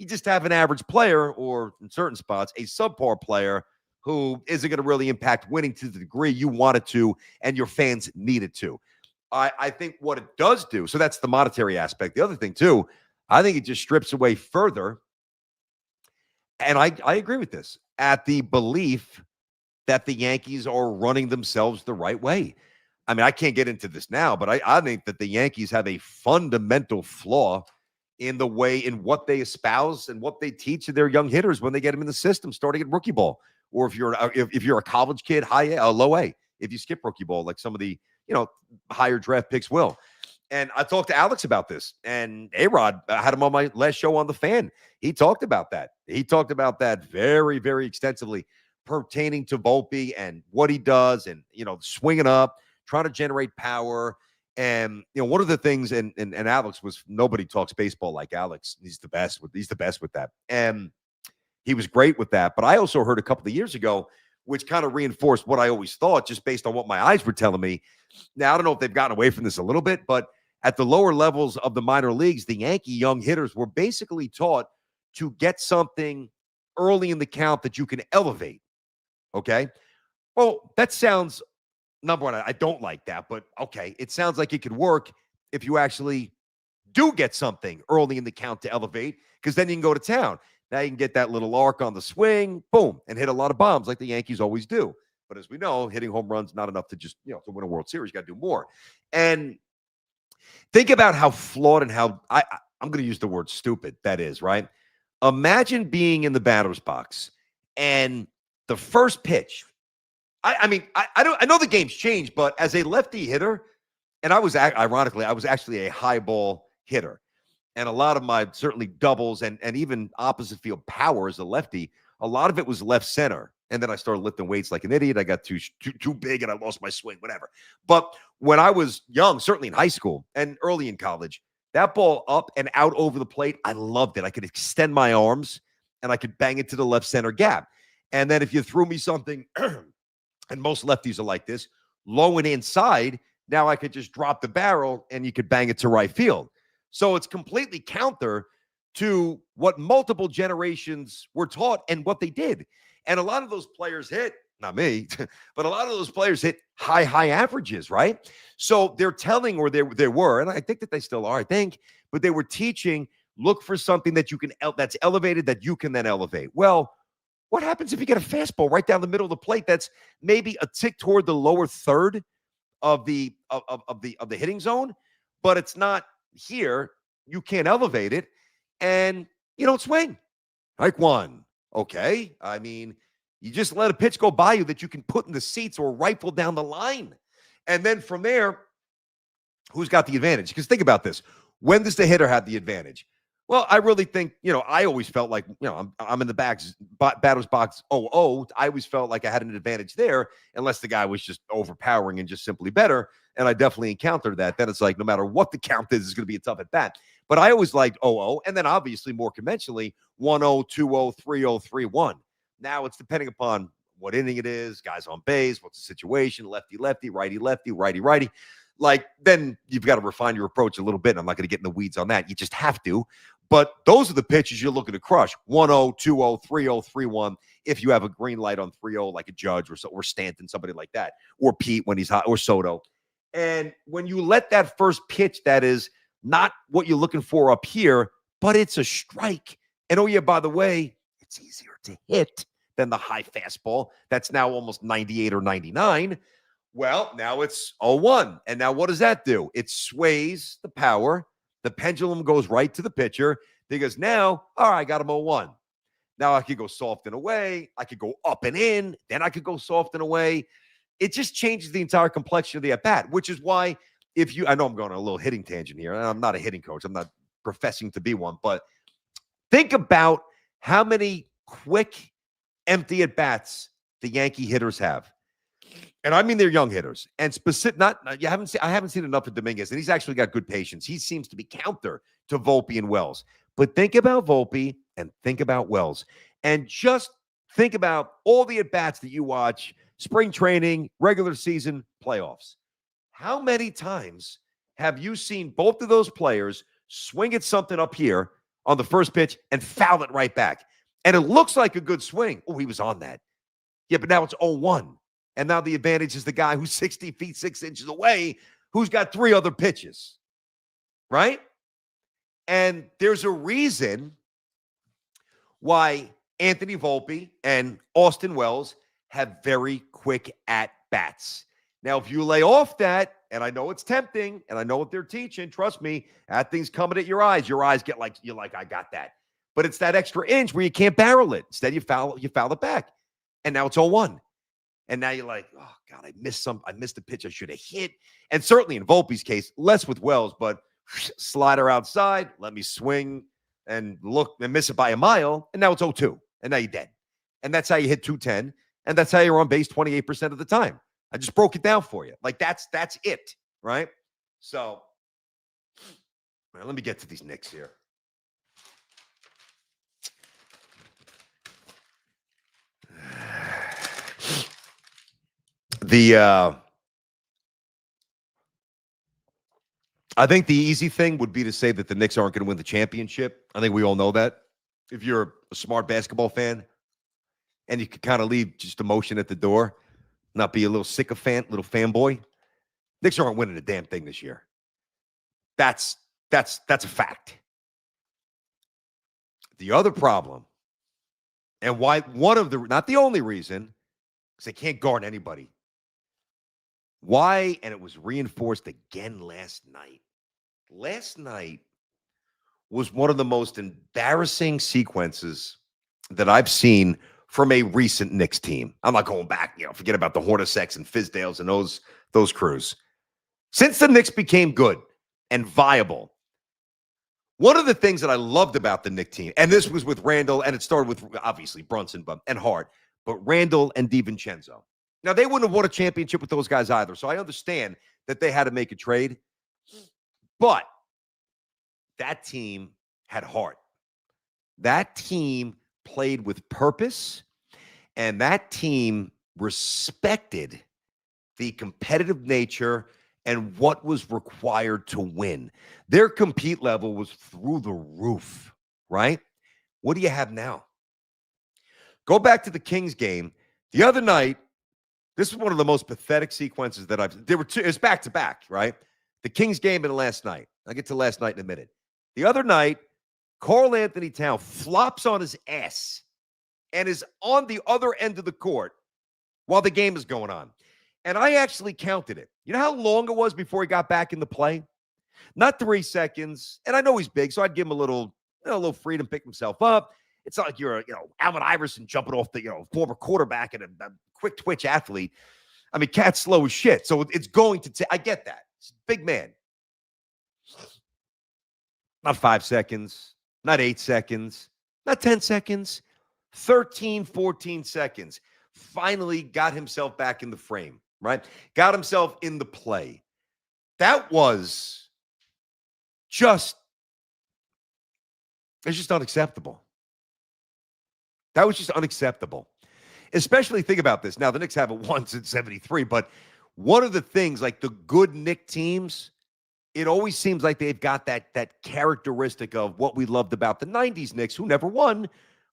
You just have an average player, or in certain spots, a subpar player who isn't going to really impact winning to the degree you want it to and your fans need it to. I think what it does do, so that's the monetary aspect. The other thing, too, I think it just strips away further, and I agree with this, at the belief that the Yankees are running themselves the right way. I mean, I can't get into this now, but I think that the Yankees have a fundamental flaw in the way, in what they espouse and what they teach to their young hitters when they get them in the system, starting at rookie ball, or if you're a college kid, low A, if you skip rookie ball, like some of the higher draft picks will. And I talked to Alex about this, and A-Rod had him on my last show on The Fan. He talked about that. He talked about that very, very extensively, pertaining to Volpe and what he does, and swinging up, trying to generate power. And one of the things, and Alex was, nobody talks baseball like Alex. He's the best with that. And he was great with that. But I also heard a couple of years ago, which kind of reinforced what I always thought, just based on what my eyes were telling me. Now, I don't know if they've gotten away from this a little bit, but at the lower levels of the minor leagues, the Yankee young hitters were basically taught to get something early in the count that you can elevate. Okay. Well, that sounds, number one, I don't like that, but okay. It sounds like it could work if you actually do get something early in the count to elevate, because then you can go to town. Now you can get that little arc on the swing, boom, and hit a lot of bombs like the Yankees always do. But as we know, hitting home runs, not enough to just, to win a World Series. You got to do more. And think about how flawed and how, I'm going to use the word stupid that is, right? Imagine being in the batter's box and the first pitch. I know the game's changed, but as a lefty hitter, and I was actually a high ball hitter. And a lot of my certainly doubles and even opposite field power as a lefty, a lot of it was left center. And then I started lifting weights like an idiot. I got too big and I lost my swing, whatever. But when I was young, certainly in high school and early in college, that ball up and out over the plate, I loved it. I could extend my arms and I could bang it to the left center gap. And then if you threw me something, and most lefties are like this, low and inside, now I could just drop the barrel and you could bang it to right field. So it's completely counter to what multiple generations were taught and what they did. And a lot of those players hit, not me, but a lot of those players hit high averages, right? So they're telling, or they were, and I think that they still are, but they were teaching, look for something that you can, that's elevated, that you can then elevate. Well, what happens if you get a fastball right down the middle of the plate that's maybe a tick toward the lower third of the hitting zone, but it's not here? You can't elevate it, and you don't swing. Like one. Okay. I mean, you just let a pitch go by you that you can put in the seats or rifle down the line. And then from there, who's got the advantage? Because think about this. When does the hitter have the advantage? Well, I really think, I always felt like, I'm in the batter's box 0-0. I always felt like I had an advantage there, unless the guy was just overpowering and just simply better. And I definitely encountered that. Then it's like, no matter what the count is, it's going to be a tough at bat. But I always liked 0-0. And then obviously more conventionally, 1-0, 2-0, 3-0, 3-1. Now it's depending upon what inning it is, guys on base, what's the situation, lefty, righty, righty. Like, then you've got to refine your approach a little bit. And I'm not going to get in the weeds on that. You just have to. But those are the pitches you're looking to crush. 1-0, 2-0, 3-0, 3-1. If you have a green light on 3-0, like a Judge or Stanton, somebody like that, or Pete when he's hot, or Soto. And when you let that first pitch that is not what you're looking for up here, but it's a strike. And oh yeah, by the way, it's easier to hit than the high fastball. That's now almost 98 or 99. Well, now it's 0-1. And now what does that do? It sways the power. The pendulum goes right to the pitcher, because now, all right, I got him 0-1. Now I could go soft and away. I could go up and in. Then I could go soft and away. It just changes the entire complexion of the at-bat, which is why I know I'm going on a little hitting tangent here, and I'm not a hitting coach. I'm not professing to be one, but think about how many quick, empty at-bats the Yankee hitters have. And I mean, they're young hitters, and I haven't seen enough of Dominguez, and he's actually got good patience. He seems to be counter to Volpe and Wells. But think about Volpe and think about Wells, and just think about all the at-bats that you watch, spring training, regular season, playoffs. How many times have you seen both of those players swing at something up here, on the first pitch and foul it right back. And it looks like a good swing. Oh, he was on that. Yeah, but now it's 0-1. And now the advantage is the guy who's 60 feet, 6 inches away, who's got 3 other pitches, right? And there's a reason why Anthony Volpe and Austin Wells have very quick at-bats. Now, if you lay off that, and I know it's tempting, and I know what they're teaching, trust me, that thing's coming at your eyes. Your eyes get like, you're like, I got that. But it's that extra inch where you can't barrel it. Instead, you foul it back. And now it's 0-1. And now you're like, oh, God, I missed a pitch I should have hit. And certainly in Volpe's case, less with Wells, but slider outside, let me swing and look and miss it by a mile. And now it's 0-2. And now you're dead. And that's how you hit 210. And that's how you're on base 28% of the time. I just broke it down for you. Like that's it, right? So, right, let me get to these Knicks here. I think the easy thing would be to say that the Knicks aren't going to win the championship. I think we all know that. If you're a smart basketball fan and you could kind of leave just emotion at the door, not be a little sycophant, little fanboy, Knicks aren't winning a damn thing this year. That's a fact. The other problem, and why not the only reason, because they can't guard anybody. Why? And it was reinforced again last night. Last night was one of the most embarrassing sequences that I've seen from a recent Knicks team. I'm not going back, forget about the Hornaceks and Fizdales and those crews. Since the Knicks became good and viable, one of the things that I loved about the Knicks team, and this was with Randall, and it started with, obviously, Brunson and Hart, but Randall and DiVincenzo. Now, they wouldn't have won a championship with those guys either, so I understand that they had to make a trade. But that team had heart. That team played with purpose, and that team respected the competitive nature and what was required to win. Their compete level was through the roof, right? What do you have now? Go back to the Kings game. The other night, this is one of the most pathetic sequences that there were two, it's back-to-back, right? The Kings game and last night. I'll get to last night in a minute. The other night, Karl Anthony Towns flops on his ass and is on the other end of the court while the game is going on. And I actually counted it. You know how long it was before he got back in the play? Not 3 seconds. And I know he's big, so I'd give him a little freedom, pick himself up. It's not like you're, Allen Iverson jumping off the, former quarterback and a quick twitch athlete. I mean, Cat's slow as shit. So it's going to I get that. It's a big man. Not 5 seconds, not 8 seconds, not 10 seconds, 13, 14 seconds. Finally got himself back in the frame, right? Got himself in the play. That was it's just unacceptable. That was just unacceptable. Especially think about this. Now, the Knicks haven't won since 73, but one of the things, like the good Knicks teams, it always seems like they've got that characteristic of what we loved about the 90s Knicks, who never won,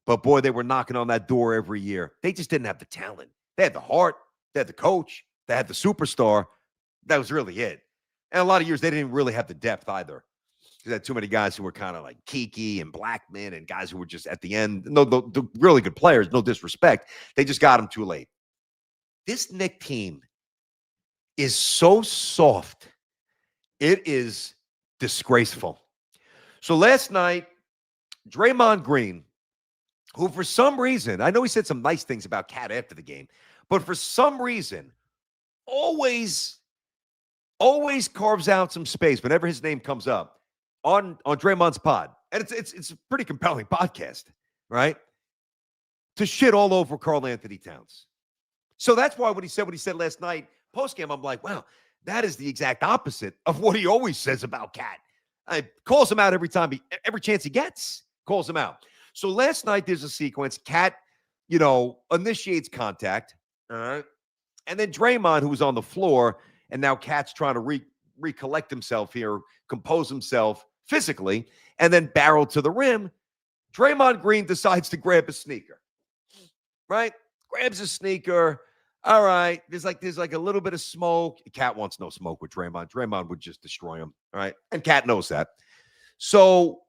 but boy, they were knocking on that door every year. They just didn't have the talent. They had the heart. They had the coach. They had the superstar. That was really it. And a lot of years, they didn't really have the depth either. They had too many guys who were kind of like Kiki and Blackman and guys who were just at the end. No, the really good players, no disrespect. They just got them too late. This Knicks team is so soft. It is disgraceful. So last night, Draymond Green, who for some reason, I know he said some nice things about Cat after the game, but for some reason, always carves out some space whenever his name comes up on Draymond's pod. And it's a pretty compelling podcast, right? To shit all over Karl Anthony Towns. So that's why when he said what he said last night, postgame, I'm like, wow, that is the exact opposite of what he always says about Cat. Calls him out every chance he gets, calls him out. So last night there's a sequence. Cat, initiates contact, all right? And then Draymond, who was on the floor, and now Cat's trying to recollect himself here, compose himself, physically, and then barrel to the rim. Draymond Green decides to grab a sneaker, right? Grabs a sneaker. All right. There's like a little bit of smoke. Cat wants no smoke with Draymond. Draymond would just destroy him. All right. And Cat knows that. So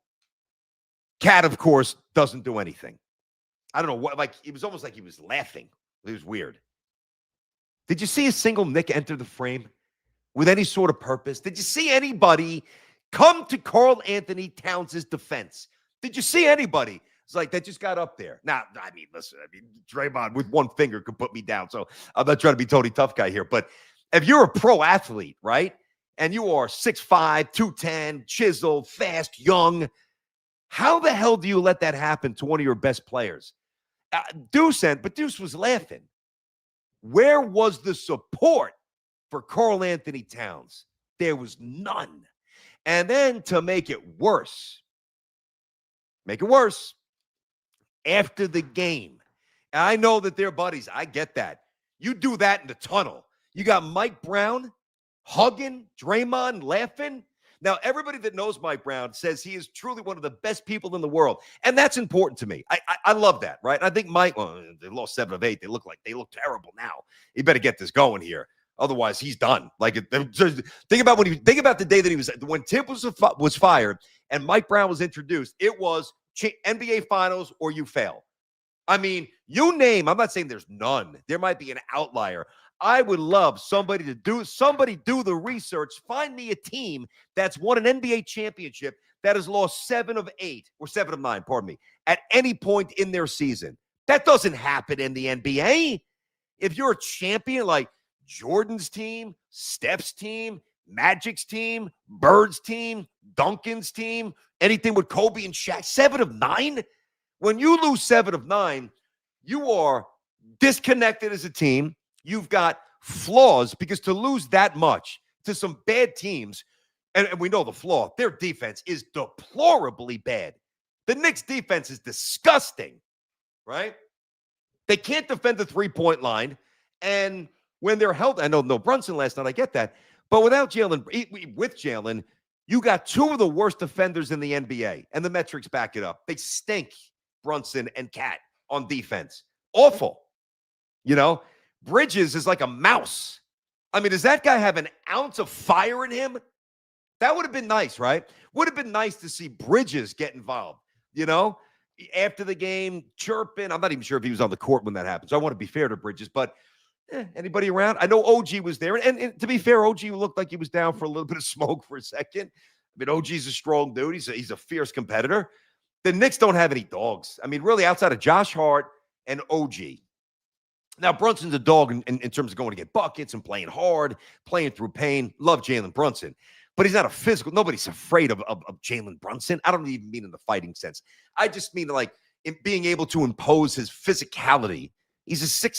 Cat, of course, doesn't do anything. I don't know what, like, it was almost like he was laughing. It was weird. Did you see a single Knick enter the frame with any sort of purpose? Did you see anybody come to Karl Anthony Towns' defense? Did you see anybody? It's like that just got up there. Now, I mean, listen, Draymond with one finger could put me down. So I'm not trying to be totally tough guy here. But if you're a pro athlete, right, and you are 6'5", 210, chiseled, fast, young, how the hell do you let that happen to one of your best players? Deuce was laughing. Where was the support for Karl Anthony Towns? There was none. And then to make it worse, after the game, and I know that they're buddies. I get that. You do that in the tunnel. You got Mike Brown hugging Draymond, laughing. Now, everybody that knows Mike Brown says he is truly one of the best people in the world. And that's important to me. I love that, right? I think Mike, well, they lost 7 of 8. They look terrible now. He better get this going here. Otherwise, he's done. Like, think about the day that when Tip was fired and Mike Brown was introduced, it was NBA Finals or you fail. I mean, you name, I'm not saying there's none. There might be an outlier. I would love somebody do the research. Find me a team that's won an NBA championship that has lost 7 of 8 or 7 of 9, pardon me, at any point in their season. That doesn't happen in the NBA. If you're a champion like Jordan's team, Steph's team, Magic's team, Bird's team, Duncan's team, anything with Kobe and Shaq, 7 of 9. When you lose 7 of 9, you are disconnected as a team. You've got flaws because to lose that much to some bad teams, and we know the flaw, their defense is deplorably bad. The Knicks' defense is disgusting, right? They can't defend the three-point line, and when they're held, I know no Brunson last night, I get that, but with Jalen, you got 2 of the worst defenders in the NBA, and the metrics back it up. They stink, Brunson and Cat, on defense. Awful. You know, Bridges is like a mouse. I mean, does that guy have an ounce of fire in him? That would have been nice, right? Would have been nice to see Bridges get involved, you know, after the game, chirping. I'm not even sure if he was on the court when that happened. So I want to be fair to Bridges, but anybody around? I know OG was there. And to be fair, OG looked like he was down for a little bit of smoke for a second. I mean, OG's a strong dude. He's a fierce competitor. The Knicks don't have any dogs. I mean, really, outside of Josh Hart and OG. Now, Brunson's a dog in terms of going to get buckets and playing hard, playing through pain. Love Jalen Brunson. But he's not a physical. Nobody's afraid of Jalen Brunson. I don't even mean in the fighting sense. I just mean like in being able to impose his physicality. He's a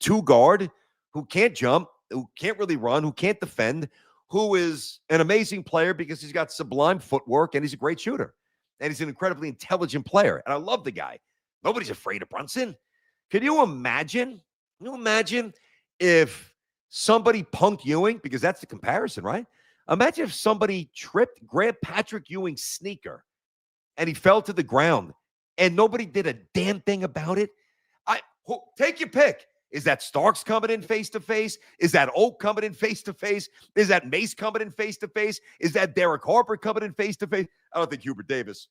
6'2" guard who can't jump, who can't really run, who can't defend, who is an amazing player because he's got sublime footwork and he's a great shooter. And he's an incredibly intelligent player. And I love the guy. Nobody's afraid of Brunson. Can you imagine? Can you imagine if somebody punked Ewing? Because that's the comparison, right? Imagine if somebody grabbed Patrick Ewing's sneaker and he fell to the ground and nobody did a damn thing about it. Take your pick. Is that Starks coming in face-to-face? Is that Oak coming in face-to-face? Is that Mace coming in face-to-face? Is that Derek Harper coming in face-to-face? I don't think Hubert Davis.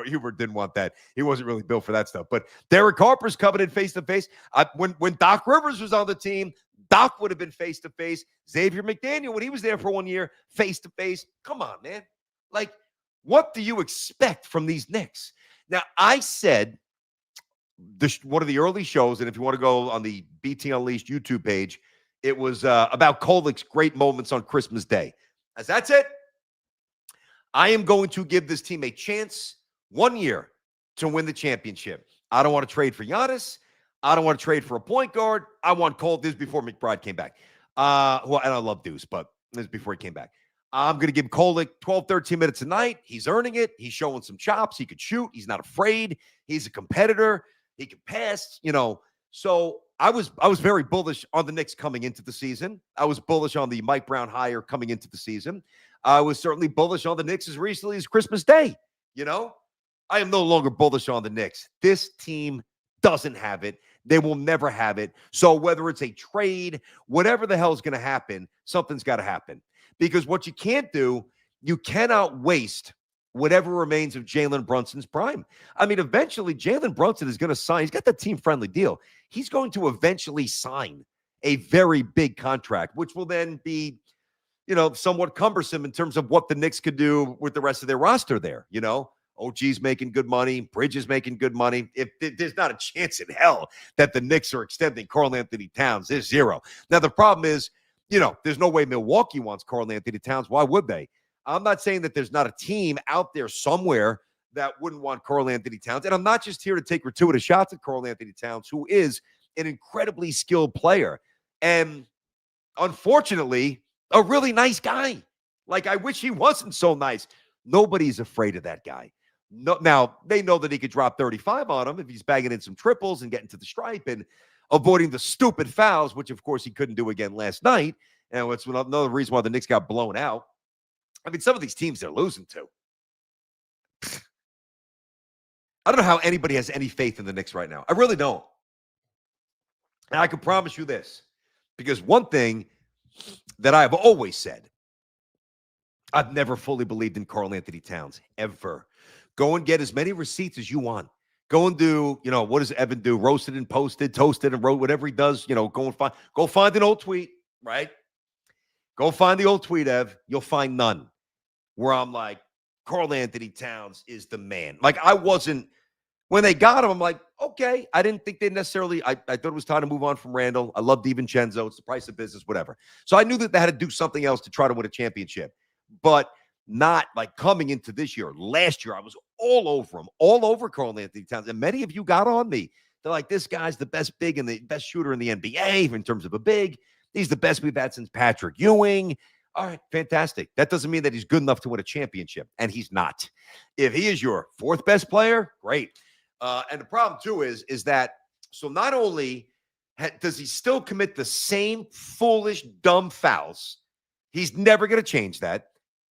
Hubert didn't want that. He wasn't really built for that stuff. But Derek Harper's coming in face-to-face. When Doc Rivers was on the team, Doc would have been face-to-face. Xavier McDaniel, when he was there for 1 year, face-to-face. Come on, man. Like, what do you expect from these Knicks? Now, I said one of the early shows, and if you want to go on the BT Unleashed YouTube page, it was about Kolic's great moments on Christmas Day. As that's it, I am going to give this team a chance 1 year to win the championship. I don't want to trade for Giannis. I don't want to trade for a point guard. I want Cole. This is before McBride came back. And I love Deuce, but this is before he came back. I'm going to give Kolic 12, 13 minutes a night. He's earning it. He's showing some chops. He could shoot. He's not afraid. He's a competitor. He could pass, you know. So I was very bullish on the Knicks coming into the season. I was bullish on the Mike Brown hire coming into the season. I was certainly bullish on the Knicks as recently as Christmas Day. You know, I am no longer bullish on the Knicks. This team doesn't have it. They will never have it. So whether it's a trade, whatever the hell is going to happen, something's got to happen. Because what you can't do, you cannot waste whatever remains of Jalen Brunson's prime. I mean, eventually Jalen Brunson is going to sign. He's got the team-friendly deal. He's going to eventually sign a very big contract, which will then be, somewhat cumbersome in terms of what the Knicks could do with the rest of their roster there. OG's making good money. Bridges making good money. If there's not a chance in hell that the Knicks are extending Karl-Anthony Towns, there's zero. Now, the problem is, there's no way Milwaukee wants Karl-Anthony Towns. Why would they? I'm not saying that there's not a team out there somewhere that wouldn't want Karl-Anthony Towns. And I'm not just here to take gratuitous shots at Karl-Anthony Towns, who is an incredibly skilled player. And unfortunately, a really nice guy. Like, I wish he wasn't so nice. Nobody's afraid of that guy. No, now, they know that he could drop 35 on him if he's banging in some triples and getting to the stripe and avoiding the stupid fouls, which, of course, he couldn't do again last night. And it's another reason why the Knicks got blown out. I mean, some of these teams they're losing to. I don't know how anybody has any faith in the Knicks right now. I really don't. And I can promise you this, because one thing that I've always said, I've never fully believed in Karl-Anthony Towns, ever. Go and get as many receipts as you want. Go and do, what does Evan do? Roasted and posted, toasted and wrote, whatever he does, go find an old tweet, right? Go find the old tweet, Ev. You'll find none where I'm like, Karl-Anthony Towns is the man. Like, I wasn't, when they got him, I'm like, okay. I didn't think they necessarily, I thought it was time to move on from Randall. I love DiVincenzo. It's the price of business, whatever. So I knew that they had to do something else to try to win a championship. But not like coming into this year. Last year, I was all over him, all over Karl-Anthony Towns. And many of you got on me. They're like, this guy's the best big and the best shooter in the NBA in terms of a big. He's the best we've had since Patrick Ewing. All right, fantastic. That doesn't mean that he's good enough to win a championship, and he's not. If he is your fourth best player, great. And the problem, too, is that so not only does he still commit the same foolish, dumb fouls, he's never going to change that.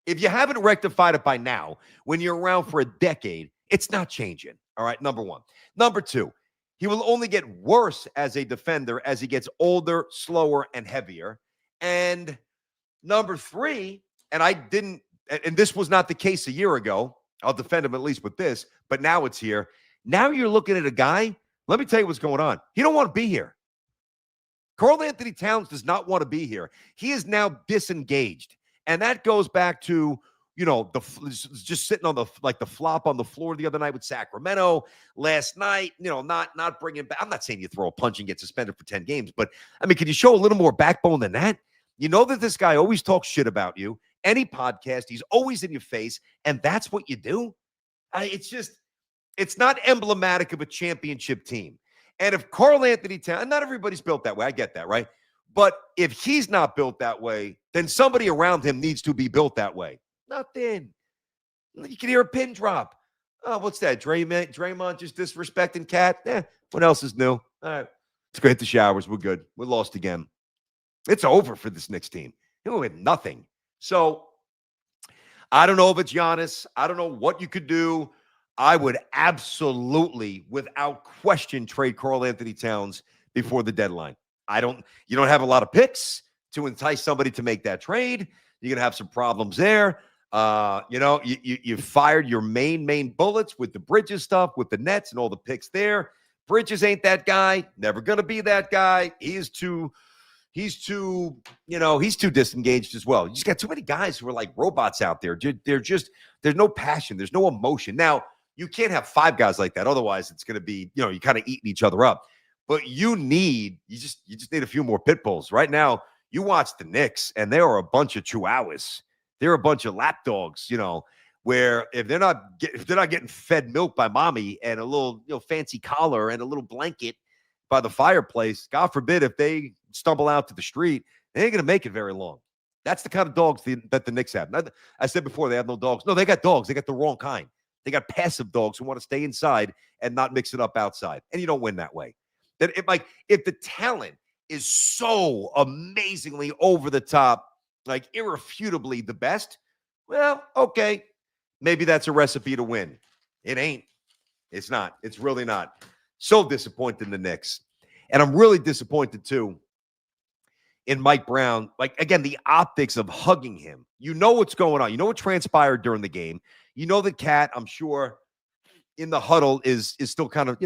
If you haven't rectified it by now, when you're around for a decade, it's not changing. All right, number one. Number two, he will only get worse as a defender as he gets older, slower, and heavier. And number three, and this was not the case a year ago. I'll defend him at least with this, but now it's here. Now you're looking at a guy, let me tell you what's going on. He don't want to be here. Karl-Anthony Towns does not want to be here. He is now disengaged. And that goes back to, just sitting on the flop on the floor the other night with Sacramento. Last night, not bringing back. I'm not saying you throw a punch and get suspended for 10 games, but I mean, can you show a little more backbone than that? You know that this guy always talks shit about you. Any podcast, he's always in your face, and that's what you do. It's not emblematic of a championship team. And if Karl-Anthony Towns, not everybody's built that way, I get that, right? But if he's not built that way, then somebody around him needs to be built that way. Nothing. You can hear a pin drop. Oh, what's that? Draymond just disrespecting Cat? What else is new? All right. Let's go hit the showers. We're good. We're lost again. It's over for this Knicks team. We had nothing. So I don't know if it's Giannis. I don't know what you could do. I would absolutely, without question, trade Karl-Anthony Towns before the deadline. You don't have a lot of picks to entice somebody to make that trade. You're going to have some problems there. You fired your main bullets with the Bridges stuff, with the Nets and all the picks there. Bridges ain't that guy. Never going to be that guy. He's too disengaged as well. You just got too many guys who are like robots out there. There's no passion. There's no emotion. Now, you can't have five guys like that. Otherwise, it's going to be, you kind of eating each other up. But you just need a few more pit bulls. Right now, you watch the Knicks, and they are a bunch of chihuahuas. They're a bunch of lap dogs, where if they're not getting fed milk by mommy and a little fancy collar and a little blanket by the fireplace, God forbid if they stumble out to the street, they ain't going to make it very long. That's the kind of dogs that the Knicks have. I said before, they have no dogs. No, they got dogs. They got the wrong kind. They got passive dogs who want to stay inside and not mix it up outside. And you don't win that way. That if the talent is so amazingly over the top, like irrefutably the best, Well, okay. Maybe that's a recipe to win. It ain't. It's not. It's really not. So disappointed in the Knicks. And I'm really disappointed too in Mike Brown. Like, again, the optics of hugging him. You know what's going on. You know what transpired during the game. You know the cat, I'm sure, in the huddle is still kind of,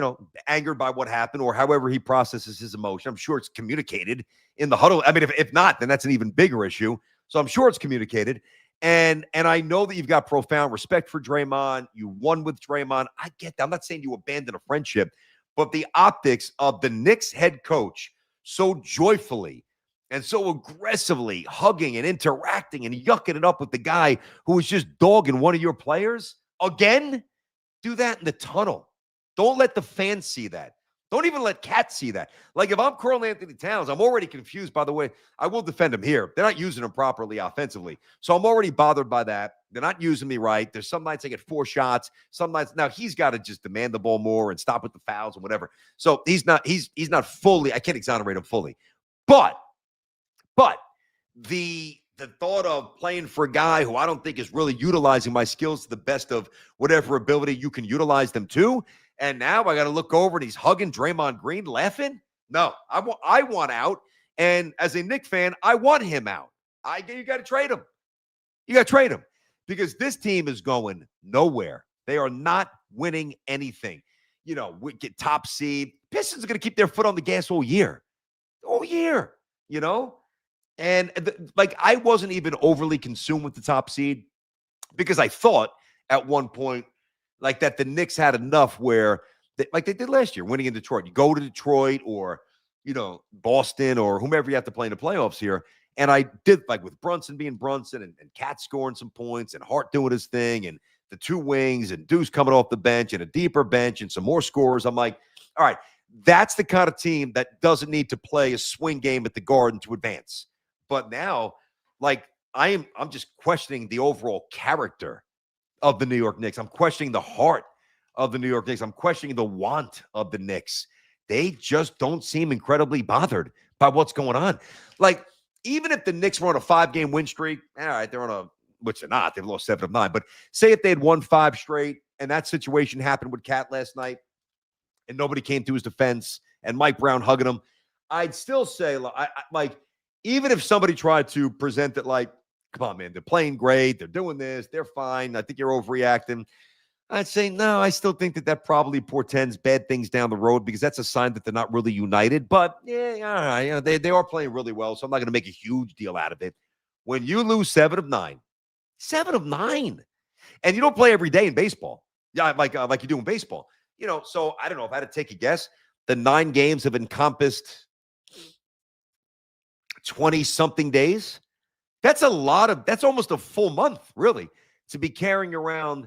angered by what happened or however he processes his emotion. I'm sure it's communicated in the huddle. I mean, if not, then that's an even bigger issue. So I'm sure it's communicated. And I know that you've got profound respect for Draymond. You won with Draymond. I get that. I'm not saying you abandon a friendship, but the optics of the Knicks head coach so joyfully and so aggressively hugging and interacting and yucking it up with the guy who was just dogging one of your players again. Do that in the tunnel. Don't let the fans see that. Don't even let Cat see that. Like, if I'm Karl Anthony Towns, I'm already confused. By the way, I will defend him here. They're not using him properly offensively. So I'm already bothered by that. They're not using me right. There's some nights I get 4 shots. Some nights, now he's got to just demand the ball more and stop with the fouls and whatever. So he's not fully, I can't exonerate him fully. But the thought of playing for a guy who I don't think is really utilizing my skills to the best of whatever ability you can utilize them to. And now I got to look over and he's hugging Draymond Green, laughing. No, I want out. And as a Knicks fan, I want him out. You got to trade him. You got to trade him because this team is going nowhere. They are not winning anything. We get top seed. Pistons are going to keep their foot on the gas all year. All year, And I wasn't even overly consumed with the top seed because I thought at one point that the Knicks had enough where like they did last year, winning in Detroit. You go to Detroit or Boston or whomever you have to play in the playoffs here. And I did with Brunson being Brunson and Cat scoring some points and Hart doing his thing and the 2 wings and Deuce coming off the bench and a deeper bench and some more scorers. I'm like, all right, that's the kind of team that doesn't need to play a swing game at the Garden to advance. But now, I'm just questioning the overall character of the New York Knicks. I'm questioning the heart of the New York Knicks. I'm questioning the want of the Knicks. They just don't seem incredibly bothered by what's going on. Even if the Knicks were on a 5-game win streak, all right, they're on a, which they're not, they've lost 7 of 9. But say if they had won 5 straight and that situation happened with Cat last night and nobody came to his defense and Mike Brown hugging him, I'd still say, even if somebody tried to present it come on, man, they're playing great, they're doing this, they're fine, I think you're overreacting, I'd say, no, I still think that probably portends bad things down the road because that's a sign that they're not really united. But, yeah, all right, they are playing really well, so I'm not going to make a huge deal out of it. When you lose 7 of 9, and you don't play every day in baseball, like you do in baseball, so I don't know if I had to take a guess, the 9 games have encompassed 20-something days. That's almost a full month, really, to be carrying around,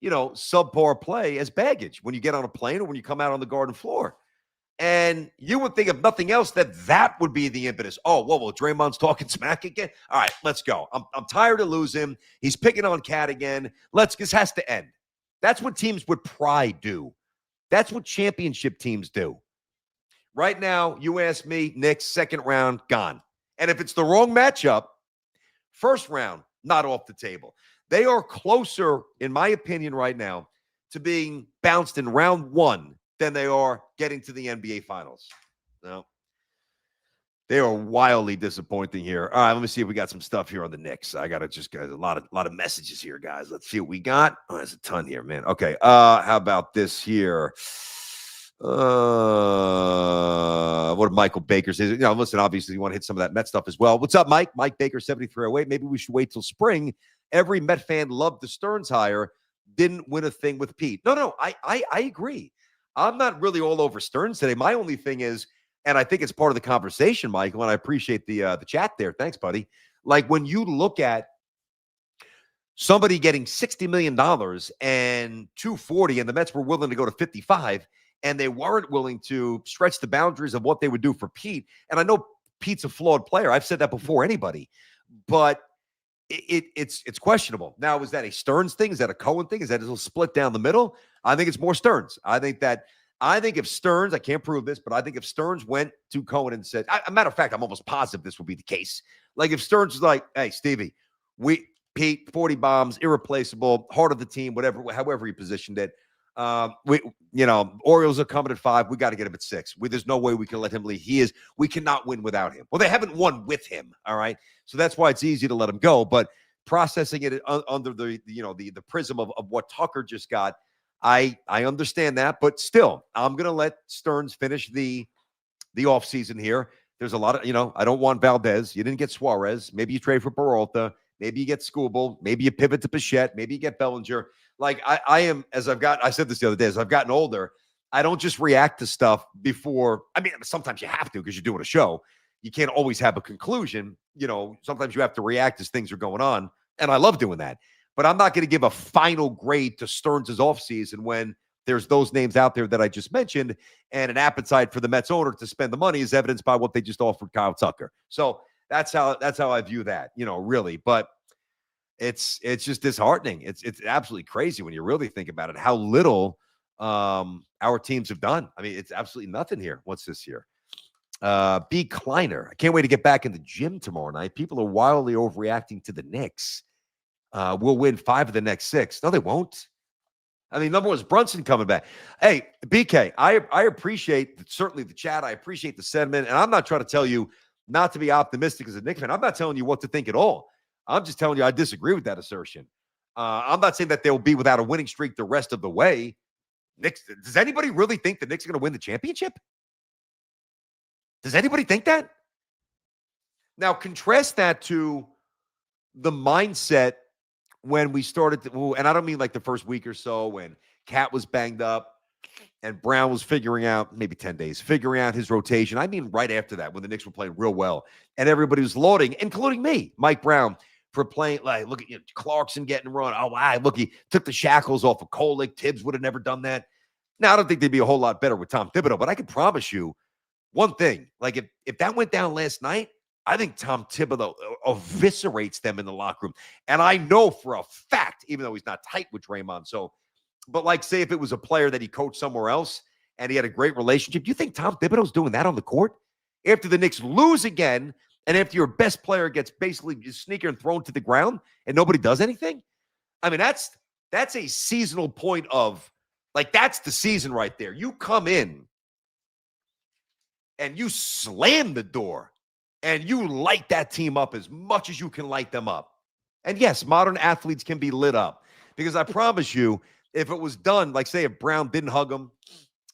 subpar play as baggage when you get on a plane or when you come out on the Garden floor. And you would think, if nothing else, that would be the impetus. Oh, well, Draymond's talking smack again. All right, let's go. I'm tired of losing. He's picking on Cat again. This has to end. That's what teams with pride do. That's what championship teams do. Right now, you ask me, Knicks, 2nd round, gone. And if it's the wrong matchup, 1st round, not off the table. They are closer, in my opinion, right now, to being bounced in round 1 than they are getting to the NBA Finals. No, they are wildly disappointing here. All right, let me see if we got some stuff here on the Knicks. I got to just get a lot of messages here, guys. Let's see what we got. Oh, there's a ton here, man. Okay, how about this here? What did Michael Baker say? Listen, obviously you want to hit some of that Met stuff as well. What's up, Mike? Mike Baker, 7308. Maybe we should wait till spring. Every Met fan loved the Stearns hire. Didn't win a thing with Pete. No, I agree. I'm not really all over Stearns today. My only thing is, and I think it's part of the conversation, Michael, and I appreciate the chat there. Thanks, buddy. When you look at somebody getting $60 million and $240, and the Mets were willing to go to 55, and they weren't willing to stretch the boundaries of what they would do for Pete. And I know Pete's a flawed player. I've said that before anybody, but it's questionable. Now, is that a Stearns thing? Is that a Cohen thing? Is that a little split down the middle? I think it's more Stearns. I think if Stearns, I can't prove this, but I think if Stearns went to Cohen and said, a matter of fact, I'm almost positive this will be the case. If Stearns was like, hey, Stevie, Pete, 40 bombs, irreplaceable, heart of the team, whatever, however he positioned it. Orioles are coming at 5. We got to get him at 6. There's no way we can let him leave. We cannot win without him. Well, they haven't won with him. All right. So that's why it's easy to let him go. But processing it under the prism of what Tucker just got, I understand that. But still, I'm going to let Stearns finish the offseason here. There's a lot of, I don't want Valdez. You didn't get Suarez. Maybe you trade for Peralta. Maybe you get Skubal. Maybe you pivot to Bichette. Maybe you get Bellinger. Like I am, I said this the other day, as I've gotten older, I don't just react to stuff before. I mean, sometimes you have to because you're doing a show. You can't always have a conclusion. Sometimes you have to react as things are going on. And I love doing that. But I'm not going to give a final grade to Stearns' offseason when there's those names out there that I just mentioned, and an appetite for the Mets owner to spend the money is evidenced by what they just offered Kyle Tucker. So that's how I view that, really. But it's just disheartening. It's absolutely crazy when you really think about it, how little our teams have done. I mean, it's absolutely nothing here. What's this here? B. Kleiner. I can't wait to get back in the gym tomorrow night. People are wildly overreacting to the Knicks. We'll win 5 of the next 6. No, they won't. I mean, number one is Brunson coming back. Hey, BK, I appreciate certainly the chat. I appreciate the sentiment. And I'm not trying to tell you not to be optimistic as a Knicks fan. I'm not telling you what to think at all. I'm just telling you I disagree with that assertion. I'm not saying that they'll be without a winning streak the rest of the way. Knicks, does anybody really think the Knicks are going to win the championship? Does anybody think that? Now, contrast that to the mindset when we started, and I don't mean like the first week or so when Cat was banged up and Brown was figuring out, maybe 10 days, figuring out his rotation. I mean right after that when the Knicks were playing real well and everybody was loading, including me, Mike Brown, for playing, like, look at Clarkson getting run. Oh, wow, look, he took the shackles off of Kolick. Tibbs would have never done that. Now, I don't think they'd be a whole lot better with Tom Thibodeau, but I can promise you one thing. Like, if that went down last night, I think Tom Thibodeau eviscerates them in the locker room. And I know for a fact, even though he's not tight with Draymond, but like, say if it was a player that he coached somewhere else and he had a great relationship, do you think Tom Thibodeau's doing that on the court? After the Knicks lose again, and after your best player gets basically sneaker and thrown to the ground and nobody does anything? I mean, that's a seasonal point of, like, that's the season right there. You come in and you slam the door and you light that team up as much as you can light them up. And yes, modern athletes can be lit up, because I promise you, if it was done, like, say if Brown didn't hug him,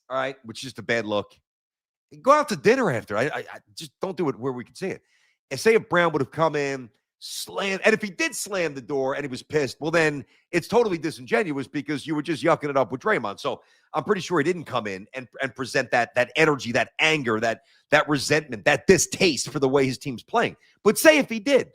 all right, which is just a bad look, go out to dinner after. I just don't do it where we can see it. And say if Brown would have come in, slammed, and if he did slam the door and he was pissed, well, then it's totally disingenuous because you were just yucking it up with Draymond. So I'm pretty sure he didn't come in and present that energy, that anger, that resentment, that distaste for the way his team's playing. But say if he did,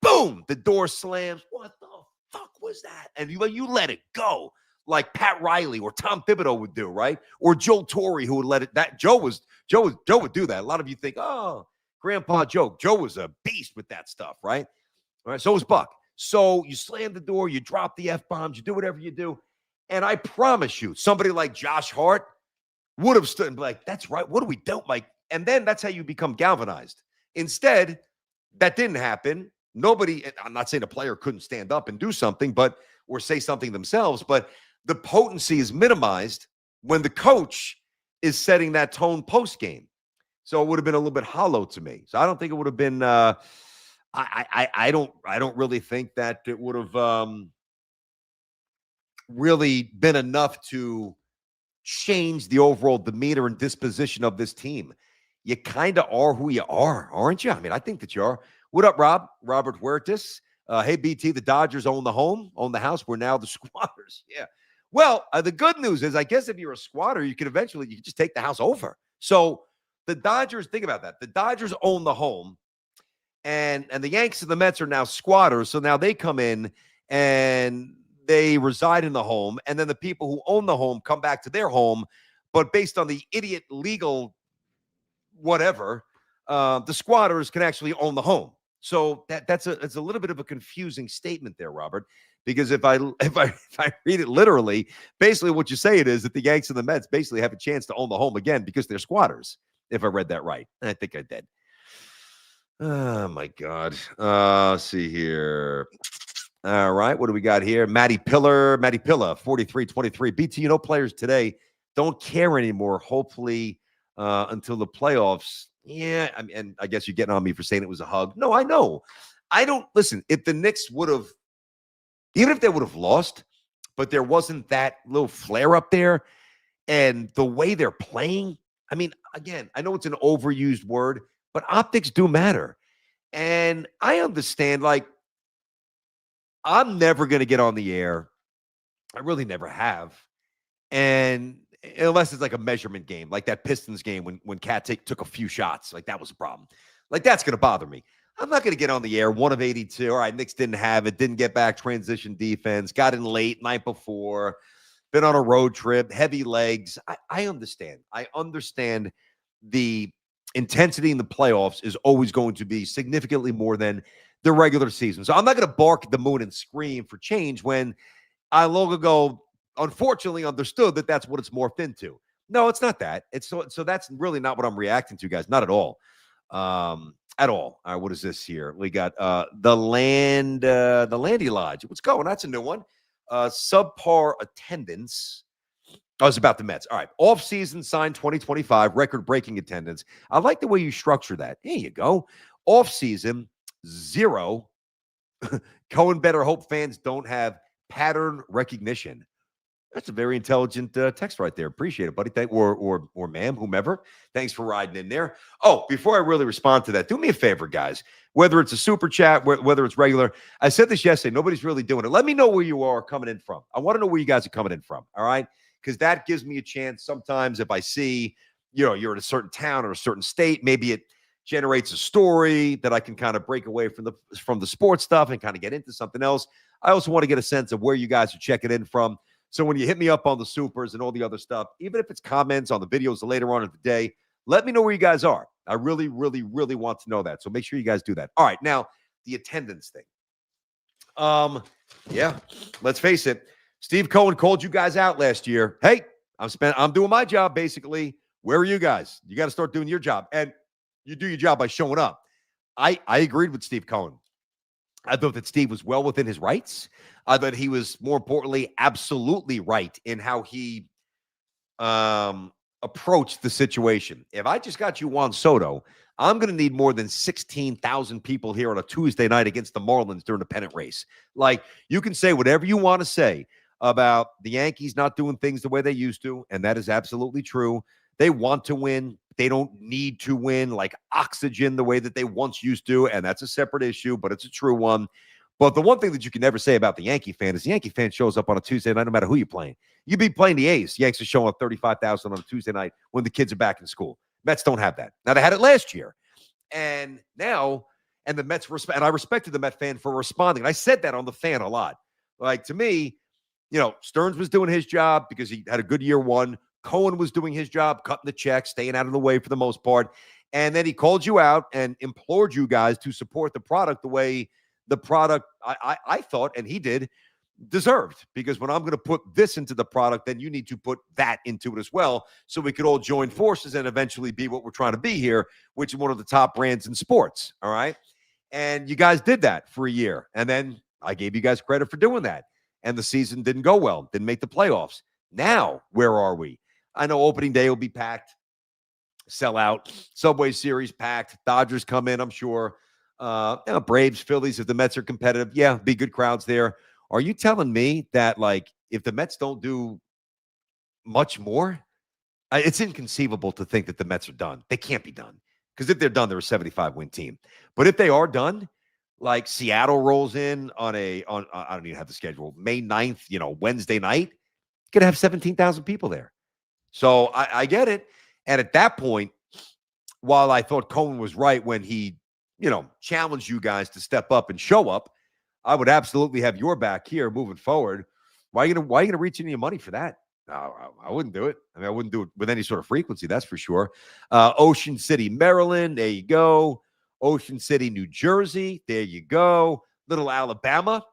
boom, the door slams. What the fuck was that? And you let it go, like Pat Riley or Tom Thibodeau would do, right? Or Joe Torre, who would let it. That Joe would do that. A lot of you think, oh, Grandpa Joe. Joe was a beast with that stuff, right? All right. So was Buck. So you slam the door, you drop the F-bombs, you do whatever you do. And I promise you, somebody like Josh Hart would have stood and be like, that's right. What do we do, Mike? And then that's how you become galvanized. Instead, that didn't happen. Nobody, I'm not saying a player couldn't stand up and do something, or say something themselves, but the potency is minimized when the coach is setting that tone post-game. So it would have been a little bit hollow to me. So I don't think it would have been. I don't really think that it would have really been enough to change the overall demeanor and disposition of this team. You kind of are who you are, aren't you? I mean, I think that you are. What up, Rob? Robert Huertas. Hey, BT, the Dodgers own the house. We're now the squatters. Yeah. Well, the good news is, I guess if you're a squatter, you could just take the house over. So the Dodgers, think about that. The Dodgers own the home, and the Yankees and the Mets are now squatters. So now they come in and they reside in the home, and then the people who own the home come back to their home, but based on the idiot legal whatever, the squatters can actually own the home. So that's a little bit of a confusing statement there, Robert, because if I read it literally, basically what you say it is that the Yankees and the Mets basically have a chance to own the home again because they're squatters. If I read that right. And I think I did. Oh, my God. See here. All right. What do we got here? Matty Pilla, 43-23. BT, players today don't care anymore, hopefully, until the playoffs. Yeah. I mean, and I guess you're getting on me for saying it was a hug. No, I know. I don't listen. If the Knicks would have, even if they would have lost, but there wasn't that little flare up there and the way they're playing. I mean, again, I know it's an overused word, but optics do matter. And I understand, like, I'm never going to get on the air. I really never have. And unless it's like a measurement game, like that Pistons game when Cat took a few shots, like that was a problem. Like that's going to bother me. I'm not going to get on the air. 1 of 82. All right, Knicks didn't have it, didn't get back transition defense, got in late night before, been on a road trip, heavy legs. I understand. I understand the intensity in the playoffs is always going to be significantly more than the regular season. So I'm not going to bark at the moon and scream for change when I long ago, unfortunately, understood that that's what it's morphed into. No, it's not that. It's so that's really not what I'm reacting to, guys. Not at all. At all. All right, what is this here? We got the Landy Lodge. What's going? That's a new one. Subpar attendance. I was about the Mets. All right. Off-season signed 2025, record-breaking attendance. I like the way you structure that. There you go. Off-season, 0. Cohen better hope fans don't have pattern recognition. That's a very intelligent text right there. Appreciate it, buddy. Thank or ma'am, whomever. Thanks for riding in there. Oh, before I really respond to that, do me a favor, guys. Whether it's a super chat, whether it's regular, I said this yesterday. Nobody's really doing it. Let me know where you are coming in from. I want to know where you guys are coming in from. All right, because that gives me a chance. Sometimes if I see, you're in a certain town or a certain state, maybe it generates a story that I can kind of break away from the sports stuff and kind of get into something else. I also want to get a sense of where you guys are checking in from. So when you hit me up on the supers and all the other stuff, even if it's comments on the videos later on in the day, let me know where you guys are. I really, really, really want to know that. So make sure you guys do that. All right. Now, the attendance thing. Yeah, let's face it. Steve Cohen called you guys out last year. Hey, I'm doing my job, basically. Where are you guys? You got to start doing your job. And you do your job by showing up. I agreed with Steve Cohen. I thought that Steve was well within his rights. I thought he was, more importantly, absolutely right in how he approached the situation. If I just got you Juan Soto, I'm going to need more than 16,000 people here on a Tuesday night against the Marlins during the pennant race. Like, you can say whatever you want to say about the Yankees not doing things the way they used to, and that is absolutely true. They want to win. They don't need to win like oxygen the way that they once used to, and that's a separate issue, but it's a true one. But the one thing that you can never say about the Yankee fan is the Yankee fan shows up on a Tuesday night no matter who you're playing. You be playing the A's. Yanks are showing up 35,000 on a Tuesday night when the kids are back in school. Mets don't have that. Now, they had it last year. And now, and the Mets respect, and I respected the Met fan for responding. And I said that on the fan a lot. Like, to me, Stearns was doing his job because he had a good year one. Cohen was doing his job, cutting the check, staying out of the way for the most part. And then he called you out and implored you guys to support the product the way the product, I thought, and he did, deserved. Because when I'm going to put this into the product, then you need to put that into it as well, so we could all join forces and eventually be what we're trying to be here, which is one of the top brands in sports. All right. And you guys did that for a year. And then I gave you guys credit for doing that. And the season didn't go well, didn't make the playoffs. Now, where are we? I know opening day will be packed, sell out, Subway Series packed, Dodgers come in, I'm sure. Braves, Phillies, if the Mets are competitive, yeah, be good crowds there. Are you telling me that, like, if the Mets don't do much more, it's inconceivable to think that the Mets are done. They can't be done, because if they're done, they're a 75-win team. But if they are done, like Seattle rolls in on I don't even have the schedule, May 9th, Wednesday night, going to have 17,000 people there. So I get it. And at that point, while I thought Cohen was right when he, challenged you guys to step up and show up, I would absolutely have your back here moving forward. Why are you gonna reach into your money for that? No, I wouldn't do it. I mean, I wouldn't do it with any sort of frequency, that's for sure. Ocean City, Maryland, there you go. Ocean City, New Jersey, there you go. Little Alabama,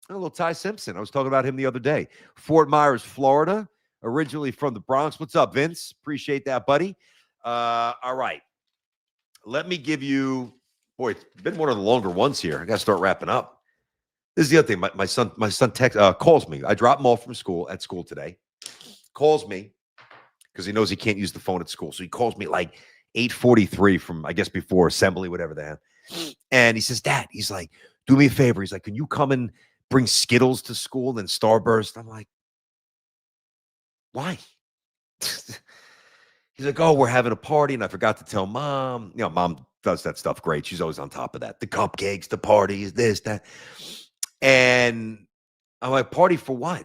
a little Ty Simpson. I was talking about him the other day. Fort Myers, Florida, originally from the Bronx. What's up, Vince? Appreciate that, buddy. All right. Let me give you, boy, it's been one of the longer ones here. I got to start wrapping up. This is the other thing. My son calls me. I drop him off from school today. Calls me because he knows he can't use the phone at school. So he calls me like 8:43 from, I guess, before assembly, whatever they have. And he says, Dad, he's like, do me a favor. He's like, can you come and bring Skittles to school and Starburst? I'm like, why? He's like, oh, we're having a party, and I forgot to tell Mom. You know, Mom does that stuff great. She's always on top of that. The cupcakes, the parties, this, that. And I'm like, party for what?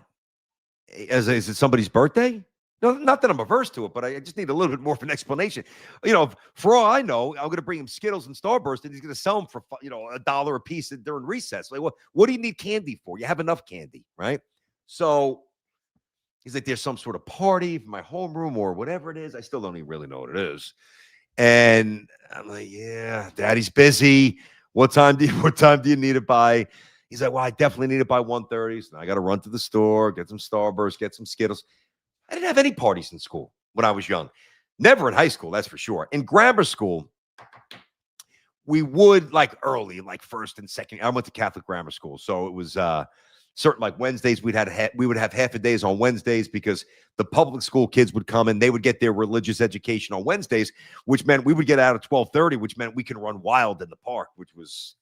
Is it somebody's birthday? No, not that I'm averse to it, but I just need a little bit more of an explanation. You know, for all I know, I'm going to bring him Skittles and Starburst, and he's going to sell them for $1 a piece during recess. Like, what do you need candy for? You have enough candy, right? So he's like, there's some sort of party for my homeroom or whatever it is. I still don't even really know what it is. And I'm like, yeah, Daddy's busy. What time do you need it by? He's like, well, I definitely need it by 1:30. So I got to run to the store, get some Starburst, get some Skittles. I didn't have any parties in school when I was young. Never in high school, that's for sure. In grammar school, we would like early, like first and second. I went to Catholic grammar school, so it was certain like Wednesdays. We would have half a days on Wednesdays because the public school kids would come and they would get their religious education on Wednesdays, which meant we would get out at 12:30, which meant we can run wild in the park, which was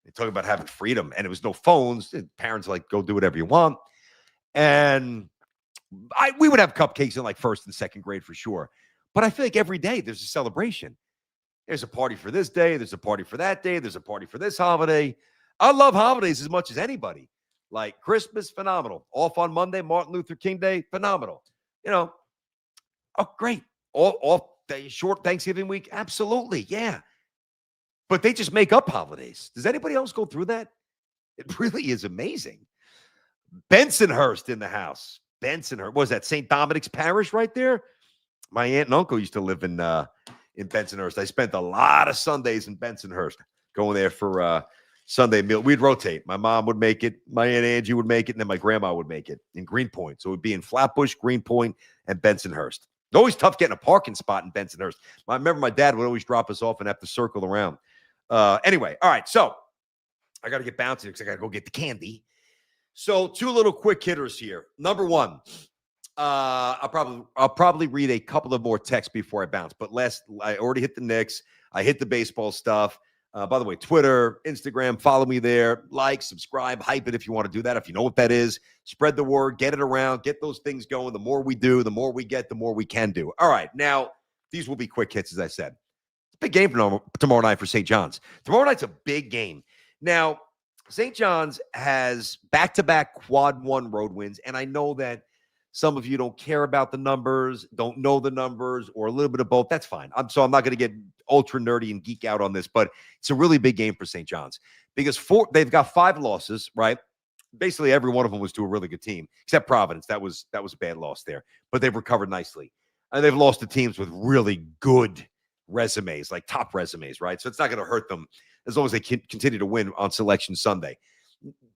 they talk about having freedom, and it was no phones. Parents like go do whatever you want, and we would have cupcakes in like first and second grade for sure. But I feel like every day there's a celebration. There's a party for this day. There's a party for that day. There's a party for this holiday. I love holidays as much as anybody. Like Christmas, phenomenal. Off on Monday, Martin Luther King Day, phenomenal. You know, oh, great. Off day, short Thanksgiving week, absolutely, yeah. But they just make up holidays. Does anybody else go through that? It really is amazing. Bensonhurst in the house. Bensonhurst. What was that? St. Dominic's Parish right there? My aunt and uncle used to live in Bensonhurst. I spent a lot of Sundays in Bensonhurst going there for Sunday meal. We'd rotate. My mom would make it, my Aunt Angie would make it, and then my grandma would make it in Greenpoint. So it would be in Flatbush, Greenpoint, and Bensonhurst. It's always tough getting a parking spot in Bensonhurst. I remember my dad would always drop us off and have to circle around. Anyway, all right. So I got to get bouncing because I got to go get the candy. So two little quick hitters here. Number one, I'll probably read a couple of more texts before I bounce. But I already hit the Knicks. I hit the baseball stuff. By the way, Twitter, Instagram, follow me there. Like, subscribe, hype it if you want to do that. If you know what that is, spread the word, get it around, get those things going. The more we do, the more we get, the more we can do. All right, now these will be quick hits, as I said. It's a big game tomorrow night for St. John's. Tomorrow night's a big game. Now, St. John's has back-to-back quad one road wins, and I know that some of you don't care about the numbers, don't know the numbers, or a little bit of both. That's fine. I'm not going to get ultra nerdy and geek out on this, but it's a really big game for St. John's because they've got 5 losses, right? Basically, every one of them was to a really good team, except Providence. That was a bad loss there, but they've recovered nicely. And they've lost to teams with really good resumes, like top resumes, right? So it's not going to hurt them as long as they continue to win on Selection Sunday.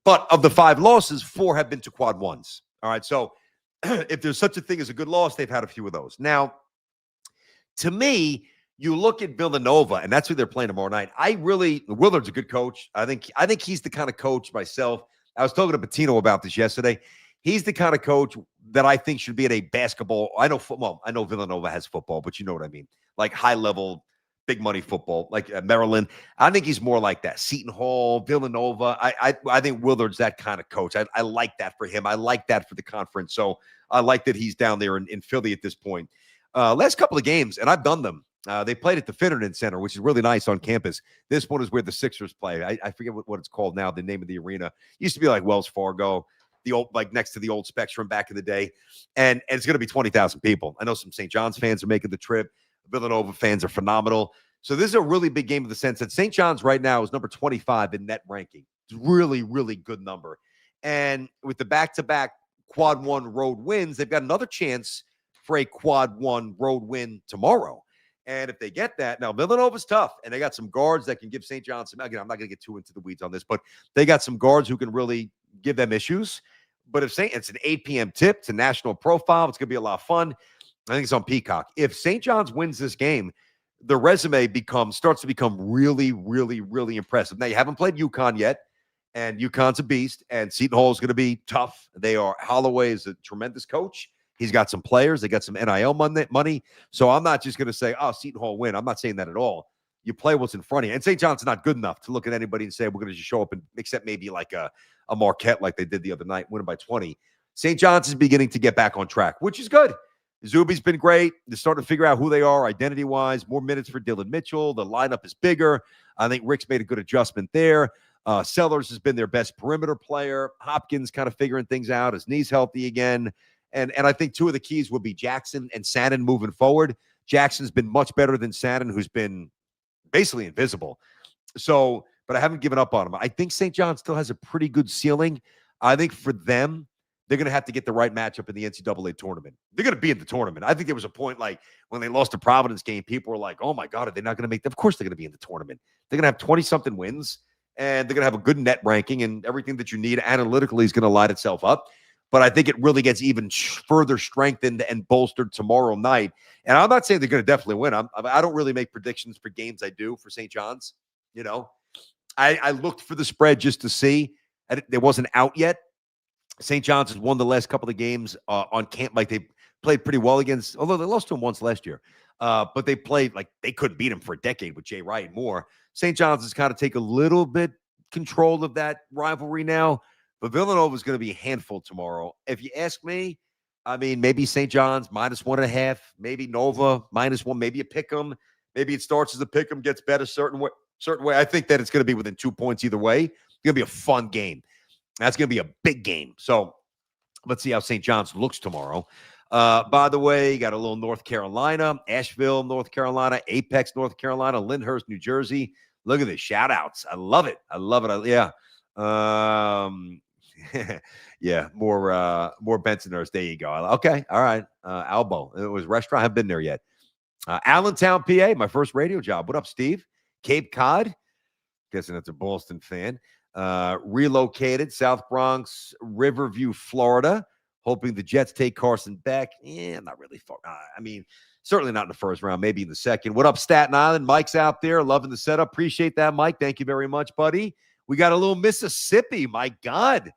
But of the 5 losses, 4 have been to quad ones. All right, so if there's such a thing as a good loss, they've had a few of those. Now, to me, you look at Villanova, and that's who they're playing tomorrow night. Willard's a good coach. I think he's the kind of coach myself. I was talking to Patino about this yesterday. He's the kind of coach that I think should be at a basketball. I know Villanova has football, but you know what I mean. Like high level, big money football, like Maryland. I think he's more like that. Seton Hall, Villanova. I think Willard's that kind of coach. I like that for him. I like that for the conference. So I like that he's down there in Philly at this point. Last couple of games, and I've done them. They played at the Finnerton Center, which is really nice on campus. This one is where the Sixers play. I forget what it's called now, the name of the arena. It used to be like Wells Fargo, the old, like next to the old Spectrum back in the day. And it's going to be 20,000 people. I know some St. John's fans are making the trip. Villanova fans are phenomenal. So this is a really big game in the sense that St. John's right now is number 25 in net ranking. It's really, really good number. And with the back-to-back quad one road wins, they've got another chance for a quad one road win tomorrow. And if they get that, now Villanova's tough, and they got some guards that can give St. John's some. Again, I'm not going to get too into the weeds on this, but they got some guards who can really give them issues. But if it's an 8 p.m. tip, it's a national profile, it's going to be a lot of fun. I think it's on Peacock. If St. John's wins this game, the resume starts to become really, really, really impressive. Now, you haven't played UConn yet, And UConn's a beast, and Seton Hall is going to be tough. Holloway is a tremendous coach. He's got some players. They got some NIL money. So I'm not just going to say, oh, Seton Hall win. I'm not saying that at all. You play what's in front of you. And St. John's not good enough to look at anybody and say, we're going to just show up and except maybe like a Marquette like they did the other night, winning by 20. St. John's is beginning to get back on track, which is good. Zuby's been great. They're starting to figure out who they are identity-wise. More minutes for Dylan Mitchell. The lineup is bigger. I think Rick's made a good adjustment there. Sellers has been their best perimeter player. Hopkins kind of figuring things out. His knee's healthy again. And I think two of the keys will be Jackson and Sannon moving forward. Jackson's been much better than Sannon, who's been basically invisible. So, but I haven't given up on him. I think St. John still has a pretty good ceiling. I think for them, they're going to have to get the right matchup in the NCAA tournament. They're going to be in the tournament. I think there was a point like when they lost the Providence game, people were like, oh my God, are they not going to make them? Of course they're going to be in the tournament. They're going to have 20-something wins, and they're going to have a good net ranking, and everything that you need analytically is going to line itself up. But I think it really gets even further strengthened and bolstered tomorrow night. And I'm not saying they're going to definitely win. I don't really make predictions for games I do for St. John's. You know, I looked for the spread just to see. It wasn't out yet. St. John's has won the last couple of games on camp. Like they played pretty well against, although they lost to him once last year. But they played like they couldn't beat him for a decade with Jay Wright and more. St. John's has kind of take a little bit control of that rivalry now. But Villanova is going to be a handful tomorrow. If you ask me, I mean, maybe St. John's -1.5, maybe Nova -1, maybe a pick 'em. Maybe it starts as a pick 'em, gets better certain way. I think that it's going to be within 2 points either way. It's going to be a fun game. That's going to be a big game. So let's see how St. John's looks tomorrow. By the way, you got a little North Carolina, Asheville, North Carolina, Apex, North Carolina, Lyndhurst, New Jersey. Look at the shout-outs. I love it. Yeah. Yeah, more Bensonhurst. There you go. Okay, all right. Albo. It was restaurant. I haven't been there yet. Allentown, PA, my first radio job. What up, Steve? Cape Cod. Guessing that's a Boston fan. Relocated, South Bronx, Riverview, Florida. Hoping the Jets take Carson Beck. Not really far. I mean, certainly not in the first round, maybe in the second. What up, Staten Island? Mike's out there. Loving the setup. Appreciate that, Mike. Thank you very much, buddy. We got a little Mississippi. My God.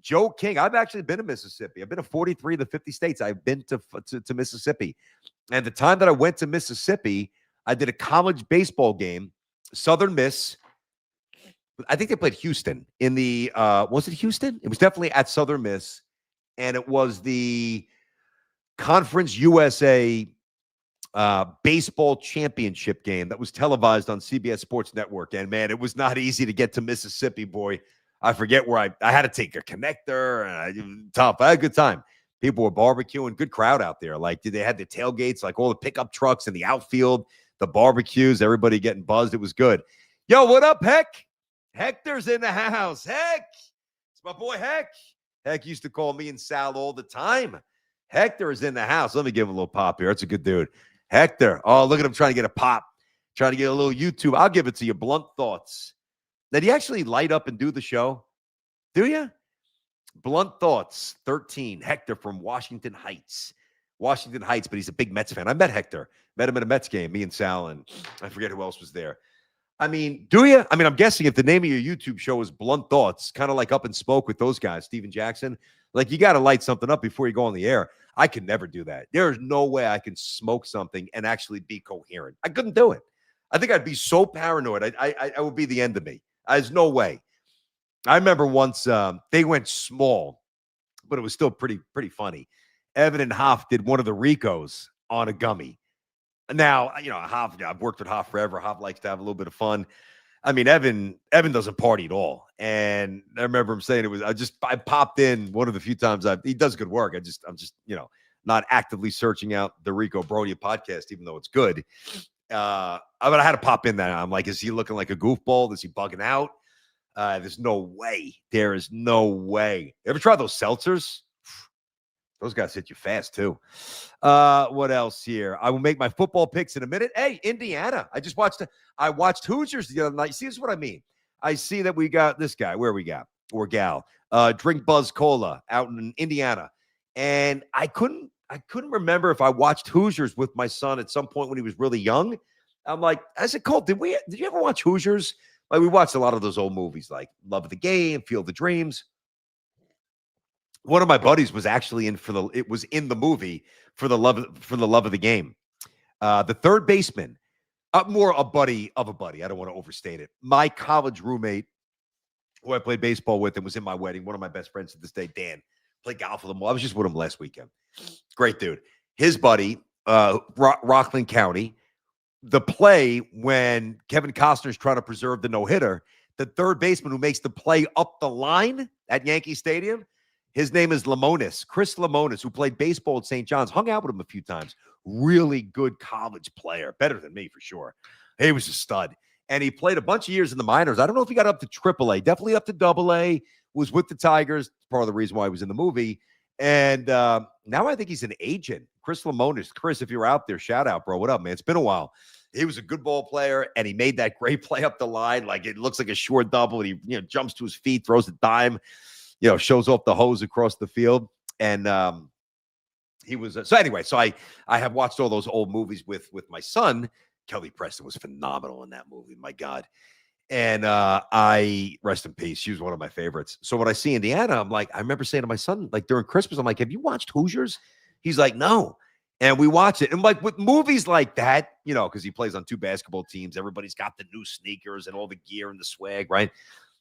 Joe King. I've actually been to Mississippi. I've been to 43 of the 50 states. I've been to Mississippi. And the time that I went to Mississippi, I did a college baseball game, Southern Miss. I think they played Houston in the, was it Houston? It was definitely at Southern Miss. And it was the Conference USA baseball championship game that was televised on CBS Sports Network. And man, it was not easy to get to Mississippi, boy. I forget where I had to take a connector. Tough. I had a good time. People were barbecuing. Good crowd out there. Like they had the tailgates, like all the pickup trucks in the outfield, the barbecues, everybody getting buzzed. It was good. Yo, what up, Heck? Hector's in the house. Heck. It's my boy Heck. Heck used to call me and Sal all the time. Hector is in the house. Let me give him a little pop here. That's a good dude. Hector. Oh, look at him trying to get a pop. Trying to get a little YouTube. I'll give it to you. Blunt Thoughts. Did he actually light up and do the show? Do you? Blunt Thoughts, 13. Hector from Washington Heights. But he's a big Mets fan. I met Hector. Met him at a Mets game, me and Sal, and I forget who else was there. I mean, do you? I mean, I'm guessing if the name of your YouTube show is Blunt Thoughts, kind of like Up and Spoke with those guys, Steven Jackson, like you got to light something up before you go on the air. I could never do that. There is no way I can smoke something and actually be coherent. I couldn't do it. I think I'd be so paranoid. I would be the end of me. There's no way. I remember once they went small, but it was still pretty funny. Evan and Hoff did one of the Ricos on a gummy. Now, you know, Hoff, I've worked with Hoff forever. Hoff likes to have a little bit of fun. I mean, Evan doesn't party at all. And I remember him saying I popped in one of the few times he does good work. I'm just, you know, not actively searching out the Rico Brodia podcast, even though it's good. But I had to pop in that. I'm like, is he looking like a goofball? Is he bugging out? There's no way. There is no way. You ever try those seltzers? Those guys hit you fast, too. What else here? I will make my football picks in a minute. Hey, Indiana. I watched Hoosiers the other night. See, this is what I mean. I see that we got this guy. Where we got? Or gal. Drink Buzz Cola out in Indiana. And I couldn't remember if I watched Hoosiers with my son at some point when he was really young. I'm like, as a cult, did you ever watch Hoosiers? Like we watched a lot of those old movies, like Love of the Game, Field of Dreams. One of my buddies was actually it was in the movie for the love of the game. The third baseman, more a buddy of a buddy. I don't want to overstate it. My college roommate, who I played baseball with and was in my wedding, one of my best friends to this day, Dan, played golf with him. I was just with him last weekend. Great dude. His buddy, Rockland County, the play when Kevin Costner's trying to preserve the no-hitter, the third baseman who makes the play up the line at Yankee Stadium, his name is Lemonis, Chris Lemonis, who played baseball at St. John's, hung out with him a few times. Really good college player, better than me for sure. He was a stud. And he played a bunch of years in the minors. I don't know if he got up to AAA, definitely up to AA, was with the Tigers, part of the reason why he was in the movie. And now I think he's an agent. Chris Lemonis. Chris, if you're out there, shout out, bro. What up, man? It's been a while. He was a good ball player, and he made that great play up the line. Like, it looks like a short double, and he jumps to his feet, throws a dime, shows off the hose across the field. And he was so anyway. So I have watched all those old movies with my son. Kelly Preston was phenomenal in that movie. My God. And I rest in peace. She was one of my favorites. So when I see Indiana, I'm like, I remember saying to my son, like during Christmas, I'm like, have you watched Hoosiers? He's like, no. And we watch it. And like with movies like that, because he plays on two basketball teams, everybody's got the new sneakers and all the gear and the swag, right?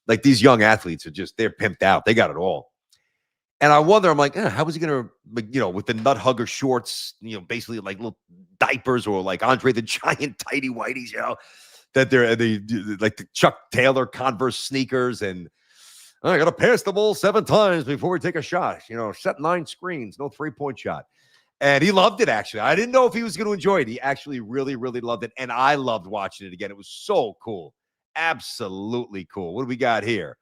Like these young athletes are they're pimped out. They got it all. And I wonder, I'm like, how is he going to, with the nut hugger shorts, basically like little diapers or like Andre the Giant tighty whities, that they like the Chuck Taylor Converse sneakers. And I got to pass the ball 7 times before we take a shot, set 9 screens, no 3-point shot. And he loved it, actually. I didn't know if he was going to enjoy it. He actually really, really loved it. And I loved watching it again. It was so cool. Absolutely cool. What do we got here?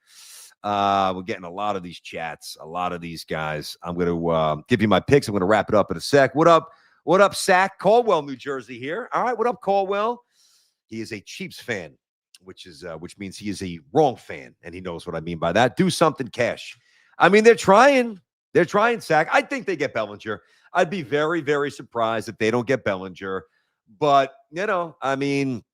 We're getting a lot of these chats, a lot of these guys. I'm going to give you my picks. I'm going to wrap it up in a sec. What up? What up, Sack? Caldwell, New Jersey here. All right. What up, Caldwell? He is a Chiefs fan, which means he is a wrong fan. And he knows what I mean by that. Do something, Cash. I mean, they're trying. They're trying, Sack. I think they get Bellinger. I'd be very, very surprised if they don't get Bellinger. But, I mean,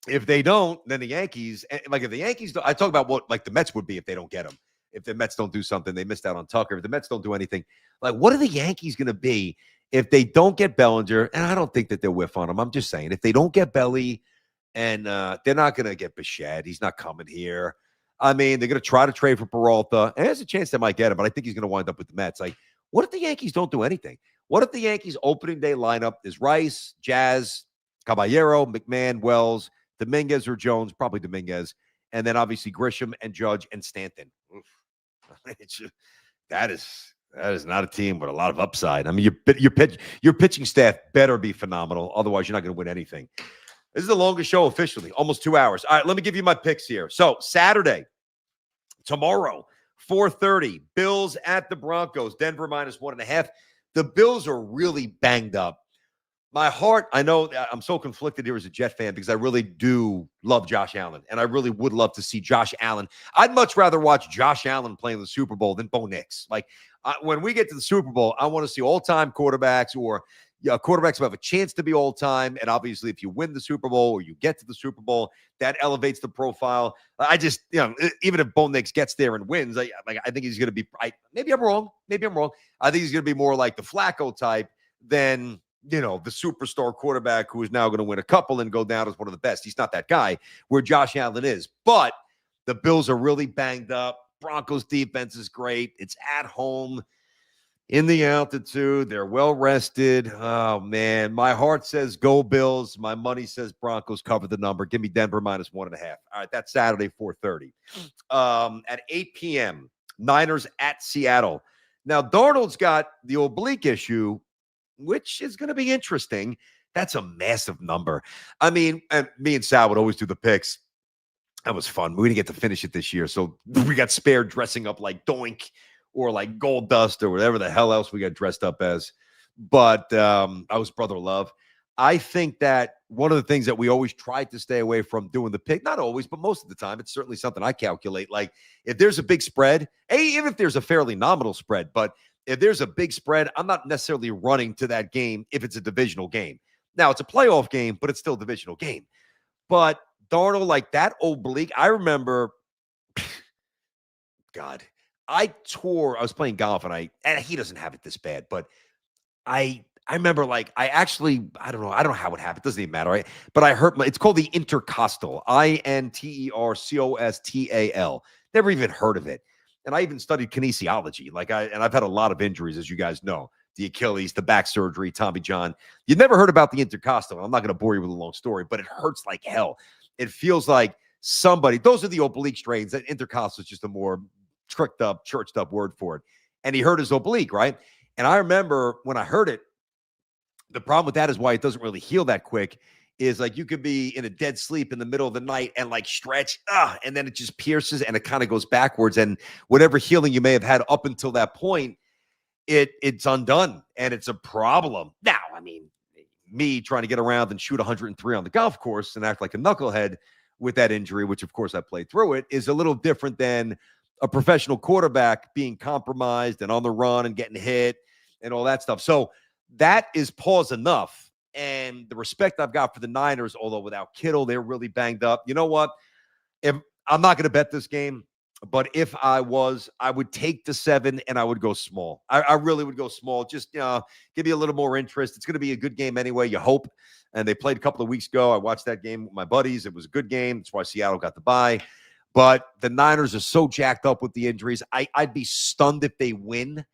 if they don't, then the Yankees, like if the Yankees don't, I talk about what like the Mets would be if they don't get him. If the Mets don't do something, they missed out on Tucker. If the Mets don't do anything, like what are the Yankees going to be if they don't get Bellinger? And I don't think that they'll whiff on him. I'm just saying, if they don't get Belly and they're not going to get Bichette, he's not coming here. I mean, they're going to try to trade for Peralta. And there's a chance they might get him, but I think he's going to wind up with the Mets. Like, what if the Yankees don't do anything? What if the Yankees opening day lineup is Rice, Jazz, Caballero, McMahon, Wells, Dominguez or Jones, probably Dominguez, and then obviously Grisham and Judge and Stanton. That is not a team with a lot of upside. I mean, your pitching staff better be phenomenal. Otherwise, you're not going to win anything. This is the longest show officially, almost 2 hours. All right, let me give you my picks here. So Saturday, tomorrow, 4:30, Bills at the Broncos, Denver -1.5. The Bills are really banged up. My heart, I know I'm so conflicted here as a Jet fan because I really do love Josh Allen, and I really would love to see Josh Allen. I'd much rather watch Josh Allen playing the Super Bowl than Bo Nix. Like, when we get to the Super Bowl, I want to see all-time quarterbacks or quarterbacks who have a chance to be all-time, and obviously if you win the Super Bowl or you get to the Super Bowl, that elevates the profile. I just, even if Bo Nix gets there and wins, I think he's going to be – maybe I'm wrong. I think he's going to be more like the Flacco type than – the superstar quarterback who is now going to win a couple and go down as one of the best. He's not that guy where Josh Allen is. But the Bills are really banged up. Broncos defense is great. It's at home in the altitude. They're well rested. Oh, man. My heart says go Bills. My money says Broncos cover the number. Give me Denver -1.5. All right, that's Saturday, 4:30. At 8 p.m., Niners at Seattle. Now, Darnold's got the oblique issue, which is going to be interesting. That's a massive number. I mean, and me and Sal would always do the picks. That was fun. We didn't get to finish it this year, so we got spared dressing up like Doink or like Gold Dust or whatever the hell else we got dressed up as. But I was Brother Love. I think that one of the things that we always tried to stay away from doing the pick, not always, but most of the time, it's certainly something I calculate. Like if there's a big spread, even if there's a fairly nominal spread, but if there's a big spread, I'm not necessarily running to that game if it's a divisional game. Now, it's a playoff game, but it's still a divisional game. But Darnold, like that oblique. I remember, God, I was playing golf and he doesn't have it this bad, but I remember like I don't know how it happened. Doesn't even matter, right? But I hurt it's called the intercostal. Intercostal. Never even heard of it. And I even studied kinesiology. I've had a lot of injuries, as you guys know. The Achilles, the back surgery, Tommy John. You've never heard about the intercostal. I'm not going to bore you with a long story, but it hurts like hell. It feels like those are the oblique strains. That intercostal is just a more tricked up, churched up word for it. And he hurt his oblique, right? And I remember when I heard it, the problem with that is why it doesn't really heal that quick is like you could be in a dead sleep in the middle of the night and like stretch, and then it just pierces and it kind of goes backwards. And whatever healing you may have had up until that point, it's undone and it's a problem. Now, I mean, me trying to get around and shoot 103 on the golf course and act like a knucklehead with that injury, which of course I played through it, is a little different than a professional quarterback being compromised and on the run and getting hit and all that stuff. So that is pause enough. And the respect I've got for the Niners, although without Kittle, they're really banged up. You know what? If I'm not going to bet this game, but if I was, I would take the 7 and I would go small. I really would go small. Just give you a little more interest. It's going to be a good game anyway, you hope. And they played a couple of weeks ago. I watched that game with my buddies. It was a good game. That's why Seattle got the bye. But the Niners are so jacked up with the injuries. I'd be stunned if they win.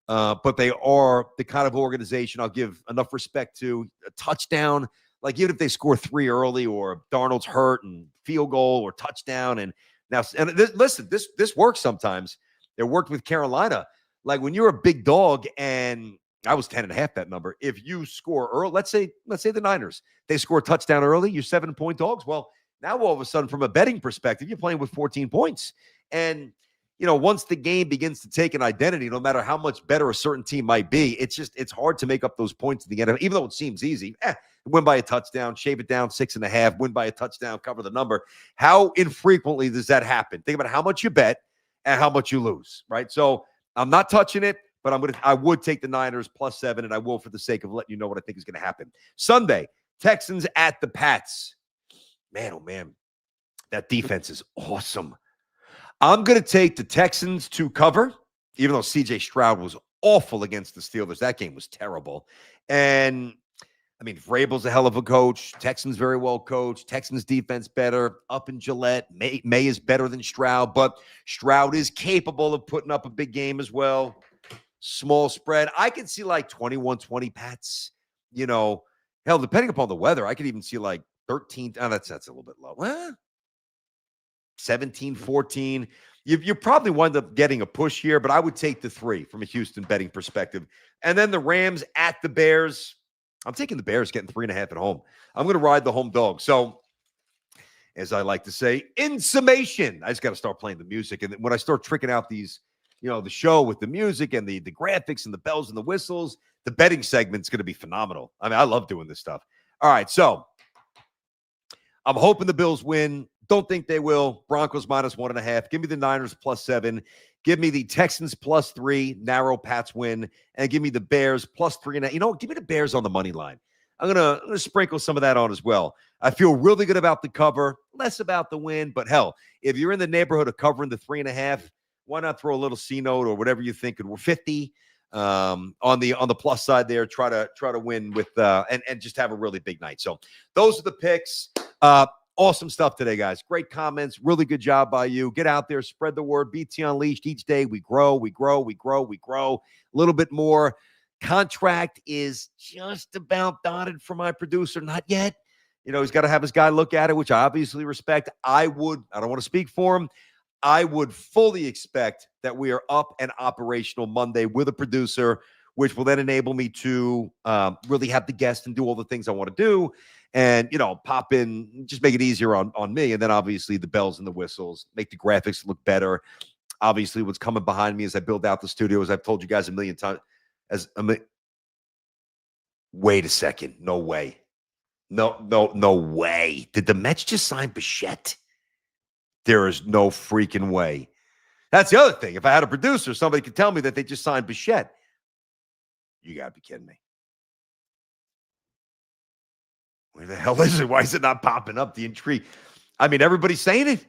But they are the kind of organization I'll give enough respect to. A touchdown, like even if they score 3 early or Darnold's hurt and field goal or touchdown. And this works sometimes. It worked with Carolina. Like when you're a big dog, and I was 10.5 that number. If you score early, let's say the Niners, they score a touchdown early, you're 7-point dogs. Well, now all of a sudden, from a betting perspective, you're playing with 14 points. And once the game begins to take an identity, no matter how much better a certain team might be, it's hard to make up those points at the end. Even though it seems easy, win by a touchdown, shave it down 6.5, win by a touchdown, cover the number. How infrequently does that happen? Think about how much you bet and how much you lose, right? So I'm not touching it, but I would take the Niners +7, and I will for the sake of letting you know what I think is going to happen. Sunday, Texans at the Pats. Man, oh man, that defense is awesome. I'm going to take the Texans to cover, even though C.J. Stroud was awful against the Steelers. That game was terrible. And, I mean, Vrabel's a hell of a coach. Texans very well coached. Texans defense better. Up in Gillette. May is better than Stroud, but Stroud is capable of putting up a big game as well. Small spread. I could see like 21-20 Pats. Hell, depending upon the weather, I could even see like 13. Oh, that's a little bit low. 17-14. You probably wind up getting a push here, but I would take the 3 from a Houston betting perspective. And then the Rams at the Bears. I'm taking the Bears getting 3.5 at home. I'm going to ride the home dog. So, as I like to say, in summation, I just got to start playing the music. And when I start tricking out these, the show with the music and the graphics and the bells and the whistles, the betting segment's going to be phenomenal. I mean, I love doing this stuff. All right, so I'm hoping the Bills win. Don't think they will. Broncos -1.5. Give me the Niners +7. Give me the Texans +3. Narrow Pats win. And give me the Bears +3.5. Give me the Bears on the money line. I'm gonna sprinkle some of that on as well. I feel really good about the cover, less about the win. But hell, if you're in the neighborhood of covering the 3.5, why not throw a little C note or whatever you think? We're 50 on the plus side there. Try to win with and just have a really big night. So those are the picks. Awesome stuff today, guys. Great comments. Really good job by you. Get out there, spread the word. BT Unleashed. Each day we grow. A little bit more. Contract is just about dotted for my producer. Not yet. He's got to have his guy look at it, which I obviously respect. I don't want to speak for him. I would fully expect that we are up and operational Monday with a producer, which will then enable me to really have the guest and do all the things I want to do. And, pop in, just make it easier on me. And then obviously the bells and the whistles, make the graphics look better. Obviously what's coming behind me as I build out the studio, as I've told you guys a million times. Wait a second. No way. No way. Did the Mets just sign Bichette? There is no freaking way. That's the other thing. If I had a producer, somebody could tell me that they just signed Bichette. You got to be kidding me. Where the hell is it? Why is it not popping up? The intrigue. I mean, everybody's saying it.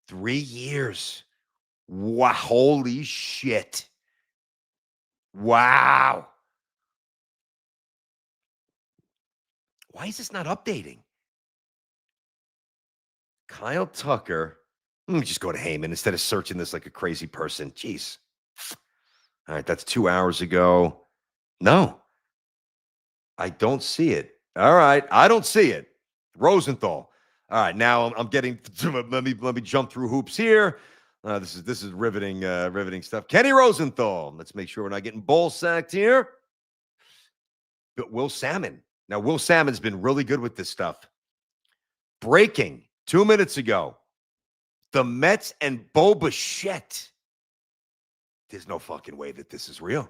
3 years. Wow. Holy shit. Wow. Why is this not updating? Kyle Tucker. Let me just go to Heyman instead of searching this like a crazy person. Jeez. All right, that's 2 hours ago. No, I don't see it. All right, I don't see it. Rosenthal. All right, now I'm getting. Let me jump through hoops here. This is riveting stuff. Kenny Rosenthal. Let's make sure we're not getting ball sacked here. But Will Salmon. Now, Will Salmon's been really good with this stuff. Breaking 2 minutes ago. The Mets and Bo Bichette. There's no fucking way that this is real.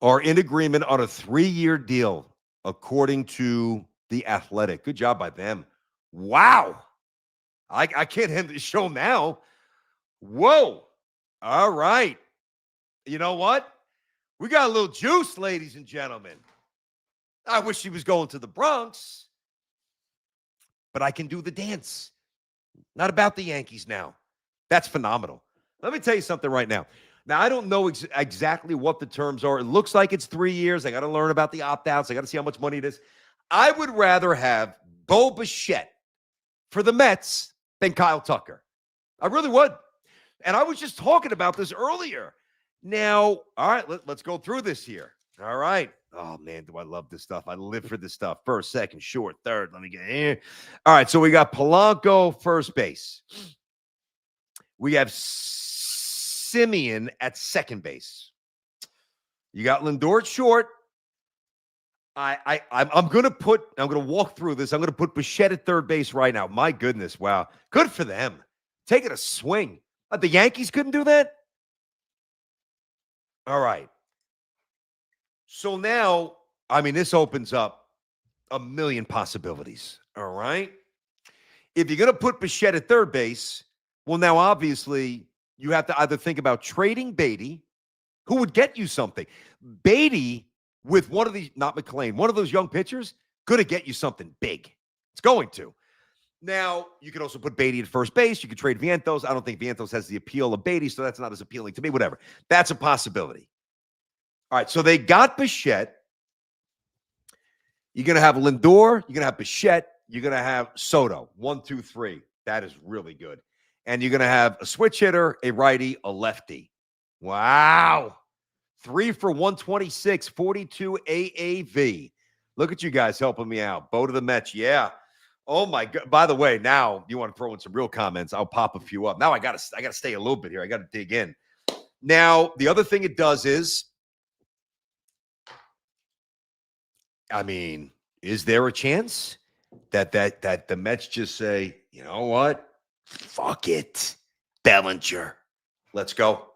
Are in agreement on a 3-year deal, according to The Athletic. Good job by them. Wow. I can't end the show now. Whoa. All right. You know what? We got a little juice, ladies and gentlemen. I wish he was going to the Bronx, but I can do the dance. Not about the Yankees now. That's phenomenal. Let me tell you something right now. Now, I don't know exactly what the terms are. It looks like it's 3 years. I got to learn about the opt-outs. I got to see how much money it is. I would rather have Bo Bichette for the Mets than Kyle Tucker. I really would. And I was just talking about this earlier. Now, all right, let's go through this here. All right. Oh, man, do I love this stuff. I live for this stuff. First, second, short, third. Let me get here. All right, so we got Polanco, first base. We have Simeon at second base. You got Lindor at short. I'm gonna walk through this. I'm gonna put Bichette at third base right now. My goodness, wow, good for them. Taking a swing. The Yankees couldn't do that. All right. So now, I mean, this opens up a million possibilities. All right. If you're gonna put Bichette at third base, well, now obviously you have to either think about trading Beatty, who would get you something. Beatty with one of these, not McLean, one of those young pitchers, going to get you something big. It's going to. Now, you could also put Beatty at first base. You could trade Vientos. I don't think Vientos has the appeal of Beatty, so that's not as appealing to me. Whatever. That's a possibility. All right, so they got Bichette. You're going to have Lindor. You're going to have Bichette. You're going to have Soto. 1, 2, 3. That is really good. And you're going to have a switch hitter, a righty, a lefty. Wow. 3 for 126, 42 AAV. Look at you guys helping me out. Bo to the Mets. Yeah. Oh, my God. By the way, now you want to throw in some real comments. I'll pop a few up. Now I got to stay a little bit here. I got to dig in. Now, the other thing it does is, I mean, is there a chance that the Mets just say, you know what? Fuck it. Bellinger. Let's go.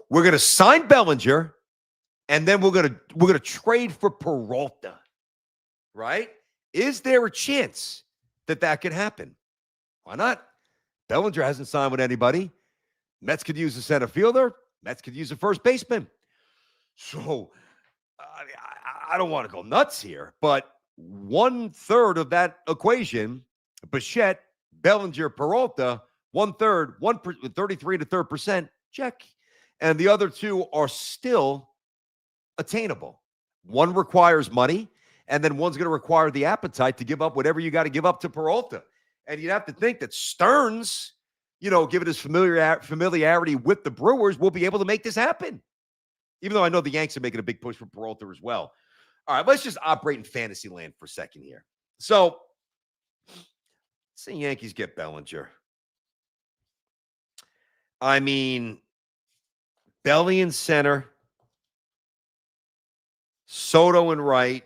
We're going to sign Bellinger, and then we're going to trade for Peralta. Right? Is there a chance that could happen? Why not? Bellinger hasn't signed with anybody. Mets could use a center fielder. Mets could use a first baseman. So I don't want to go nuts here, but 1/3 of that equation, Bichette, Bellinger, Peralta, 1/3, 33 to 3%, check. And the other two are still attainable. One requires money, and then one's going to require the appetite to give up whatever you got to give up to Peralta. And you'd have to think that Stearns, given his familiarity with the Brewers, will be able to make this happen. Even though I know the Yanks are making a big push for Peralta as well. All right, let's just operate in fantasy land for a second here. So, say Yankees get Bellinger. I mean, Belly in center, Soto in right.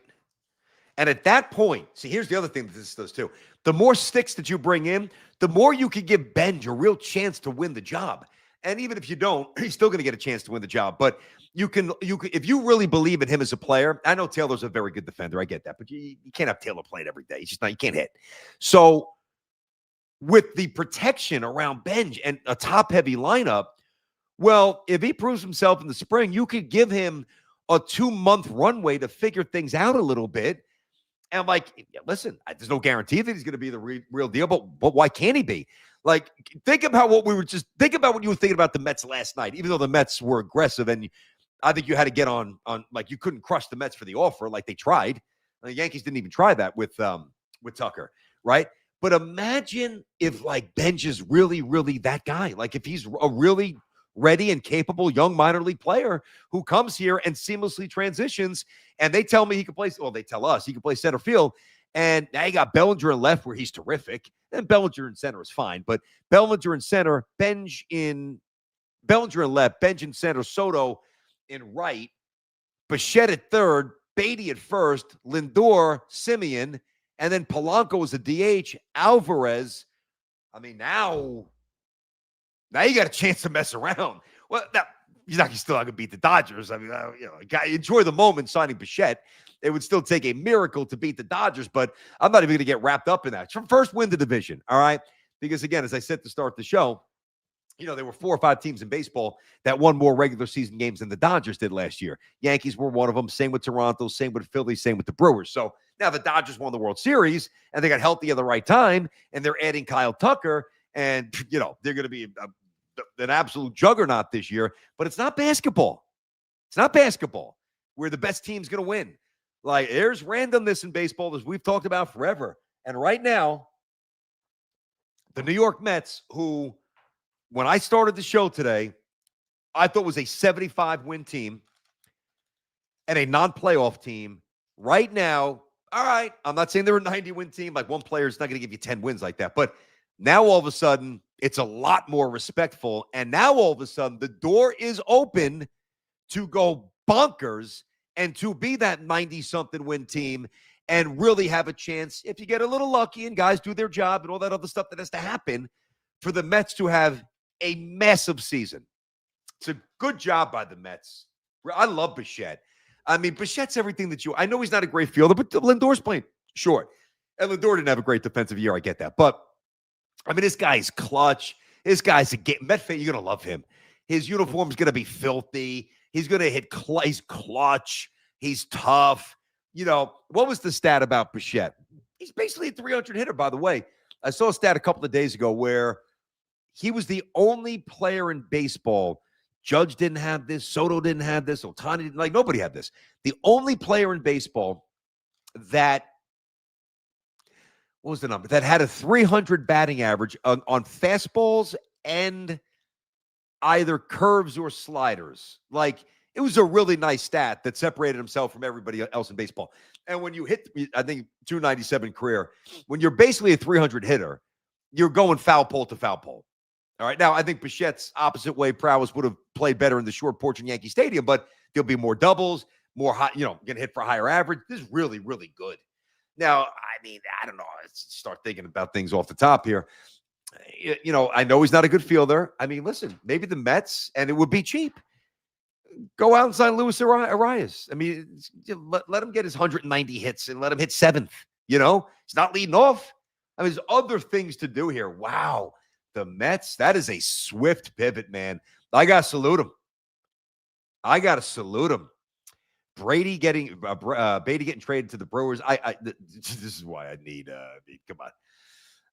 And at that point, see, here's the other thing that this does too. The more sticks that you bring in, the more you can give Benj a real chance to win the job. And even if you don't, he's still going to get a chance to win the job. But you can, if you really believe in him as a player, I know Taylor's a very good defender. I get that. But you can't have Taylor playing every day. He's just not, you can't hit. So with the protection around Benj and a top-heavy lineup, well, if he proves himself in the spring, you could give him a 2-month runway to figure things out a little bit. And I'm like, listen, there's no guarantee that he's going to be the real deal, but why can't he be? Like, think about what you were thinking about the Mets last night, even though the Mets were aggressive. And I think you had to get on, like, you couldn't crush the Mets for the offer like they tried. The Yankees didn't even try that with Tucker, right? But imagine if, like, Benj is really, really that guy. Like, if he's a really ready and capable young minor league player who comes here and seamlessly transitions, and they tell me he can play, well, they tell us he can play center field, and now you got Bellinger in left where he's terrific, and Bellinger in center is fine, but Bellinger in center, Bellinger in left, Benj in center, Soto in right, Bichette at third, Beatty at first, Lindor, Simeon, and then Polanco is a DH, Alvarez. I mean, now you got a chance to mess around. Well, now, he's still not going to beat the Dodgers. I mean, enjoy the moment signing Bichette. It would still take a miracle to beat the Dodgers, but I'm not even going to get wrapped up in that. First, win the division, all right? Because, again, as I said to start the show, there were 4 or 5 teams in baseball that won more regular season games than the Dodgers did last year. Yankees were one of them. Same with Toronto. Same with Philly. Same with the Brewers. So now the Dodgers won the World Series, and they got healthy at the right time, and they're adding Kyle Tucker, and, they're going to be an absolute juggernaut this year. But it's not basketball. It's not basketball where the best team's going to win. Like, there's randomness in baseball, as we've talked about forever. And right now, the New York Mets, who, when I started the show today, I thought was a 75-win team and a non-playoff team. Right now, all right, I'm not saying they're a 90-win team. Like, one player's not going to give you 10 wins like that. But now, all of a sudden, it's a lot more respectful. And now, all of a sudden, the door is open to go bonkers and to be that 90-something win team and really have a chance, if you get a little lucky and guys do their job and all that other stuff that has to happen, for the Mets to have a massive season. It's a good job by the Mets. I love Bichette. I mean, Bichette's everything that I know he's not a great fielder, but Lindor's playing short. And Lindor didn't have a great defensive year. I get that. But, I mean, this guy's clutch. This guy's a Met fan. You're going to love him. His uniform's going to be filthy. He's going to hit. He's clutch. He's tough. What was the stat about Bichette? He's basically a 300 hitter, by the way. I saw a stat a couple of days ago where he was the only player in baseball. Judge didn't have this. Soto didn't have this. Ohtani didn't. Like, nobody had this. The only player in baseball that, what was the number? That had a 300 batting average on fastballs and either curves or sliders. Like, it was a really nice stat that separated himself from everybody else in baseball. And when you hit, I think, 297 career, when you're basically a 300 hitter, you're going foul pole to foul pole. All right. Now, I think Bichette's opposite way prowess would have played better in the short porch in Yankee Stadium, but there'll be more doubles, more high, going to hit for a higher average. This is really, really good. Now, I mean, I don't know. Let's start thinking about things off the top here. I know he's not a good fielder. I mean, listen, maybe the Mets, and it would be cheap, go out and sign Luis Arias. I mean, let him get his 190 hits and let him hit 7th. He's not leading off. I mean, there's other things to do here. Wow. The Mets, that is a swift pivot, man. I got to salute him. Brady getting traded to the Brewers. This is why I need, come on.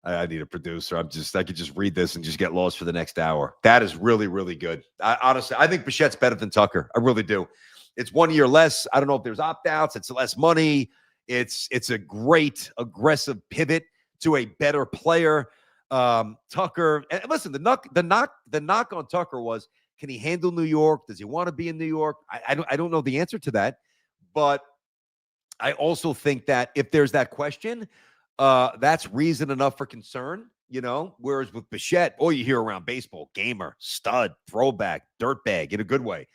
I need a producer. I could just read this and just get lost for the next hour. That is really, really good. Honestly, I think Bichette's better than Tucker. I really do. It's 1 year less. I don't know if there's opt-outs. It's less money. It's a great aggressive pivot to a better player. Tucker, and listen, the knock on Tucker was, can he handle New York? Does he want to be in New York? I don't know the answer to that, but I also think that if there's that question, that's reason enough for concern, whereas with Bichette, you hear around baseball, gamer, stud, throwback, dirtbag in a good way.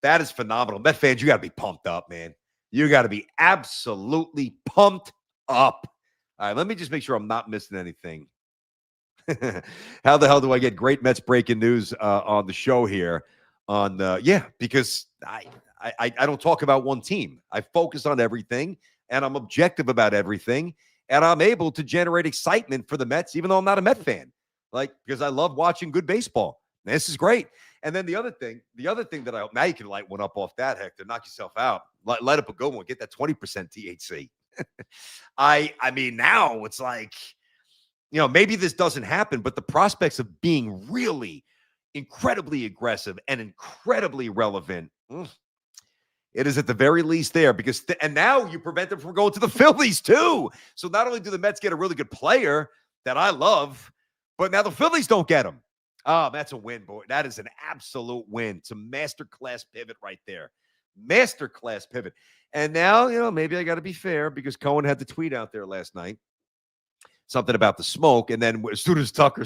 That is phenomenal. Met fans, you got to be pumped up, man. You got to be absolutely pumped up. All right, let me just make sure I'm not missing anything. How the hell do I get great Mets breaking news on the show here? Because I don't talk about one team. I focus on everything, and I'm objective about everything, and I'm able to generate excitement for the Mets, even though I'm not a Met fan. Because I love watching good baseball. This is great. And then the other thing that now you can light one up off that, Hector. Knock yourself out. Light up a good one. Get that 20% THC. I mean, now it's like, maybe this doesn't happen, but the prospects of being really incredibly aggressive and incredibly relevant, it is at the very least there because, and now you prevent them from going to the Phillies too. So not only do the Mets get a really good player that I love, but now the Phillies don't get him. Oh, that's a win, boy. That is an absolute win. It's a masterclass pivot right there. Masterclass pivot. And now, maybe I got to be fair because Cohen had the tweet out there last night, something about the smoke. And then as soon as Tucker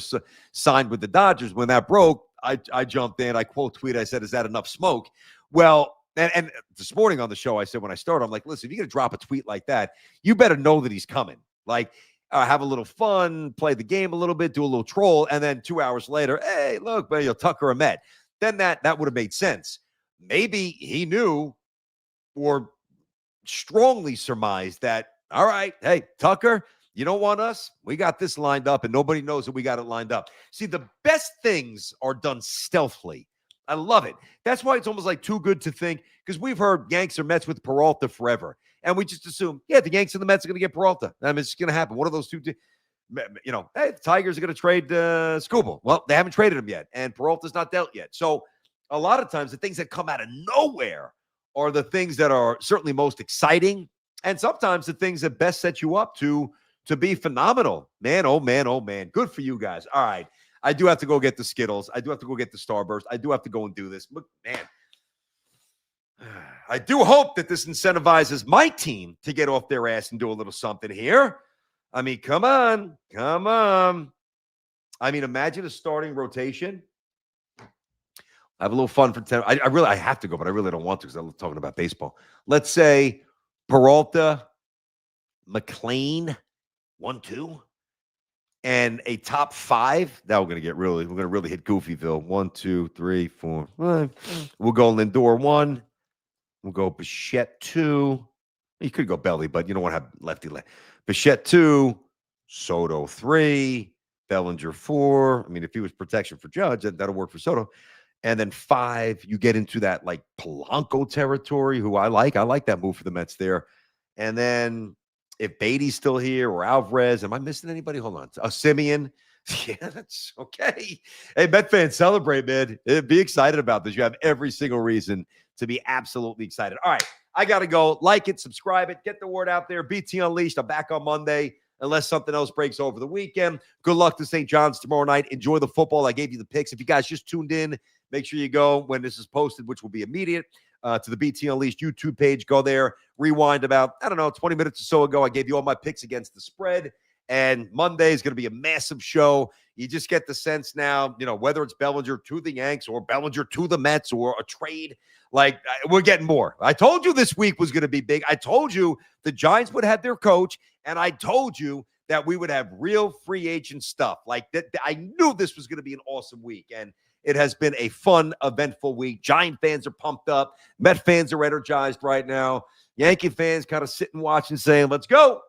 signed with the Dodgers, when that broke, I jumped in. I quote tweet. I said, "Is that enough smoke?" Well, and this morning on the show, I said when I started, I'm like, listen, if you're going to drop a tweet like that, you better know that he's coming. Like, have a little fun, play the game a little bit, do a little troll, and then 2 hours later, hey, look, Tucker a Met. Then that would have made sense. Maybe he knew or strongly surmised that, all right, hey, Tucker, you don't want us? We got this lined up, and nobody knows that we got it lined up. See, the best things are done stealthily. I love it. That's why it's almost like too good to think, because we've heard Yanks or Mets with Peralta forever. And we just assume, yeah, the Yanks and the Mets are going to get Peralta. I mean, it's going to happen. One of those two, hey, the Tigers are going to trade Skubal. Well, they haven't traded him yet, and Peralta's not dealt yet. So a lot of times the things that come out of nowhere are the things that are certainly most exciting, and sometimes the things that best set you up to be phenomenal. Man, oh, man, oh, man. Good for you guys. All right. I do have to go get the Skittles. I do have to go get the Starburst. I do have to go and do this. But, man, I do hope that this incentivizes my team to get off their ass and do a little something here. I mean, come on. Come on. I mean, imagine a starting rotation. I have a little fun for 10. I have to go, but I really don't want to because I'm talking about baseball. Let's say Peralta, McLean, 1-2. And a top 5. Now we're going to really hit Goofyville. 1, 2, 3, 4, 5. We'll go Lindor 1. We'll go Bichette 2. You could go Belly, but you don't want to have lefty left. Bichette 2, Soto 3, Bellinger 4. I mean, if he was protection for Judge, that'll work for Soto. And then 5, you get into that like Polanco territory, who I like. I like that move for the Mets there. And then if Beatty's still here or Alvarez, am I missing anybody? Hold on. Simeon. Yeah, that's okay. Hey, Met fans, celebrate, man. Be excited about this. You have every single reason to be absolutely excited. All right, I got to go. Like it, subscribe it, get the word out there. BT Unleashed. I'm back on Monday unless something else breaks over the weekend. Good luck to St. John's tomorrow night. Enjoy the football. I gave you the picks. If you guys just tuned in, make sure you go when this is posted, which will be immediate. To the BT Unleashed YouTube page. Go there, rewind about, 20 minutes or so ago. I gave you all my picks against the spread, and Monday is going to be a massive show. You just get the sense now, whether it's Bellinger to the Yanks or Bellinger to the Mets or a trade, like we're getting more. I told you this week was going to be big. I told you the Giants would have their coach, and I told you that we would have real free agent stuff. Like that, I knew this was going to be an awesome week, and it has been a fun, eventful week. Giant fans are pumped up. Met fans are energized right now. Yankee fans kind of sitting, watching, saying, let's go.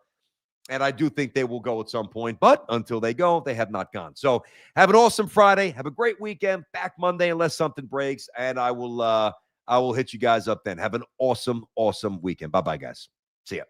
And I do think they will go at some point. But until they go, they have not gone. So have an awesome Friday. Have a great weekend. Back Monday unless something breaks. And I will hit you guys up then. Have an awesome, awesome weekend. Bye-bye, guys. See ya.